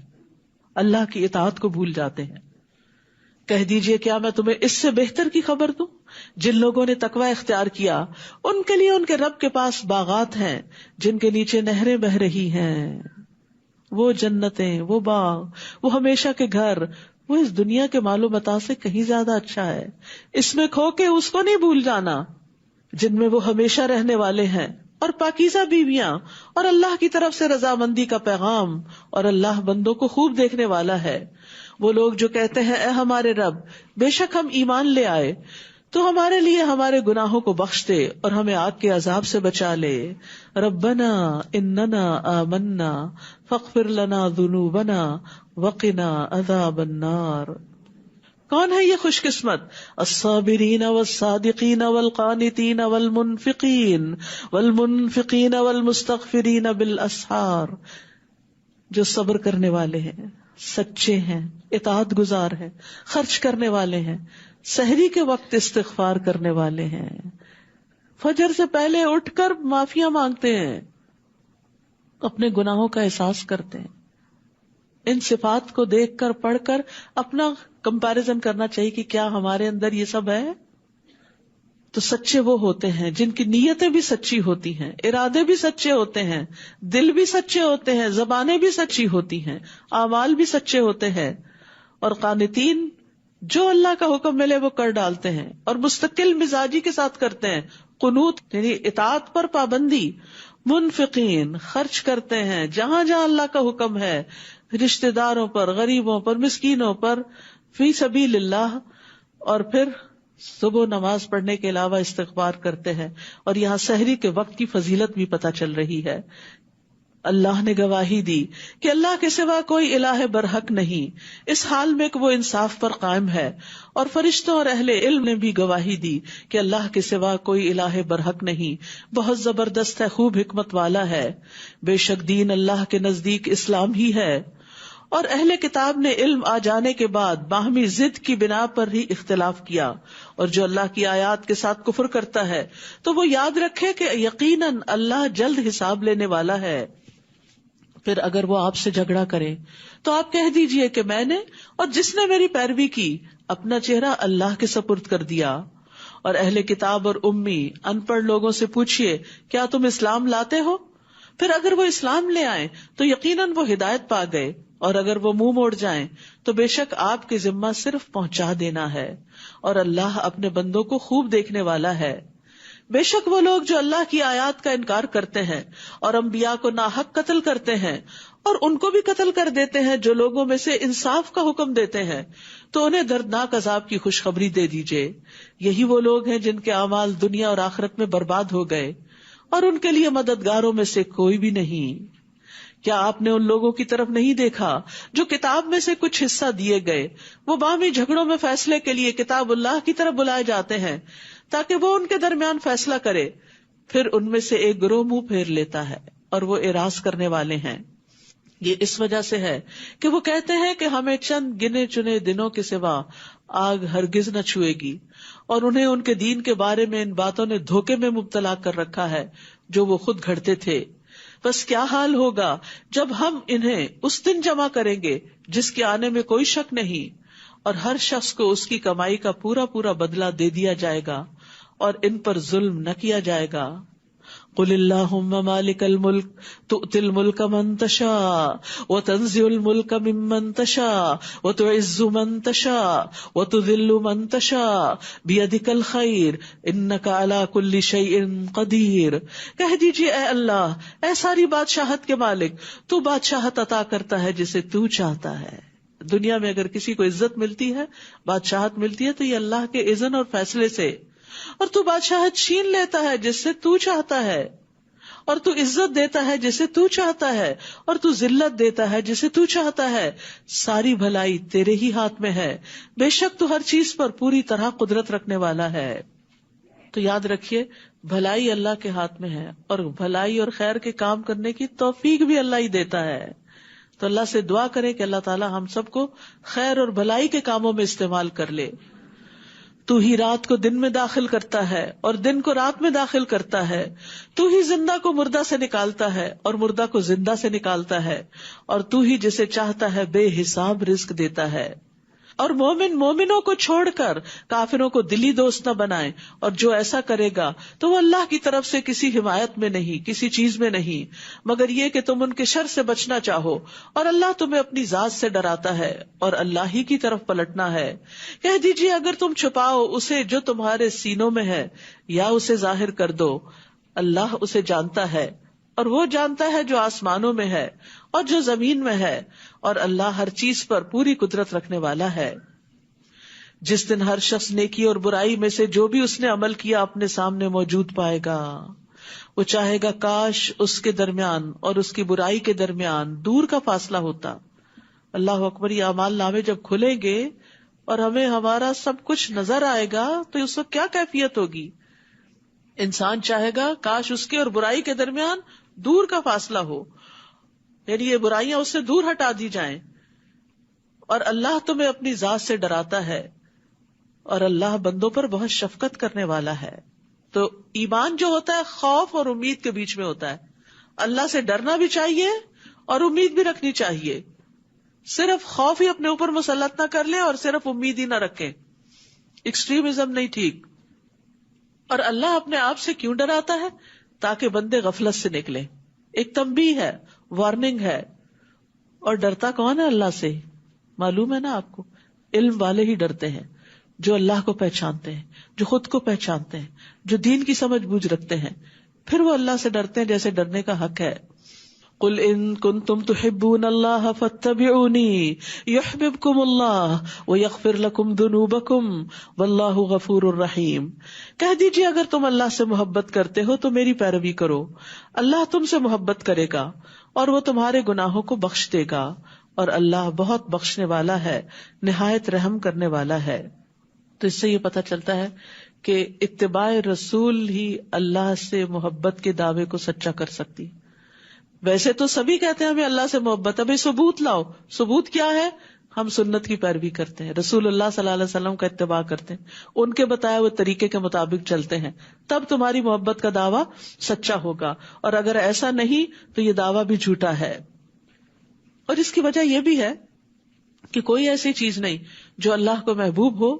اللہ کی اطاعت کو بھول جاتے ہیں. کہہ دیجئے کیا میں تمہیں اس سے بہتر کی خبر دوں. جن لوگوں نے تقوی اختیار کیا ان کے لیے ان کے رب کے پاس باغات ہیں جن کے نیچے نہریں بہ رہی ہیں. وہ جنتیں، وہ باغ، وہ ہمیشہ کے گھر، وہ اس دنیا کے مال و متاع سے کہیں زیادہ اچھا ہے. اس میں کھو کے اس کو نہیں بھول جانا جن میں وہ ہمیشہ رہنے والے ہیں، اور پاکیزہ بیویاں، اور اللہ کی طرف سے رضامندی کا پیغام، اور اللہ بندوں کو خوب دیکھنے والا ہے. وہ لوگ جو کہتے ہیں اے ہمارے رب، بے شک ہم ایمان لے آئے، تو ہمارے لیے ہمارے گناہوں کو بخش دے اور ہمیں آگ کے عذاب سے بچا لے. ربنا اننا آمنا فاغفر لنا ذنوبنا وقنا عذاب النار. کون ہے یہ خوش قسمت؟ الصابرین والصادقین والقانتین والمنفقین والمستغفرین بالاسحار، جو صبر کرنے والے ہیں، سچے ہیں، اطاعت گزار ہیں، خرچ کرنے والے ہیں، سحری کے وقت استغفار کرنے والے ہیں، فجر سے پہلے اٹھ کر معافیاں مانگتے ہیں، اپنے گناہوں کا احساس کرتے ہیں. ان صفات کو دیکھ کر پڑھ کر اپنا کمپیریزن کرنا چاہیے کہ کیا ہمارے اندر یہ سب ہے. تو سچے وہ ہوتے ہیں جن کی نیتیں بھی سچی ہوتی ہیں، ارادے بھی سچے ہوتے ہیں، دل بھی سچے ہوتے ہیں، زبانیں بھی سچی ہوتی ہیں، اعمال بھی سچے ہوتے ہیں. اور قانتین، جو اللہ کا حکم ملے وہ کر ڈالتے ہیں اور مستقل مزاجی کے ساتھ کرتے ہیں. قنوت یعنی اطاعت پر پابندی. منفقین، خرچ کرتے ہیں جہاں جہاں اللہ کا حکم ہے، رشتہ داروں پر، غریبوں پر، مسکینوں پر، فی سبیل اللہ. اور پھر صبح نماز پڑھنے کے علاوہ استغفار کرتے ہیں. اور یہاں سحری کے وقت کی فضیلت بھی پتہ چل رہی ہے. اللہ نے گواہی دی کہ اللہ کے سوا کوئی الہ برحق نہیں، اس حال میں کہ وہ انصاف پر قائم ہے. اور فرشتوں اور اہل علم نے بھی گواہی دی کہ اللہ کے سوا کوئی الہ برحق نہیں، بہت زبردست ہے، خوب حکمت والا ہے. بے شک دین اللہ کے نزدیک اسلام ہی ہے. اور اہل کتاب نے علم آ جانے کے بعد باہمی ضد کی بنا پر ہی اختلاف کیا. اور جو اللہ کی آیات کے ساتھ کفر کرتا ہے تو وہ یاد رکھے کہ یقیناً اللہ جلد حساب لینے والا ہے. پھر اگر وہ آپ سے جھگڑا کرے تو آپ کہہ دیجئے کہ میں نے اور جس نے میری پیروی کی اپنا چہرہ اللہ کے سپرد کر دیا. اور اہل کتاب اور امی ان پڑھ لوگوں سے پوچھئے کیا تم اسلام لاتے ہو؟ پھر اگر وہ اسلام لے آئیں تو یقیناً وہ ہدایت پا گئے، اور اگر وہ منہ موڑ جائیں تو بے شک آپ کے ذمہ صرف پہنچا دینا ہے، اور اللہ اپنے بندوں کو خوب دیکھنے والا ہے. بے شک وہ لوگ جو اللہ کی آیات کا انکار کرتے ہیں اور انبیاء کو ناحق قتل کرتے ہیں اور ان کو بھی قتل کر دیتے ہیں جو لوگوں میں سے انصاف کا حکم دیتے ہیں، تو انہیں دردناک عذاب کی خوشخبری دے دیجئے. یہی وہ لوگ ہیں جن کے اعمال دنیا اور آخرت میں برباد ہو گئے، اور ان کے لیے مددگاروں میں سے کوئی بھی نہیں. کیا آپ نے ان لوگوں کی طرف نہیں دیکھا جو کتاب میں سے کچھ حصہ دیے گئے، وہ باہمی جھگڑوں میں فیصلے کے لیے کتاب اللہ کی طرف بلائے جاتے ہیں تاکہ وہ ان کے درمیان فیصلہ کرے. پھر ان میں سے ایک گروہ منہ پھیر لیتا ہے اور وہ اعراض کرنے والے ہیں. یہ اس وجہ سے ہے کہ وہ کہتے ہیں کہ ہمیں چند گنے چنے دنوں کے سوا آگ ہرگز نہ چھوئے گی، اور انہیں ان کے دین کے بارے میں ان باتوں نے دھوکے میں مبتلا کر رکھا ہے جو وہ خود گھڑتے تھے. بس کیا حال ہوگا جب ہم انہیں اس دن جمع کریں گے جس کے آنے میں کوئی شک نہیں، اور ہر شخص کو اس کی کمائی کا پورا پورا بدلہ دے دیا جائے گا اور ان پر ظلم نہ کیا جائے گا. قل اللہم مالک الملک تؤتی الملک من تشاء وتنزع الملک ممن تشاء وتعز من تشاء وتذل من تشاء بیدک الخیر انک علی کل شیء قدیر. کہہ دیجیے اے اللہ، اے ساری بادشاہت کے مالک، تو بادشاہت عطا کرتا ہے جسے تو چاہتا ہے. دنیا میں اگر کسی کو عزت ملتی ہے، بادشاہت ملتی ہے، تو یہ اللہ کے اذن اور فیصلے سے. اور تو بادشاہت چھین لیتا ہے جس سے تو چاہتا ہے، اور تو عزت دیتا ہے جسے تو چاہتا ہے، اور تو ذلت دیتا ہے جسے تو چاہتا ہے. ساری بھلائی تیرے ہی ہاتھ میں ہے، بے شک تو ہر چیز پر پوری طرح قدرت رکھنے والا ہے. تو یاد رکھیے بھلائی اللہ کے ہاتھ میں ہے، اور بھلائی اور خیر کے کام کرنے کی توفیق بھی اللہ ہی دیتا ہے. تو اللہ سے دعا کریں کہ اللہ تعالی ہم سب کو خیر اور بھلائی کے کاموں میں استعمال کر لے. تو ہی رات کو دن میں داخل کرتا ہے اور دن کو رات میں داخل کرتا ہے. تو ہی زندہ کو مردہ سے نکالتا ہے اور مردہ کو زندہ سے نکالتا ہے. اور تو ہی جسے چاہتا ہے بے حساب رزق دیتا ہے. اور مومن مومنوں کو چھوڑ کر کافروں کو دلی دوست نہ بنائے، اور جو ایسا کرے گا تو وہ اللہ کی طرف سے کسی حمایت میں نہیں، کسی چیز میں نہیں، مگر یہ کہ تم ان کے شر سے بچنا چاہو. اور اللہ تمہیں اپنی ذات سے ڈراتا ہے اور اللہ ہی کی طرف پلٹنا ہے. کہہ دیجیے اگر تم چھپاؤ اسے جو تمہارے سینوں میں ہے یا اسے ظاہر کر دو، اللہ اسے جانتا ہے، اور وہ جانتا ہے جو آسمانوں میں ہے اور جو زمین میں ہے، اور اللہ ہر چیز پر پوری قدرت رکھنے والا ہے. جس دن ہر شخص نیکی اور برائی میں سے جو بھی اس نے عمل کیا اپنے سامنے موجود پائے گا. وہ چاہے گا کاش اس کے درمیان اور اس کی برائی کے درمیان دور کا فاصلہ ہوتا. اللہ اکبر. یہ اعمال نامے جب کھلیں گے اور ہمیں ہمارا سب کچھ نظر آئے گا تو اس وقت کیا کیفیت ہوگی. انسان چاہے گا کاش اس کے اور برائی کے درمیان دور کا فاصلہ ہو، یعنی یہ برائیاں اس سے دور ہٹا دی جائیں. اور اللہ تمہیں اپنی ذات سے ڈراتا ہے، اور اللہ بندوں پر بہت شفقت کرنے والا ہے. تو ایمان جو ہوتا ہے خوف اور امید کے بیچ میں ہوتا ہے. اللہ سے ڈرنا بھی چاہیے اور امید بھی رکھنی چاہیے. صرف خوف ہی اپنے اوپر مسلط نہ کر لیں اور صرف امید ہی نہ رکھیں. ایکسٹریمزم نہیں ٹھیک. اور اللہ اپنے آپ سے کیوں ڈراتا ہے؟ تاکہ بندے غفلت سے نکلے. ایک تنبیہ ہے، وارننگ ہے. اور ڈرتا کون ہے؟ اللہ سے. معلوم ہے نا آپ کو، علم والے ہی ڈرتے ہیں، جو اللہ کو پہچانتے ہیں، جو خود کو پہچانتے ہیں، جو دین کی سمجھ بوجھ رکھتے ہیں. پھر وہ اللہ سے ڈرتے ہیں جیسے ڈرنے کا حق ہے. قل ان کنتم تحبون اللہ فاتبعونی یحببکم اللہ ویغفر لکم ذنوبکم واللہ غفور الرحیم. کہہ دیجیے اگر تم اللہ سے محبت کرتے ہو تو میری پیروی کرو، اللہ تم سے محبت کرے گا اور وہ تمہارے گناہوں کو بخش دے گا، اور اللہ بہت بخشنے والا ہے، نہایت رحم کرنے والا ہے. تو اس سے یہ پتہ چلتا ہے کہ اتباع رسول ہی اللہ سے محبت کے دعوے کو سچا کر سکتی. ویسے تو سبھی کہتے ہیں ہمیں اللہ سے محبت ہے، بھائی ثبوت لاؤ. ثبوت کیا ہے؟ ہم سنت کی پیروی کرتے ہیں، رسول اللہ صلی اللہ علیہ وسلم کا اتباع کرتے ہیں، ان کے بتائے ہوئے طریقے کے مطابق چلتے ہیں، تب تمہاری محبت کا دعویٰ سچا ہوگا. اور اگر ایسا نہیں تو یہ دعویٰ بھی جھوٹا ہے. اور اس کی وجہ یہ بھی ہے کہ کوئی ایسی چیز نہیں جو اللہ کو محبوب ہو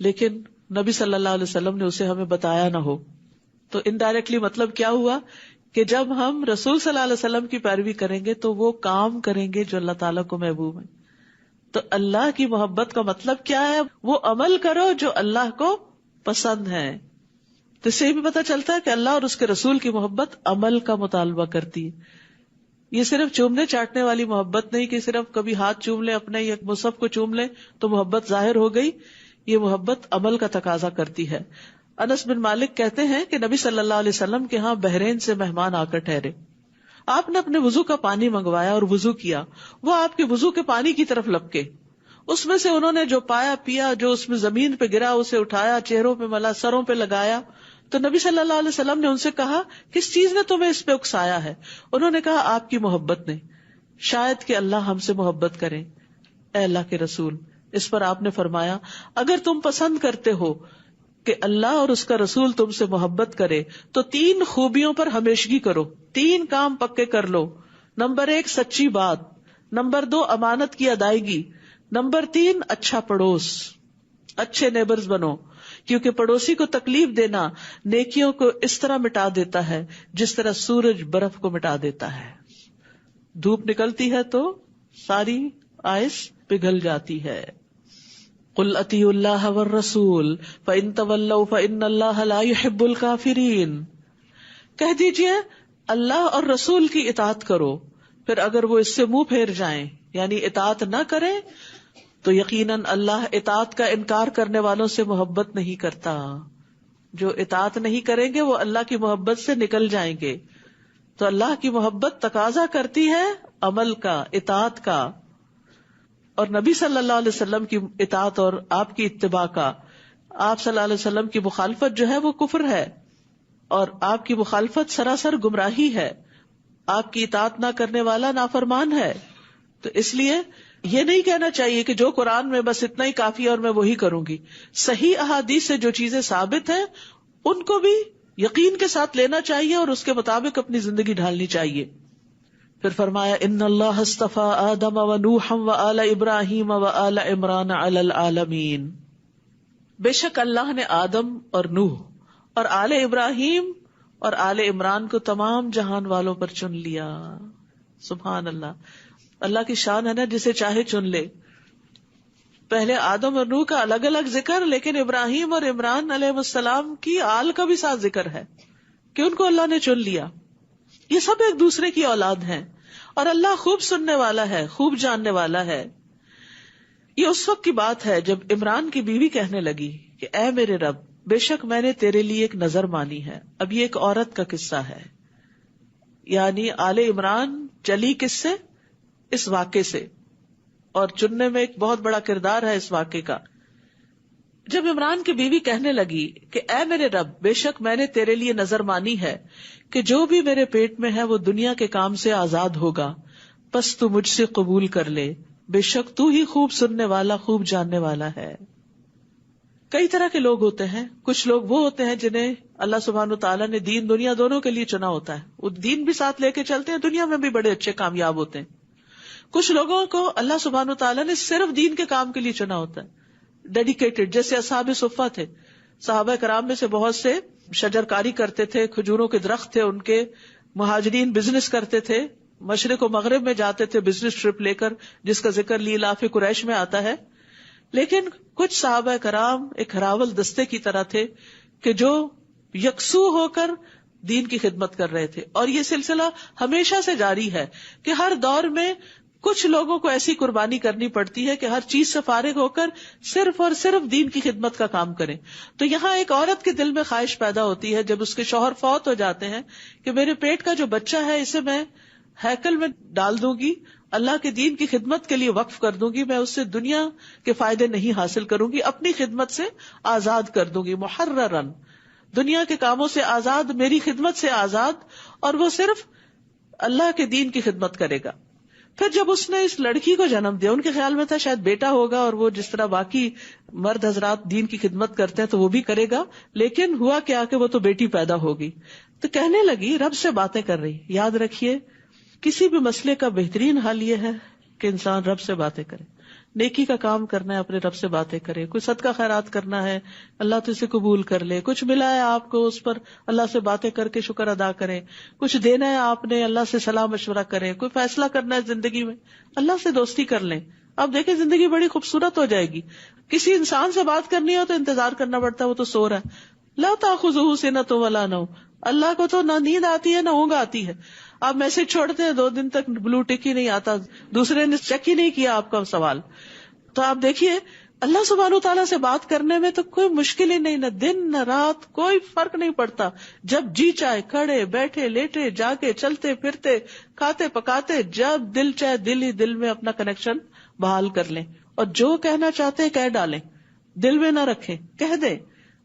لیکن نبی صلی اللہ علیہ وسلم نے اسے ہمیں بتایا نہ ہو. تو انڈائریکٹلی مطلب کیا ہوا کہ جب ہم رسول صلی اللہ علیہ وسلم کی پیروی کریں گے تو وہ کام کریں گے جو اللہ تعالیٰ کو محبوب ہے. تو اللہ کی محبت کا مطلب کیا ہے؟ وہ عمل کرو جو اللہ کو پسند ہے. تو اس سے بھی پتہ چلتا ہے کہ اللہ اور اس کے رسول کی محبت عمل کا مطالبہ کرتی ہے. یہ صرف چومنے چاٹنے والی محبت نہیں کہ صرف کبھی ہاتھ چوم لیں اپنے یا مصحف کو چوم لیں تو محبت ظاہر ہو گئی. یہ محبت عمل کا تقاضا کرتی ہے. انس بن مالک کہتے ہیں کہ نبی صلی اللہ علیہ وسلم کے ہاں بحرین سے مہمان آ کر ٹھہرے. آپ نے اپنے وضو کا پانی منگوایا اور وضو کیا. وہ آپ کے وضو کے پانی کی طرف لپکے. اس میں سے انہوں نے جو پایا پیا، جو اس میں زمین پہ گرا اسے اٹھایا، چہروں پہ ملا، سروں پہ لگایا. تو نبی صلی اللہ علیہ وسلم نے ان سے کہا کس چیز نے تمہیں اس پہ اکسایا ہے؟ انہوں نے کہا آپ کی محبت نے. شاید کہ اللہ ہم سے محبت کرے. اے اللہ کے رسول. اس پر آپ نے فرمایا اگر تم پسند کرتے ہو کہ اللہ اور اس کا رسول تم سے محبت کرے تو 3 خوبیوں پر ہمیشگی کرو. 3 کام پکے کر لو. نمبر 1 سچی بات، نمبر 2 امانت کی ادائیگی، نمبر 3 اچھا پڑوس، اچھے نیبرز بنو. کیونکہ پڑوسی کو تکلیف دینا نیکیوں کو اس طرح مٹا دیتا ہے جس طرح سورج برف کو مٹا دیتا ہے. دھوپ نکلتی ہے تو ساری آئس پگھل جاتی ہے. قل اطیعوا اللہ والرسول فإن تولوا فإن اللہ لا يحب الکافرین. کہہ دیجئے اللہ اور رسول کی اطاعت کرو، پھر اگر وہ اس سے منہ پھیر جائیں یعنی اطاعت نہ کریں تو یقیناً اللہ اطاعت کا انکار کرنے والوں سے محبت نہیں کرتا. جو اطاعت نہیں کریں گے وہ اللہ کی محبت سے نکل جائیں گے. تو اللہ کی محبت تقاضا کرتی ہے عمل کا، اطاعت کا، اور نبی صلی اللہ علیہ وسلم کی اطاعت اور آپ کی اتباع کا. آپ صلی اللہ علیہ وسلم کی مخالفت جو ہے وہ کفر ہے، اور آپ کی مخالفت سراسر گمراہی ہے. آپ کی اطاعت نہ کرنے والا نافرمان ہے. تو اس لیے یہ نہیں کہنا چاہیے کہ جو قرآن میں بس اتنا ہی کافی ہے اور میں وہی کروں گی. صحیح احادیث سے جو چیزیں ثابت ہیں ان کو بھی یقین کے ساتھ لینا چاہیے اور اس کے مطابق اپنی زندگی ڈھالنی چاہیے. پھر فرمایا ان اللہ اصطفى آدم ونوحا وآل ابراہیم وآل عمران علی العالمین. بے شک اللہ نے آدم اور نوح اور آل ابراہیم اور آل عمران کو تمام جہان والوں پر چن لیا. سبحان اللہ. اللہ کی شان ہے نا، جسے چاہے چن لے. پہلے آدم اور نوح کا الگ الگ ذکر، لیکن ابراہیم اور عمران علیہ السلام کی آل کا بھی ساتھ ذکر ہے کہ ان کو اللہ نے چن لیا. یہ سب ایک دوسرے کی اولاد ہیں اور اللہ خوب سننے والا ہے، خوب جاننے والا ہے. یہ اس وقت کی بات ہے جب عمران کی بیوی کہنے لگی کہ اے میرے رب، بے شک میں نے تیرے لیے ایک نظر مانی ہے. اب یہ ایک عورت کا قصہ ہے، یعنی آل عمران چلی کس سے؟ اس واقعے سے، اور چننے میں ایک بہت بڑا کردار ہے اس واقعے کا. جب عمران کی بیوی کہنے لگی کہ اے میرے رب، بے شک میں نے تیرے لیے نظر مانی ہے کہ جو بھی میرے پیٹ میں ہے وہ دنیا کے کام سے آزاد ہوگا، پس تو مجھ سے قبول کر لے، بے شک تو ہی خوب سننے والا، خوب جاننے والا ہے. کئی طرح کے لوگ ہوتے ہیں. کچھ لوگ وہ ہوتے ہیں جنہیں اللہ سبحانہ وتعالیٰ نے دین دنیا دونوں کے لیے چنا ہوتا ہے، وہ دین بھی ساتھ لے کے چلتے ہیں، دنیا میں بھی بڑے اچھے کامیاب ہوتے ہیں. کچھ لوگوں کو اللہ سبحانہ وتعالیٰ نے صرف دین کے کام کے لیے چنا ہوتا ہے، ڈیڈیکیٹڈ. جیسے اصحاب صفہ تھے، صحابہ کرام میں سے بہت سے شجر کاری کرتے تھے، کھجوروں کے درخت تھے ان کے. مہاجرین بزنس کرتے تھے، مشرق و مغرب میں جاتے تھے بزنس ٹرپ لے کر، جس کا ذکر لیلاف قریش میں آتا ہے. لیکن کچھ صحابہ کرام ایک ہراول دستے کی طرح تھے کہ جو یکسو ہو کر دین کی خدمت کر رہے تھے. اور یہ سلسلہ ہمیشہ سے جاری ہے کہ ہر دور میں کچھ لوگوں کو ایسی قربانی کرنی پڑتی ہے کہ ہر چیز سے فارغ ہو کر صرف اور صرف دین کی خدمت کا کام کریں. تو یہاں ایک عورت کے دل میں خواہش پیدا ہوتی ہے جب اس کے شوہر فوت ہو جاتے ہیں کہ میرے پیٹ کا جو بچہ ہے اسے میں ہیکل میں ڈال دوں گی، اللہ کے دین کی خدمت کے لیے وقف کر دوں گی، میں اس سے دنیا کے فائدے نہیں حاصل کروں گی، اپنی خدمت سے آزاد کر دوں گی. محررن، دنیا کے کاموں سے آزاد، میری خدمت سے آزاد، اور وہ صرف اللہ کے دین کی خدمت کرے گا. پھر جب اس نے اس لڑکی کو جنم دیا، ان کے خیال میں تھا شاید بیٹا ہوگا اور وہ جس طرح باقی مرد حضرات دین کی خدمت کرتے ہیں تو وہ بھی کرے گا، لیکن ہوا کیا کہ وہ تو بیٹی پیدا ہوگی. تو کہنے لگی، رب سے باتیں کر رہی. یاد رکھیے کسی بھی مسئلے کا بہترین حل یہ ہے کہ انسان رب سے باتیں کرے. نیکی کا کام کرنا ہے، اپنے رب سے باتیں کرے. کوئی صدقہ خیرات کرنا ہے، اللہ تو اسے قبول کر لے. کچھ ملا ہے آپ کو، اس پر اللہ سے باتیں کر کے شکر ادا کریں. کچھ دینا ہے آپ نے، اللہ سے صلاح مشورہ کریں. کوئی فیصلہ کرنا ہے زندگی میں، اللہ سے دوستی کر لیں. اب دیکھیں زندگی بڑی خوبصورت ہو جائے گی. کسی انسان سے بات کرنی ہو تو انتظار کرنا پڑتا ہے، وہ تو سو رہا ہے. لا تأخذہ سنۃ ولا نوم، اللہ کو تو نہ نیند آتی ہے نہ اونگ آتی ہے. آپ میسج چھوڑتے ہیں 2 دن تک بلو ٹک ہی نہیں آتا، دوسرے نے چیک ہی نہیں کیا آپ کا سوال. تو آپ دیکھیے اللہ سبحانہ وتعالیٰ سے بات کرنے میں تو کوئی مشکل ہی نہیں، نہ دن نہ رات، کوئی فرق نہیں پڑتا. جب جی چاہے کھڑے بیٹھے لیٹے جاگے چلتے پھرتے کھاتے پکاتے، جب دل چاہے دل ہی دل میں اپنا کنیکشن بحال کر لیں، اور جو کہنا چاہتے ہیں کہہ ڈالیں، دل میں نہ رکھیں، کہہ دیں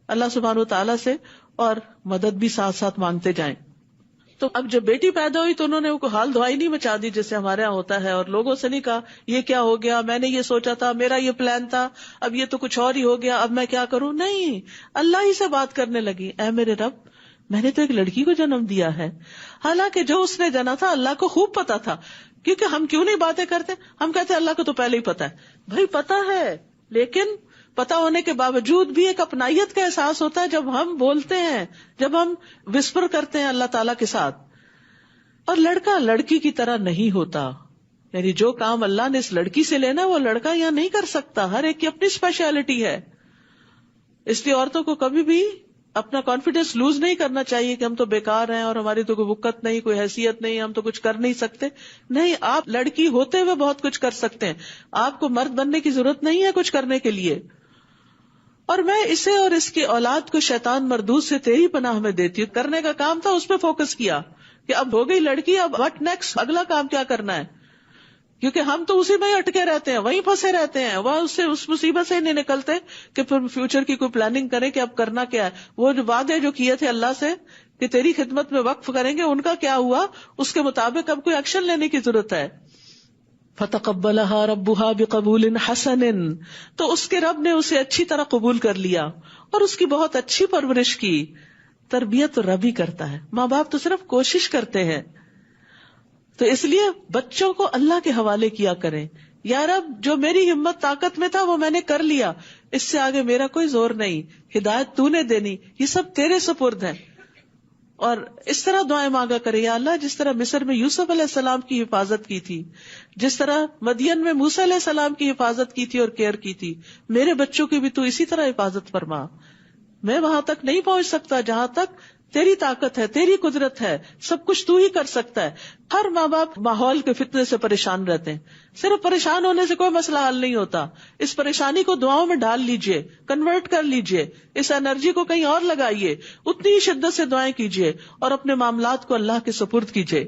اللہ سبحانہ وتعالیٰ سے، اور مدد بھی ساتھ ساتھ مانگتے جائیں. تو اب جب بیٹی پیدا ہوئی تو انہوں نے وہ حال دعائی نہیں مچا دی جیسے ہمارے یہاں ہوتا ہے، اور لوگوں سے نہیں کہا یہ کیا ہو گیا، میں نے یہ سوچا تھا، میرا یہ پلان تھا، اب یہ تو کچھ اور ہی ہو گیا، اب میں کیا کروں. نہیں، اللہ ہی سے بات کرنے لگی. اے میرے رب، میں نے تو ایک لڑکی کو جنم دیا ہے. حالانکہ جو اس نے جنا تھا اللہ کو خوب پتا تھا. کیونکہ ہم کیوں نہیں باتیں کرتے، ہم کہتے اللہ کو تو پہلے ہی پتا ہے. بھائی پتا ہے، لیکن پتا ہونے کے باوجود بھی ایک اپنائیت کا احساس ہوتا ہے جب ہم بولتے ہیں، جب ہم وسپر کرتے ہیں اللہ تعالیٰ کے ساتھ. اور لڑکا لڑکی کی طرح نہیں ہوتا، یعنی جو کام اللہ نے اس لڑکی سے لینا وہ لڑکا یہاں نہیں کر سکتا. ہر ایک کی اپنی اسپیشلٹی ہے. اس لیے عورتوں کو کبھی بھی اپنا کانفیڈینس لوز نہیں کرنا چاہیے کہ ہم تو بیکار ہیں اور ہماری تو کوئی وقت نہیں، کوئی حیثیت نہیں، ہم تو کچھ کر نہیں سکتے. نہیں، آپ لڑکی ہوتے ہوئے بہت کچھ کر سکتے ہیں. آپ کو مرد بننے کی ضرورت نہیں ہے کچھ کرنے کے لیے. اور میں اسے اور اس کی اولاد کو شیطان مردود سے تیری پناہ میں دیتی ہوں. کرنے کا کام تھا اس پہ فوکس کیا کہ اب ہو گئی لڑکی، اب واٹ نیکسٹ، اگلا کام کیا کرنا ہے. کیونکہ ہم تو اسی میں ہی اٹکے رہتے ہیں، وہیں پھنسے رہتے ہیں، وہ اس مصیبت سے ہی نہیں نکلتے کہ پھر فیوچر کی کوئی پلاننگ کریں کہ اب کرنا کیا ہے. وہ جو وعدے جو کیے تھے اللہ سے کہ تیری خدمت میں وقف کریں گے، ان کا کیا ہوا؟ اس کے مطابق اب کوئی ایکشن لینے کی ضرورت ہے. فَتَقَبَّلَهَا رَبُّهَا بِقَبُولٍ حَسَنٍ، تو اس کے رب نے اسے اچھی طرح قبول کر لیا اور اس کی بہت اچھی پرورش کی. تربیت تو رب ہی کرتا ہے، ماں باپ تو صرف کوشش کرتے ہیں. تو اس لیے بچوں کو اللہ کے حوالے کیا کریں. یا رب، جو میری ہمت طاقت میں تھا وہ میں نے کر لیا، اس سے آگے میرا کوئی زور نہیں، ہدایت تو نے دینی، یہ سب تیرے سپرد ہیں. اور اس طرح دعائیں مانگا کرے، یا اللہ جس طرح مصر میں یوسف علیہ السلام کی حفاظت کی تھی، جس طرح مدین میں موسیٰ علیہ السلام کی حفاظت کی تھی اور کیئر کی تھی، میرے بچوں کی بھی تو اسی طرح حفاظت فرما. میں وہاں تک نہیں پہنچ سکتا جہاں تک تیری طاقت ہے، تیری قدرت ہے، سب کچھ تو ہی کر سکتا ہے. ہر ماں باپ ماحول کے فتنے سے پریشان رہتے ہیں. صرف پریشان ہونے سے کوئی مسئلہ حل نہیں ہوتا. اس پریشانی کو دعاؤں میں ڈال لیجئے، کنورٹ کر لیجئے، اس انرجی کو کہیں اور لگائیے، اتنی ہی شدت سے دعائیں کیجئے اور اپنے معاملات کو اللہ کے سپرد کیجئے.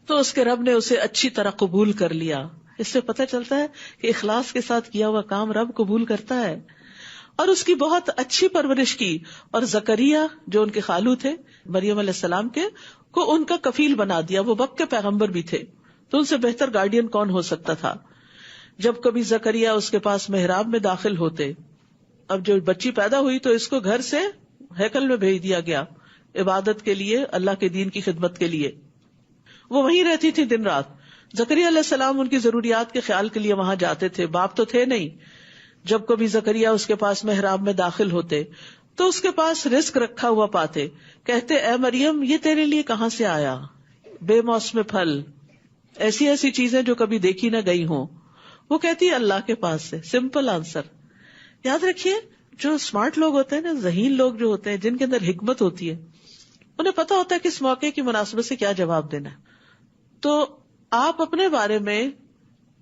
تو اس کے رب نے اسے اچھی طرح قبول کر لیا. اس سے پتہ چلتا ہے کہ اخلاص کے ساتھ کیا ہوا کام رب قبول کرتا ہے. اور اس کی بہت اچھی پرورش کی. اور زکریا جو ان کے خالو تھے مریم علیہ السلام کے، کو ان کا کفیل بنا دیا. وہ وقت کے پیغمبر بھی تھے، تو ان سے بہتر گارڈین کون ہو سکتا تھا. جب کبھی زکریا اس کے پاس محراب میں داخل ہوتے، اب جو بچی پیدا ہوئی تو اس کو گھر سے ہیکل میں بھیج دیا گیا عبادت کے لیے، اللہ کے دین کی خدمت کے لیے. وہ وہیں رہتی تھی دن رات. زکریا علیہ السلام ان کی ضروریات کے خیال کے لیے وہاں جاتے تھے. باپ تو تھے نہیں. جب کبھی زکریا اس کے پاس محراب میں داخل ہوتے تو اس کے پاس رزق رکھا ہوا پاتے. کہتے، اے مریم، یہ تیرے لیے کہاں سے آیا؟ بے موسم پھل، ایسی ایسی چیزیں جو کبھی دیکھی نہ گئی ہوں. وہ کہتی اللہ کے پاس سے. Simple answer. یاد رکھیے، جو اسمارٹ لوگ ہوتے ہیں نا، ذہین لوگ جو ہوتے ہیں، جن کے اندر حکمت ہوتی ہے، انہیں پتا ہوتا ہے کہ اس موقع کی مناسبت سے کیا جواب دینا ہے. تو آپ اپنے بارے میں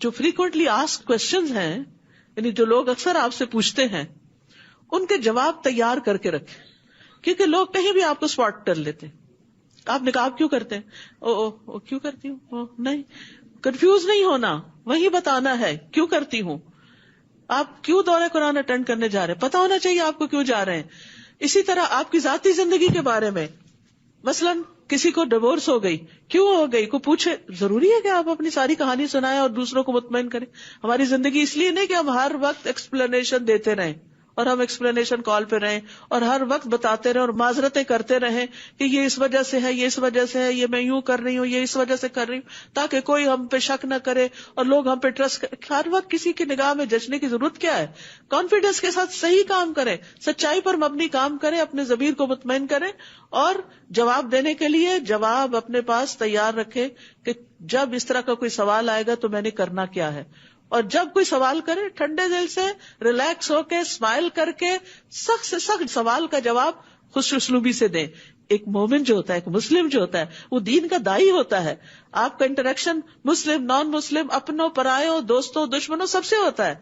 جو فریکوینٹلی آسکڈ کوسچنز ہیں، یعنی جو لوگ اکثر آپ سے پوچھتے ہیں، ان کے جواب تیار کر کے رکھیں. کیونکہ لوگ کہیں بھی آپ کو اسپاٹ کر لیتے ہیں. آپ نقاب کیوں کرتے ہیں؟ او کیوں کرتی ہوں؟ نہیں، کنفیوز نہیں ہونا، وہی بتانا ہے کیوں کرتی ہوں. آپ کیوں دورہ قرآن اٹینڈ کرنے جا رہے ہیں، پتا ہونا چاہیے آپ کو کیوں جا رہے ہیں. اسی طرح آپ کی ذاتی زندگی کے بارے میں، مثلاً کسی کو ڈیورس ہو گئی، کیوں ہو گئی، کو پوچھے. ضروری ہے کہ آپ اپنی ساری کہانی سنائیں اور دوسروں کو مطمئن کریں. ہماری زندگی اس لیے نہیں کہ ہم ہر وقت ایکسپلینیشن دیتے رہیں اور ہم ایکسپلینیشن کال پہ رہیں اور ہر وقت بتاتے رہیں اور معذرتیں کرتے رہیں کہ یہ اس وجہ سے ہے، یہ اس وجہ سے ہے، یہ میں یوں کر رہی ہوں، یہ اس وجہ سے کر رہی ہوں، تاکہ کوئی ہم پہ شک نہ کرے اور لوگ ہم پہ ٹرسٹ کریں. ہر وقت کسی کی نگاہ میں جچنے کی ضرورت کیا ہے؟ کانفیڈنس کے ساتھ صحیح کام کریں، سچائی پر مبنی کام کریں، اپنے ضمیر کو مطمئن کریں اور جواب دینے کے لیے جواب اپنے پاس تیار رکھے کہ جب اس طرح کا کوئی سوال آئے گا تو میں نے کرنا کیا ہے. اور جب کوئی سوال کرے ٹھنڈے دل سے، ریلیکس ہو کے، اسمائل کر کے، سخت سے سخت سوال کا جواب خوش اسلوبی سے دیں. ایک مومن جو ہوتا ہے، ایک مسلم جو ہوتا ہے، وہ دین کا دائی ہوتا ہے. آپ کا انٹریکشن مسلم، نان مسلم، اپنوں، پرایوں، دوستوں، دشمنوں سب سے ہوتا ہے.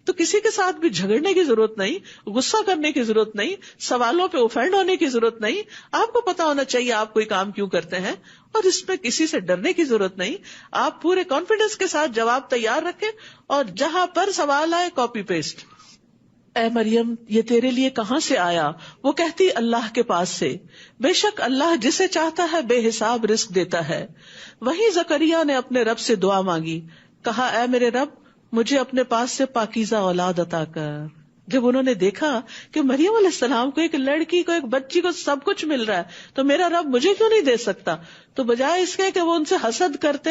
تو کسی کے ساتھ بھی جھگڑنے کی ضرورت نہیں، غصہ کرنے کی ضرورت نہیں، سوالوں پہ اوفینڈ ہونے کی ضرورت نہیں. آپ کو پتا ہونا چاہیے آپ کوئی کام کیوں کرتے ہیں اور اس میں کسی سے ڈرنے کی ضرورت نہیں. آپ پورے کانفیڈنس کے ساتھ جواب تیار رکھیں اور جہاں پر سوال آئے کاپی پیسٹ. اے مریم، یہ تیرے لیے کہاں سے آیا؟ وہ کہتی اللہ کے پاس سے. بے شک اللہ جسے چاہتا ہے بے حساب رزق دیتا ہے. وہیں زکریا نے اپنے رب سے دعا مانگی، کہا اے میرے رب، مجھے اپنے پاس سے پاکیزہ اولاد عطا کر. جب انہوں نے دیکھا کہ مریم علیہ السلام کو، ایک لڑکی کو، ایک بچی کو سب کچھ مل رہا ہے، تو میرا رب مجھے کیوں نہیں دے سکتا، تو بجائے اس کے کہ وہ ان سے حسد کرتے،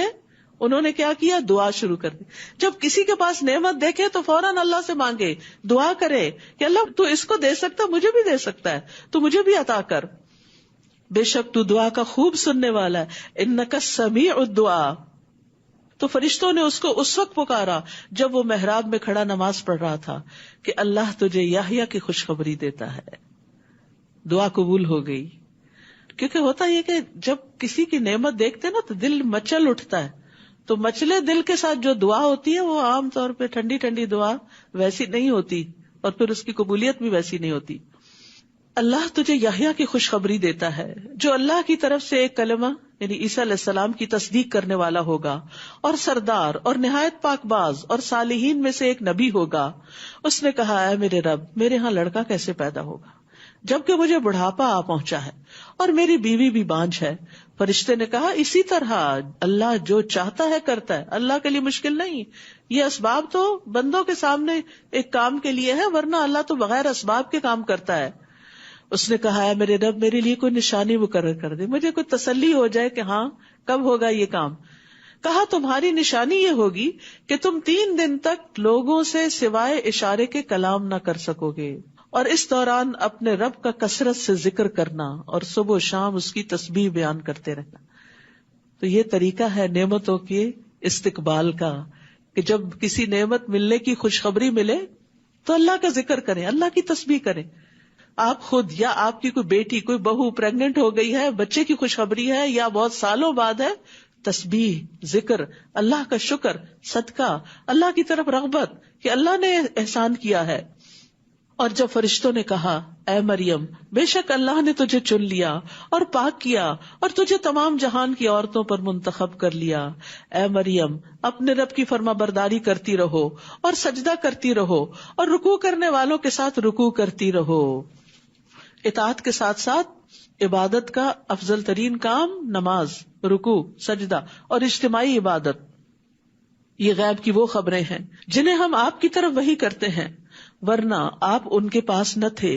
انہوں نے کیا کیا؟ دعا شروع کر دی. جب کسی کے پاس نعمت دیکھے تو فوراً اللہ سے مانگے, دعا کرے کہ اللہ تو اس کو دے سکتا, مجھے بھی دے سکتا ہے, تو مجھے بھی عطا کر. بے شک تو دعا کا خوب سننے والا ہے. انک السمیع الدعاء. تو فرشتوں نے اس کو اس وقت پکارا جب وہ محراب میں کھڑا نماز پڑھ رہا تھا کہ اللہ تجھے یحییٰ کی خوشخبری دیتا ہے. دعا قبول ہو گئی. کیونکہ ہوتا یہ کہ جب کسی کی نعمت دیکھتے نا تو دل مچل اٹھتا ہے. تو مچلے دل کے ساتھ جو دعا ہوتی ہے وہ عام طور پہ ٹھنڈی ٹھنڈی دعا ویسی نہیں ہوتی, اور پھر اس کی قبولیت بھی ویسی نہیں ہوتی. اللہ تجھے یحییٰ کی خوشخبری دیتا ہے جو اللہ کی طرف سے ایک کلمہ یعنی عیسیٰ علیہ السلام کی تصدیق کرنے والا ہوگا, اور سردار اور نہایت پاک باز اور صالحین میں سے ایک نبی ہوگا. اس نے کہا, اے میرے رب, میرے ہاں لڑکا کیسے پیدا ہوگا جبکہ مجھے بڑھاپا آ پہنچا ہے اور میری بیوی بھی بانجھ ہے. فرشتے نے کہا, اسی طرح اللہ جو چاہتا ہے کرتا ہے, اللہ کے لیے مشکل نہیں. یہ اسباب تو بندوں کے سامنے ایک کام کے لیے ہے, ورنہ اللہ تو بغیر اسباب کے کام کرتا ہے. اس نے کہا, ہے میرے رب, میرے لیے کوئی نشانی مقرر کر دے, مجھے کوئی تسلی ہو جائے کہ ہاں کب ہوگا یہ کام. کہا, تمہاری نشانی یہ ہوگی کہ تم 3 دن تک لوگوں سے سوائے اشارے کے کلام نہ کر سکو گے, اور اس دوران اپنے رب کا کثرت سے ذکر کرنا اور صبح و شام اس کی تسبیح بیان کرتے رہنا. تو یہ طریقہ ہے نعمتوں کے استقبال کا کہ جب کسی نعمت ملنے کی خوشخبری ملے تو اللہ کا ذکر کریں, اللہ کی تسبیح کریں. آپ خود یا آپ کی کوئی بیٹی, کوئی بہو پریگننٹ ہو گئی ہے, بچے کی خوشخبری ہے یا بہت سالوں بعد ہے, تسبیح, ذکر, اللہ کا شکر, صدقہ, اللہ کی طرف رغبت کہ اللہ نے احسان کیا ہے. اور جب فرشتوں نے کہا, اے مریم, بے شک اللہ نے تجھے چن لیا اور پاک کیا اور تجھے تمام جہان کی عورتوں پر منتخب کر لیا. اے مریم, اپنے رب کی فرما برداری کرتی رہو اور سجدہ کرتی رہو اور رکوع کرنے والوں کے ساتھ رکوع کرتی رہو. اطاعت کے ساتھ ساتھ عبادت کا افضل ترین کام نماز, رکوع, سجدہ اور اجتماعی عبادت. یہ غیب کی وہ خبریں ہیں جنہیں ہم آپ کی طرف وحی کرتے ہیں, ورنہ آپ ان کے پاس نہ تھے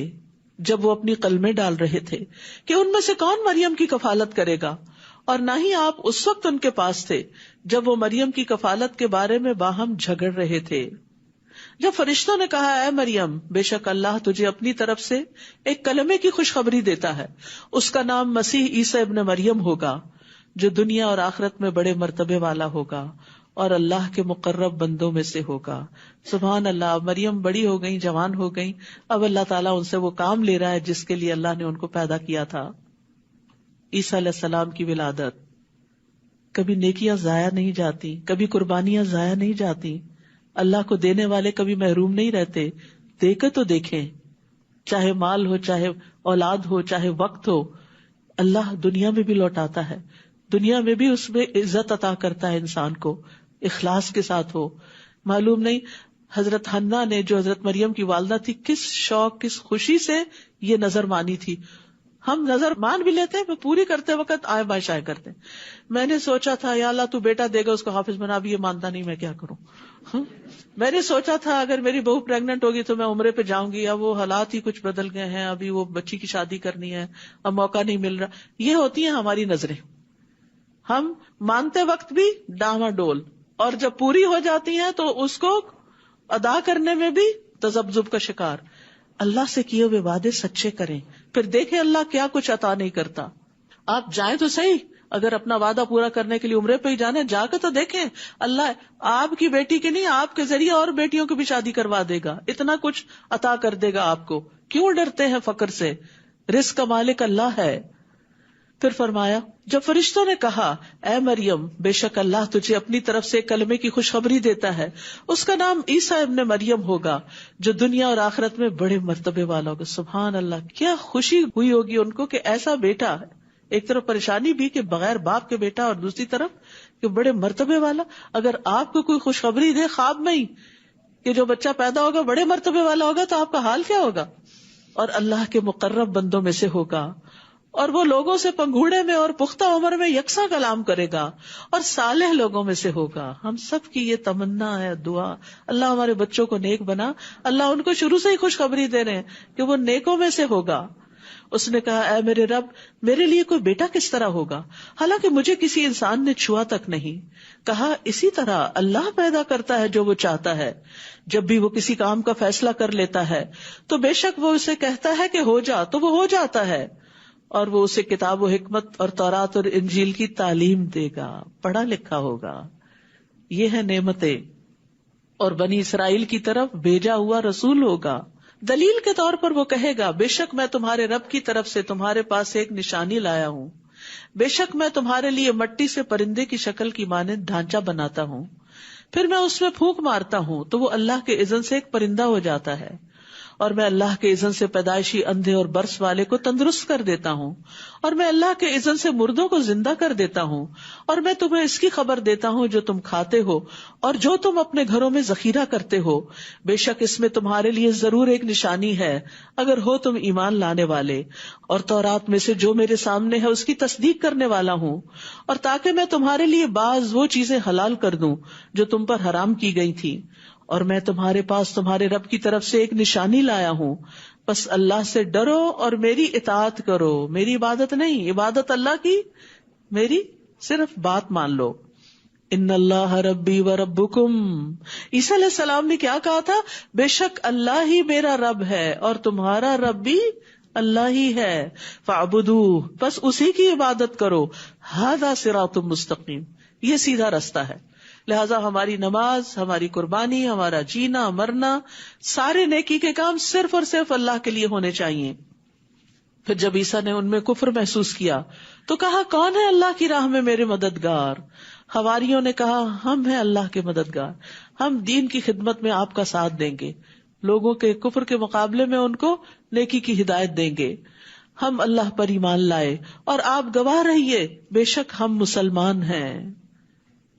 جب وہ اپنی قلمیں ڈال رہے تھے کہ ان میں سے کون مریم کی کفالت کرے گا, اور نہ ہی آپ اس وقت ان کے پاس تھے جب وہ مریم کی کفالت کے بارے میں باہم جھگڑ رہے تھے. جب فرشتوں نے کہا, اے مریم, بے شک اللہ تجھے اپنی طرف سے ایک کلمے کی خوشخبری دیتا ہے, اس کا نام مسیح عیسیٰ ابن مریم ہوگا, جو دنیا اور آخرت میں بڑے مرتبے والا ہوگا اور اللہ کے مقرب بندوں میں سے ہوگا. سبحان اللہ, مریم بڑی ہو گئی, جوان ہو گئی, اب اللہ تعالیٰ ان سے وہ کام لے رہا ہے جس کے لیے اللہ نے ان کو پیدا کیا تھا. عیسیٰ علیہ السلام کی ولادت, کبھی نیکیاں ضائع نہیں جاتی, کبھی قربانیاں ضائع نہیں جاتی. اللہ کو دینے والے کبھی محروم نہیں رہتے. دیکھے تو دیکھیں, چاہے مال ہو, چاہے اولاد ہو, چاہے وقت ہو, اللہ دنیا میں بھی لوٹاتا ہے, دنیا میں بھی اس میں عزت عطا کرتا ہے انسان کو, اخلاص کے ساتھ ہو. معلوم نہیں حضرت حنا نے, جو حضرت مریم کی والدہ تھی, کس شوق, کس خوشی سے یہ نظر مانی تھی. ہم نظر مان بھی لیتے ہیں, پوری کرتے وقت آئے بائیں شائیں کرتے ہیں. میں نے سوچا تھا یا اللہ تو بیٹا دے گا, اس کو حافظ بنا, بھی یہ مانتا نہیں, میں کیا کروں. میں نے سوچا تھا اگر میری بہو پریگننٹ ہوگی تو میں عمرے پہ جاؤں گی, اب وہ حالات ہی کچھ بدل گئے ہیں, ابھی وہ بچی کی شادی کرنی ہے, اب موقع نہیں مل رہا. یہ ہوتی ہیں ہماری نظریں, ہم مانتے وقت بھی ڈاما ڈول, اور جب پوری ہو جاتی ہیں تو اس کو ادا کرنے میں بھی تذبذب کا شکار. اللہ سے کیے ہوئے وعدے سچے کریں, پھر دیکھیں اللہ کیا کچھ عطا نہیں کرتا. آپ جائیں تو صحیح, اگر اپنا وعدہ پورا کرنے کے لیے عمرے پہ ہی جانے, جا کے تو دیکھیں اللہ آپ کی بیٹی کی نہیں, آپ کے ذریعے اور بیٹیوں کی بھی شادی کروا دے گا, اتنا کچھ عطا کر دے گا آپ کو. کیوں ڈرتے ہیں فقر سے, رزق کا مالک اللہ ہے. پھر فرمایا, جب فرشتوں نے کہا, اے مریم, بے شک اللہ تجھے اپنی طرف سے کلمے کی خوشخبری دیتا ہے, اس کا نام عیسیٰ ابن مریم ہوگا, جو دنیا اور آخرت میں بڑے مرتبے والا ہوگا. سبحان اللہ, کیا خوشی ہوئی ہوگی ان کو کہ ایسا بیٹا ہے. ایک طرف پریشانی بھی کہ بغیر باپ کے بیٹا, اور دوسری طرف کہ بڑے مرتبے والا. اگر آپ کو کوئی خوشخبری دے خواب میں ہی کہ جو بچہ پیدا ہوگا بڑے مرتبے والا ہوگا, تو آپ کا حال کیا ہوگا. اور اللہ کے مقرب بندوں میں سے ہوگا, اور وہ لوگوں سے پنگھوڑے میں اور پختہ عمر میں یکساں کلام کرے گا, اور صالح لوگوں میں سے ہوگا. ہم سب کی یہ تمنا ہے, دعا, اللہ ہمارے بچوں کو نیک بنا. اللہ ان کو شروع سے ہی خوشخبری دے رہے ہیں کہ وہ نیکوں میں سے ہوگا. اس نے کہا اے میرے رب میرے لیے کوئی بیٹا کس طرح ہوگا حالانکہ مجھے کسی انسان نے چھوا تک نہیں. کہا اسی طرح اللہ پیدا کرتا ہے جو وہ چاہتا ہے. جب بھی وہ کسی کام کا فیصلہ کر لیتا ہے تو بے شک وہ اسے کہتا ہے کہ ہو جا تو وہ ہو جاتا ہے، اور وہ اسے کتاب و حکمت اور تورات اور انجیل کی تعلیم دے گا، پڑھا لکھا ہوگا. یہ ہے نعمتیں. اور بنی اسرائیل کی طرف بھیجا ہوا رسول ہوگا. دلیل کے طور پر وہ کہے گا بے شک میں تمہارے رب کی طرف سے تمہارے پاس ایک نشانی لایا ہوں، بے شک میں تمہارے لیے مٹی سے پرندے کی شکل کی مانند ڈھانچہ بناتا ہوں، پھر میں اس میں پھونک مارتا ہوں تو وہ اللہ کے اذن سے ایک پرندہ ہو جاتا ہے، اور میں اللہ کے اذن سے پیدائشی اندھے اور برس والے کو تندرست کر دیتا ہوں، اور میں اللہ کے اذن سے مردوں کو زندہ کر دیتا ہوں، اور میں تمہیں اس کی خبر دیتا ہوں جو تم کھاتے ہو اور جو تم اپنے گھروں میں ذخیرہ کرتے ہو. بے شک اس میں تمہارے لیے ضرور ایک نشانی ہے اگر ہو تم ایمان لانے والے. اور تورات میں سے جو میرے سامنے ہے اس کی تصدیق کرنے والا ہوں، اور تاکہ میں تمہارے لیے بعض وہ چیزیں حلال کر دوں جو تم پر حرام کی گئی تھی. اور میں تمہارے پاس تمہارے رب کی طرف سے ایک نشانی لایا ہوں، بس اللہ سے ڈرو اور میری اطاعت کرو. میری عبادت نہیں، عبادت اللہ کی، میری صرف بات مان لو. ان اللہ ربی و ربکم. عیسیٰ علیہ السلام نے کیا کہا تھا؟ بے شک اللہ ہی میرا رب ہے اور تمہارا رب بھی اللہ ہی ہے. فاعبدوہ، بس اسی کی عبادت کرو. ھذا صراط مستقیم، یہ سیدھا رستہ ہے. لہذا ہماری نماز، ہماری قربانی، ہمارا جینا مرنا، سارے نیکی کے کام صرف اور صرف اللہ کے لیے ہونے چاہیے. پھر جب عیسیٰ نے ان میں کفر محسوس کیا تو کہا کون ہے اللہ کی راہ میں میرے مددگار؟ حواریوں نے کہا ہم ہیں اللہ کے مددگار، ہم دین کی خدمت میں آپ کا ساتھ دیں گے، لوگوں کے کفر کے مقابلے میں ان کو نیکی کی ہدایت دیں گے. ہم اللہ پر ایمان لائے اور آپ گواہ رہیے بے شک ہم مسلمان ہیں.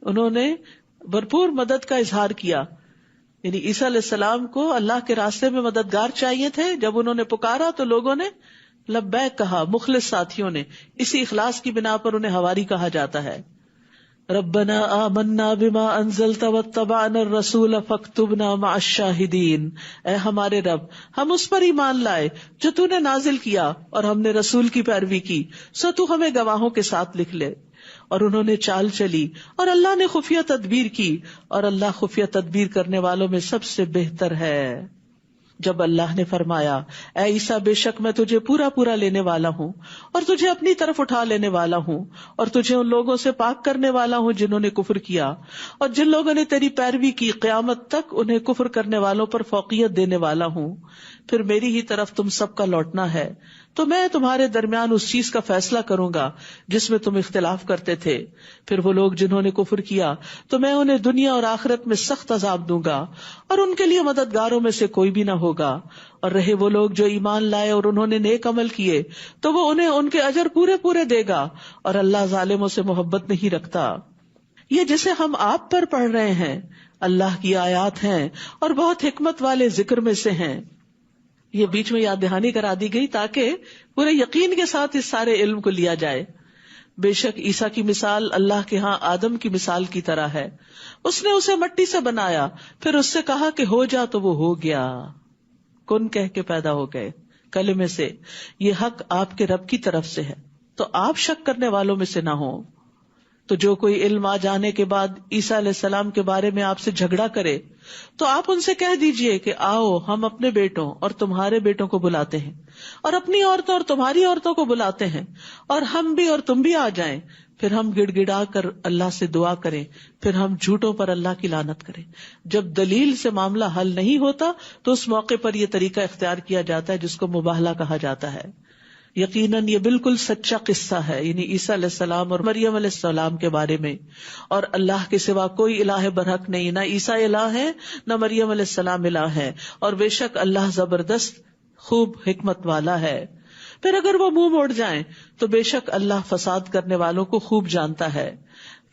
انہوں نے بھرپور مدد کا اظہار کیا. یعنی عیسیٰ علیہ السلام کو اللہ کے راستے میں مددگار چاہیے تھے. جب انہوں نے پکارا تو لوگوں نے لبیک کہا، مخلص ساتھیوں نے. اسی اخلاص کی بنا پر انہیں حواری کہا جاتا ہے. ربنا آمنا بما انزلت واتبعنا الرسول فاکتبنا مع الشاہدین. اے ہمارے رب، ہم اس پر ایمان لائے جو تو نے نازل کیا اور ہم نے رسول کی پیروی کی، سو تو ہمیں گواہوں کے ساتھ لکھ لے. اور انہوں نے چال چلی اور اللہ نے خفیہ تدبیر کی، اور اللہ خفیہ تدبیر کرنے والوں میں سب سے بہتر ہے. جب اللہ نے فرمایا اے عیسیٰ بے شک میں تجھے پورا پورا لینے والا ہوں اور تجھے اپنی طرف اٹھا لینے والا ہوں اور تجھے ان لوگوں سے پاک کرنے والا ہوں جنہوں نے کفر کیا، اور جن لوگوں نے تیری پیروی کی قیامت تک انہیں کفر کرنے والوں پر فوقیت دینے والا ہوں، پھر میری ہی طرف تم سب کا لوٹنا ہے، تو میں تمہارے درمیان اس چیز کا فیصلہ کروں گا جس میں تم اختلاف کرتے تھے. پھر وہ لوگ جنہوں نے کفر کیا تو میں انہیں دنیا اور آخرت میں سخت عذاب دوں گا، اور ان کے لیے مددگاروں میں سے کوئی بھی نہ ہوگا. اور رہے وہ لوگ جو ایمان لائے اور انہوں نے نیک عمل کیے تو وہ انہیں ان کے اجر پورے پورے دے گا، اور اللہ ظالموں سے محبت نہیں رکھتا. یہ جسے ہم آپ پر پڑھ رہے ہیں اللہ کی آیات ہیں اور بہت حکمت والے ذکر میں سے ہیں. یہ بیچ میں یاد دہانی کرا دی گئی تاکہ پورے یقین کے ساتھ اس سارے علم کو لیا جائے. بے شک عیسیٰ کی مثال اللہ کے ہاں آدم کی مثال کی طرح ہے. اس نے اسے مٹی سے بنایا، پھر اس سے کہا کہ ہو جا تو وہ ہو گیا، کن کہہ کے پیدا ہو گئے کلمے سے. یہ حق آپ کے رب کی طرف سے ہے، تو آپ شک کرنے والوں میں سے نہ ہوں. تو جو کوئی علم آ جانے کے بعد عیسیٰ علیہ السلام کے بارے میں آپ سے جھگڑا کرے تو آپ ان سے کہہ دیجئے کہ آؤ ہم اپنے بیٹوں اور تمہارے بیٹوں کو بلاتے ہیں، اور اپنی عورتوں اور تمہاری عورتوں کو بلاتے ہیں، اور ہم بھی اور تم بھی آ جائیں، پھر ہم گڑ گڑا کر اللہ سے دعا کریں، پھر ہم جھوٹوں پر اللہ کی لعنت کریں. جب دلیل سے معاملہ حل نہیں ہوتا تو اس موقع پر یہ طریقہ اختیار کیا جاتا ہے جس کو مباہلہ کہا جاتا ہے. یقیناً یہ بالکل سچا قصہ ہے، یعنی عیسیٰ علیہ السلام اور مریم علیہ السلام کے بارے میں. اور اللہ کے سوا کوئی الہ برحق نہیں، نہ عیسیٰ الہ ہے نہ مریم علیہ السلام الہ ہے، اور بے شک اللہ زبردست خوب حکمت والا ہے. پھر اگر وہ منہ موڑ جائیں تو بے شک اللہ فساد کرنے والوں کو خوب جانتا ہے.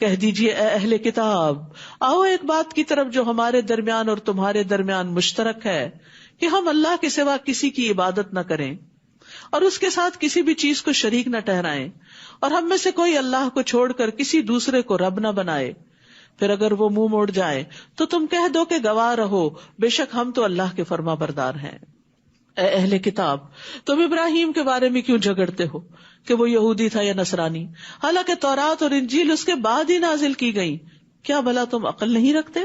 کہہ دیجئے اے اہل کتاب، آؤ ایک بات کی طرف جو ہمارے درمیان اور تمہارے درمیان مشترک ہے، کہ ہم اللہ کے سوا کسی کی عبادت نہ کریں اور اس کے ساتھ کسی بھی چیز کو شریک نہ ٹھہرائیں، اور ہم میں سے کوئی اللہ کو چھوڑ کر کسی دوسرے کو رب نہ بنائے. پھر اگر وہ منہ موڑ جائے تو تم کہہ دو کہ گواہ رہو، بے شک ہم تو اللہ کے فرما بردار ہیں. اے اہل کتاب تم ابراہیم کے بارے میں کیوں جھگڑتے ہو کہ وہ یہودی تھا یا نصرانی، حالانکہ تورات اور انجیل اس کے بعد ہی نازل کی گئی، کیا بھلا تم عقل نہیں رکھتے؟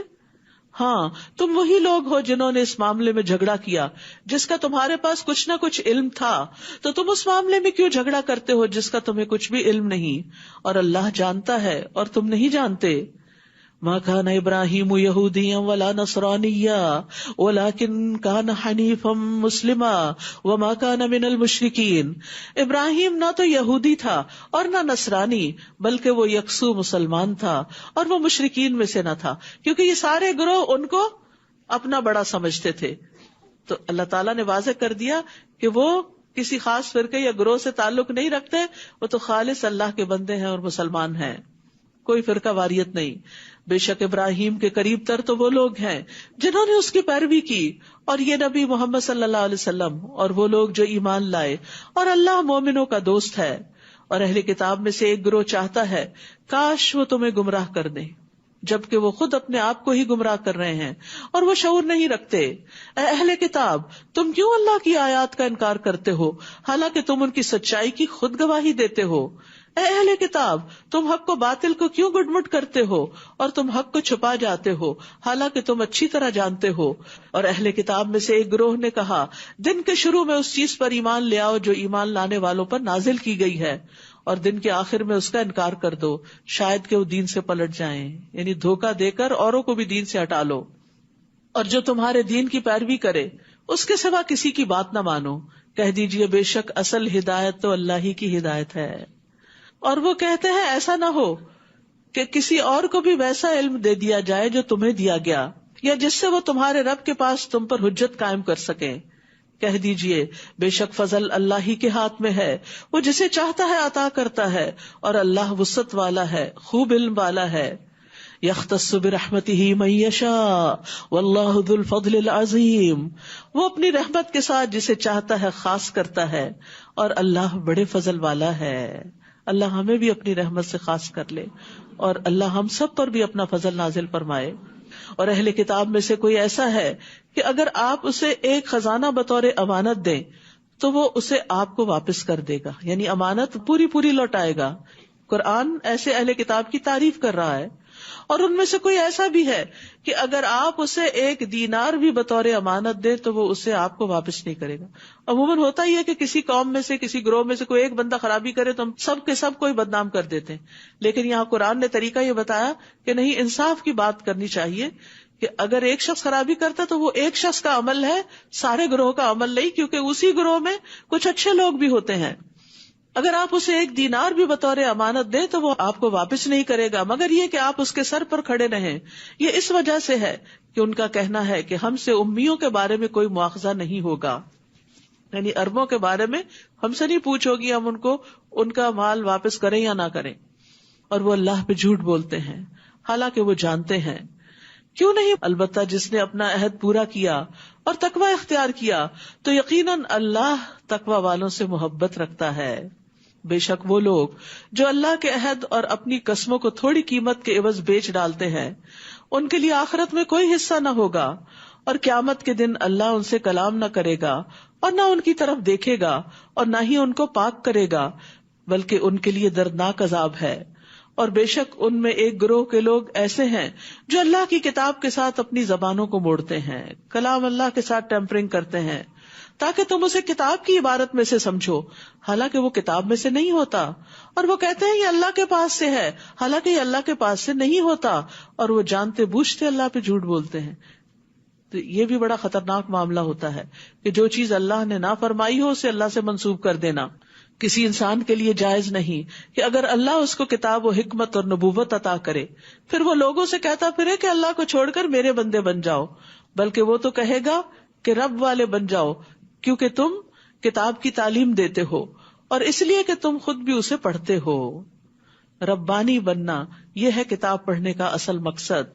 ہاں تم وہی لوگ ہو جنہوں نے اس معاملے میں جھگڑا کیا جس کا تمہارے پاس کچھ نہ کچھ علم تھا، تو تم اس معاملے میں کیوں جھگڑا کرتے ہو جس کا تمہیں کچھ بھی علم نہیں، اور اللہ جانتا ہے اور تم نہیں جانتے۔ ما كان ابراہیم یہودیا ولا نصرانیا ولكن كان حنیفا مسلما وما كان من المشرکین، ابراہیم نہ تو یہودی تھا اور نہ نصرانی بلکہ وہ یکسو مسلمان تھا اور وہ مشرکین میں سے نہ تھا، کیونکہ یہ سارے گروہ ان کو اپنا بڑا سمجھتے تھے۔ تو اللہ تعالیٰ نے واضح کر دیا کہ وہ کسی خاص فرقے یا گروہ سے تعلق نہیں رکھتے، وہ تو خالص اللہ کے بندے ہیں اور مسلمان ہیں، کوئی فرقہ واریت نہیں۔ بے شک ابراہیم کے قریب تر تو وہ لوگ ہیں جنہوں نے اس کی پیروی کی، اور یہ نبی محمد صلی اللہ علیہ وسلم اور وہ لوگ جو ایمان لائے، اور اللہ مومنوں کا دوست ہے۔ اور اہل کتاب میں سے ایک گروہ چاہتا ہے کاش وہ تمہیں گمراہ کر دیں، جبکہ وہ خود اپنے آپ کو ہی گمراہ کر رہے ہیں اور وہ شعور نہیں رکھتے۔ اے اہل کتاب تم کیوں اللہ کی آیات کا انکار کرتے ہو حالانکہ تم ان کی سچائی کی خود گواہی دیتے ہو؟ اے اہل کتاب تم حق کو باطل کو کیوں گڈمٹ کرتے ہو اور تم حق کو چھپا جاتے ہو حالانکہ تم اچھی طرح جانتے ہو۔ اور اہل کتاب میں سے ایک گروہ نے کہا دن کے شروع میں اس چیز پر ایمان لے آؤ جو ایمان لانے والوں پر نازل کی گئی ہے، اور دن کے آخر میں اس کا انکار کر دو، شاید کہ وہ دین سے پلٹ جائیں، یعنی دھوکہ دے کر اوروں کو بھی دین سے ہٹا لو۔ اور جو تمہارے دین کی پیروی کرے اس کے سوا کسی کی بات نہ مانو، کہہ دیجئے بے شک اصل ہدایت تو اللہ ہی کی ہدایت ہے۔ اور وہ کہتے ہیں ایسا نہ ہو کہ کسی اور کو بھی ویسا علم دے دیا جائے جو تمہیں دیا گیا، یا جس سے وہ تمہارے رب کے پاس تم پر حجت قائم کر سکیں۔ کہہ دیجئے بے شک فضل اللہ ہی کے ہاتھ میں ہے، وہ جسے چاہتا ہے عطا کرتا ہے، اور اللہ وسعت والا ہے، خوب علم والا ہے۔ یختص برحمتہ من یشاء واللہ ذو الفضل العظیم، وہ اپنی رحمت کے ساتھ جسے چاہتا ہے خاص کرتا ہے، اور اللہ بڑے فضل والا ہے۔ اللہ ہمیں بھی اپنی رحمت سے خاص کر لے، اور اللہ ہم سب پر بھی اپنا فضل نازل فرمائے۔ اور اہل کتاب میں سے کوئی ایسا ہے کہ اگر آپ اسے ایک خزانہ بطور امانت دیں تو وہ اسے آپ کو واپس کر دے گا، یعنی امانت پوری پوری لوٹائے گا۔ قرآن ایسے اہل کتاب کی تعریف کر رہا ہے۔ اور ان میں سے کوئی ایسا بھی ہے کہ اگر آپ اسے ایک دینار بھی بطور امانت دیں تو وہ اسے آپ کو واپس نہیں کرے گا۔ عموماً ہوتا ہی ہے کہ کسی قوم میں سے کسی گروہ میں سے کوئی ایک بندہ خرابی کرے تو ہم سب کے سب کوئی بدنام کر دیتے ہیں، لیکن یہاں قرآن نے طریقہ یہ بتایا کہ نہیں، انصاف کی بات کرنی چاہیے کہ اگر ایک شخص خرابی کرتا تو وہ ایک شخص کا عمل ہے، سارے گروہ کا عمل نہیں، کیونکہ اسی گروہ میں کچھ اچھے لوگ بھی ہوتے ہیں۔ اگر آپ اسے ایک دینار بھی بطور امانت دیں تو وہ آپ کو واپس نہیں کرے گا، مگر یہ کہ آپ اس کے سر پر کھڑے رہیں۔ یہ اس وجہ سے ہے کہ ان کا کہنا ہے کہ ہم سے امیوں کے بارے میں کوئی مواخذہ نہیں ہوگا، یعنی عربوں کے بارے میں ہم سے نہیں پوچھ ہوگی، ہم ان کو ان کا مال واپس کریں یا نہ کریں۔ اور وہ اللہ پہ جھوٹ بولتے ہیں حالانکہ وہ جانتے ہیں۔ کیوں نہیں؟ البتہ جس نے اپنا عہد پورا کیا اور تقوی اختیار کیا تو یقیناً اللہ تقوی والوں سے محبت رکھتا ہے۔ بے شک وہ لوگ جو اللہ کے عہد اور اپنی قسموں کو تھوڑی قیمت کے عوض بیچ ڈالتے ہیں ان کے لیے آخرت میں کوئی حصہ نہ ہوگا، اور قیامت کے دن اللہ ان سے کلام نہ کرے گا اور نہ ان کی طرف دیکھے گا اور نہ ہی ان کو پاک کرے گا، بلکہ ان کے لیے دردناک عذاب ہے۔ اور بے شک ان میں ایک گروہ کے لوگ ایسے ہیں جو اللہ کی کتاب کے ساتھ اپنی زبانوں کو موڑتے ہیں، کلام اللہ کے ساتھ ٹیمپرنگ کرتے ہیں تاکہ تم اسے کتاب کی عبارت میں سے سمجھو، حالانکہ وہ کتاب میں سے نہیں ہوتا، اور وہ کہتے ہیں یہ اللہ کے پاس سے ہے، حالانکہ یہ اللہ کے پاس سے نہیں ہوتا، اور وہ جانتے بوجھتے اللہ پہ جھوٹ بولتے ہیں۔ تو یہ بھی بڑا خطرناک معاملہ ہوتا ہے کہ جو چیز اللہ نے نہ فرمائی ہو اسے اللہ سے منسوب کر دینا۔ کسی انسان کے لیے جائز نہیں کہ اگر اللہ اس کو کتاب و حکمت اور نبوت عطا کرے پھر وہ لوگوں سے کہتا پھرے کہ اللہ کو چھوڑ کر میرے بندے بن جاؤ، بلکہ وہ تو کہے گا کہ رب والے بن جاؤ، کیونکہ تم کتاب کی تعلیم دیتے ہو اور اس لیے کہ تم خود بھی اسے پڑھتے ہو۔ ربانی بننا یہ ہے کتاب پڑھنے کا اصل مقصد،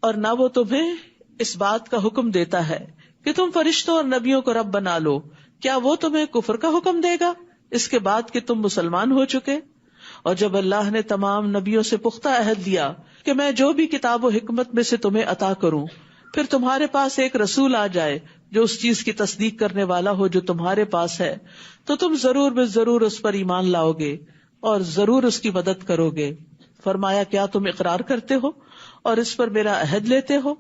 اور نہ وہ تمہیں اس بات کا حکم دیتا ہے کہ تم فرشتوں اور نبیوں کو رب بنا لو، کیا وہ تمہیں کفر کا حکم دے گا اس کے بعد کہ تم مسلمان ہو چکے؟ اور جب اللہ نے تمام نبیوں سے پختہ عہد لیا کہ میں جو بھی کتاب و حکمت میں سے تمہیں عطا کروں پھر تمہارے پاس ایک رسول آ جائے جو اس چیز کی تصدیق کرنے والا ہو جو تمہارے پاس ہے، تو تم ضرور بے ضرور اس پر ایمان لاؤ گے اور ضرور اس کی مدد کرو گے. فرمایا کیا تم اقرار کرتے ہو اور اس پر میرا عہد لیتے ہو؟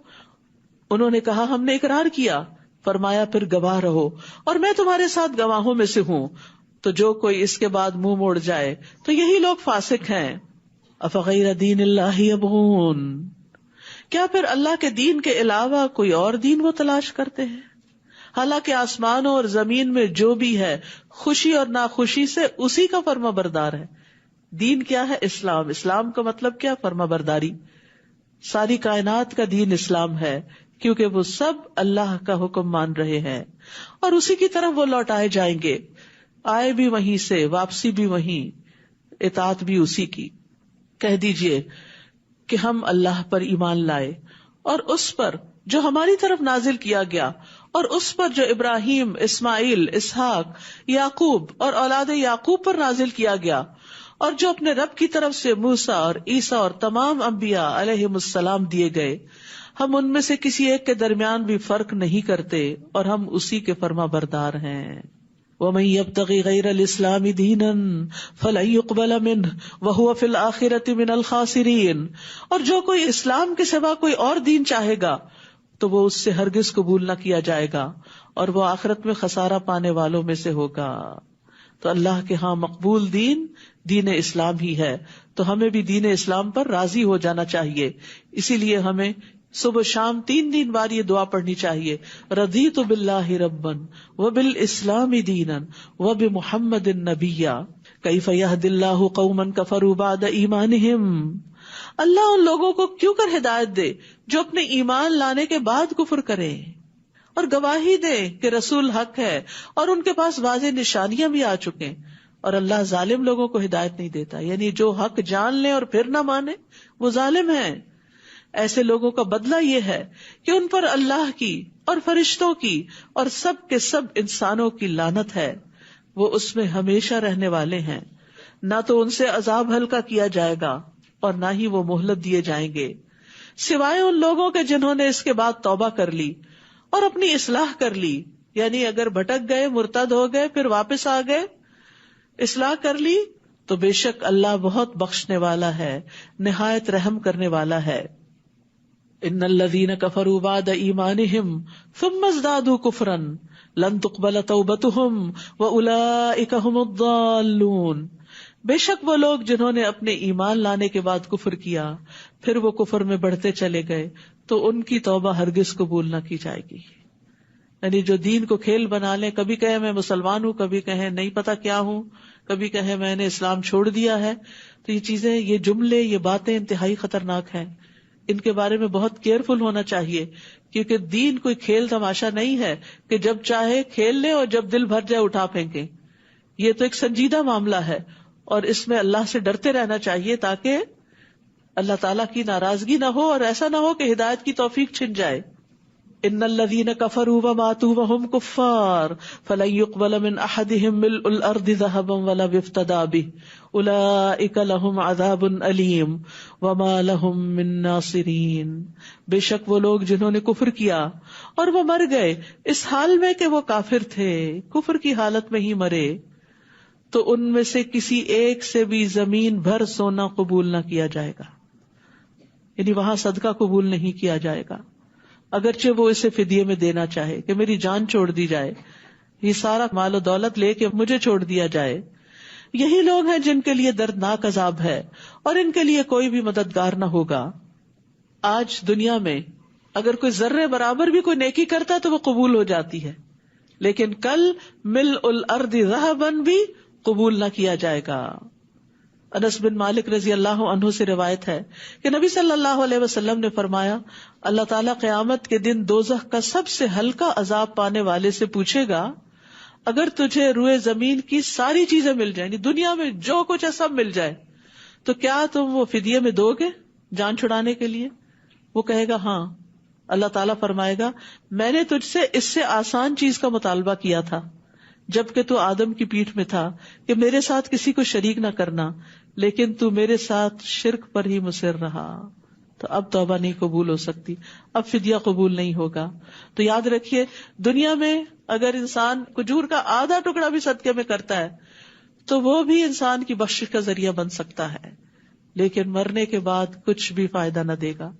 انہوں نے کہا ہم نے اقرار کیا. فرمایا پھر گواہ رہو اور میں تمہارے ساتھ گواہوں میں سے ہوں. تو جو کوئی اس کے بعد منہ موڑ جائے تو یہی لوگ فاسق ہیں. افغیر دین اللہ یبغون، کیا پھر اللہ کے دین کے علاوہ کوئی اور دین وہ تلاش کرتے ہیں؟ حالانکہ آسمانوں اور زمین میں جو بھی ہے خوشی اور ناخوشی سے اسی کا فرما بردار ہے. دین کیا ہے؟ اسلام. اسلام کا مطلب کیا؟ فرما برداری. ساری کائنات کا دین اسلام ہے کیونکہ وہ سب اللہ کا حکم مان رہے ہیں اور اسی کی طرف وہ لوٹائے جائیں گے. آئے بھی وہیں سے، واپسی بھی وہیں، اطاعت بھی اسی کی. کہہ دیجئے کہ ہم اللہ پر ایمان لائے اور اس پر جو ہماری طرف نازل کیا گیا اور اس پر جو ابراہیم، اسماعیل، اسحاق، یعقوب اور اولاد یعقوب پر نازل کیا گیا، اور جو اپنے رب کی طرف سے موسیٰ اور عیسیٰ اور تمام انبیاء علیہم السلام دیے گئے، ہم ان میں سے کسی ایک کے درمیان بھی فرق نہیں کرتے اور ہم اسی کے فرما بردار ہیں. وَمَن يَبْتَغِ غَيْرَ الْإِسْلَامِ دِينًا فَلَن يُقْبَلَ مِنْهُ وَهُوَ فِي الْآخِرَةِ مِنَ الْخَاسِرِينَ. اور جو کوئی اسلام کے سوا کوئی اور دین چاہے گا تو وہ اس سے ہرگز قبول نہ کیا جائے گا اور وہ آخرت میں خسارہ پانے والوں میں سے ہوگا. تو اللہ کے ہاں مقبول دین دین اسلام ہی ہے، تو ہمیں بھی دین اسلام پر راضی ہو جانا چاہیے. اسی لیے ہمیں صبح شام 3 بار یہ دعا پڑھنی چاہیے، رضیت باللہ ربا وبالاسلام دینا وبمحمد نبیا کیف یہدی اللہ قوما کفروا بعد ایمانہم. اللہ ان لوگوں کو کیوں کر ہدایت دے جو اپنے ایمان لانے کے بعد کفر کریں اور گواہی دے کہ رسول حق ہے اور ان کے پاس واضح نشانیاں بھی آ چکیں. اور اللہ ظالم لوگوں کو ہدایت نہیں دیتا، یعنی جو حق جان لیں اور پھر نہ مانے وہ ظالم ہیں. ایسے لوگوں کا بدلہ یہ ہے کہ ان پر اللہ کی اور فرشتوں کی اور سب کے سب انسانوں کی لعنت ہے. وہ اس میں ہمیشہ رہنے والے ہیں، نہ تو ان سے عذاب ہلکا کیا جائے گا اور نہ ہی وہ مہلت دیے جائیں گے، سوائے ان لوگوں کے جنہوں نے اس کے بعد توبہ کر لی اور اپنی اصلاح کر لی. یعنی اگر بھٹک گئے، مرتد ہو گئے، پھر واپس آ گئے، اصلاح کر لی، تو بے شک اللہ بہت بخشنے والا ہے، نہایت رحم کرنے والا ہے. ان الذین کفروا بعد ایمانہم ثم ازدادوا کفرا لن تقبل توبتہم واولئک ھم الضالون. بے شک وہ لوگ جنہوں نے اپنے ایمان لانے کے بعد کفر کیا پھر وہ کفر میں بڑھتے چلے گئے تو ان کی توبہ ہرگز قبول نہ کی جائے گی. یعنی جو دین کو کھیل بنا لیں، کبھی کہیں میں مسلمان ہوں، کبھی کہیں نہیں پتا کیا ہوں، کبھی کہیں میں نے اسلام چھوڑ دیا ہے، تو یہ چیزیں، یہ جملے، یہ باتیں انتہائی خطرناک ہیں. ان کے بارے میں بہت کیئرفل ہونا چاہیے، کیونکہ دین کوئی کھیل تماشا نہیں ہے کہ جب چاہے کھیل لیں اور جب دل بھر جائے اٹھا پھینکیں. یہ تو ایک سنجیدہ معاملہ ہے اور اس میں اللہ سے ڈرتے رہنا چاہیے تاکہ اللہ تعالیٰ کی ناراضگی نہ ہو اور ایسا نہ ہو کہ ہدایت کی توفیق چھن جائے. ان الذین کفروا وماتوا وهم کفار فلن يقبل من احدهم ملء الارض ذهبا ولو افتدى به اولئک لهم عذاب الیم وما لهم من ناصرین. بے شک وہ لوگ جنہوں نے کفر کیا اور وہ مر گئے اس حال میں کہ وہ کافر تھے، کفر کی حالت میں ہی مرے، تو ان میں سے کسی ایک سے بھی زمین بھر سونا قبول نہ کیا جائے گا. یعنی وہاں صدقہ قبول نہیں کیا جائے گا، اگرچہ وہ اسے فدیے میں دینا چاہے کہ میری جان چھوڑ دی جائے، یہ سارا مال و دولت لے کے مجھے چھوڑ دیا جائے. یہی لوگ ہیں جن کے لیے دردناک عذاب ہے اور ان کے لیے کوئی بھی مددگار نہ ہوگا. آج دنیا میں اگر کوئی ذرے برابر بھی کوئی نیکی کرتا ہے تو وہ قبول ہو جاتی ہے، لیکن کل ملء الارض ذہبا بھی قبول نہ کیا جائے گا. انس بن مالک رضی اللہ عنہ سے روایت ہے کہ نبی صلی اللہ علیہ وسلم نے فرمایا، اللہ تعالیٰ قیامت کے دن دوزخ کا سب سے ہلکا عذاب پانے والے سے پوچھے گا، اگر تجھے روئے زمین کی ساری چیزیں مل جائیں، دنیا میں جو کچھ ہے سب مل جائے، تو کیا تم وہ فدیے میں دو گے جان چھڑانے کے لیے؟ وہ کہے گا ہاں. اللہ تعالیٰ فرمائے گا، میں نے تجھ سے اس سے آسان چیز کا مطالبہ کیا تھا جبکہ تو آدم کی پیٹھ میں تھا کہ میرے ساتھ کسی کو شریک نہ کرنا، لیکن تو میرے ساتھ شرک پر ہی مصر رہا. تو اب توبہ نہیں قبول ہو سکتی، اب فدیہ قبول نہیں ہوگا. تو یاد رکھیے دنیا میں اگر انسان کھجور کا آدھا ٹکڑا بھی صدقے میں کرتا ہے تو وہ بھی انسان کی بخشش کا ذریعہ بن سکتا ہے، لیکن مرنے کے بعد کچھ بھی فائدہ نہ دے گا.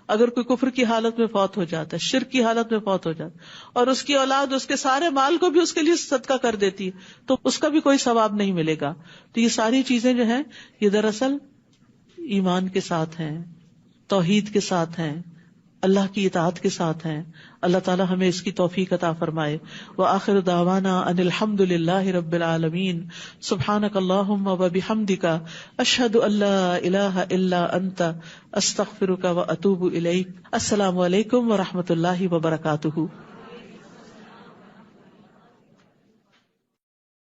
اگر کوئی کفر کی حالت میں فوت ہو جاتا ہے، شرک کی حالت میں فوت ہو جاتا ہے، اور اس کی اولاد اس کے سارے مال کو بھی اس کے لیے صدقہ کر دیتی ہے تو اس کا بھی کوئی ثواب نہیں ملے گا. تو یہ ساری چیزیں جو ہیں یہ دراصل ایمان کے ساتھ ہیں، توحید کے ساتھ ہیں، اللہ کی اطاعت کے ساتھ ہیں. اللہ تعالی ہمیں اس کی توفیق عطا فرمائے. وآخر دعوانا ان الحمد للہ رب العالمین. سبحانک اللہم وبحمدک اشہد ان لا الہ الا انت استغفرک واتوب الیک. السلام علیکم ورحمۃ اللہ وبرکاتہ.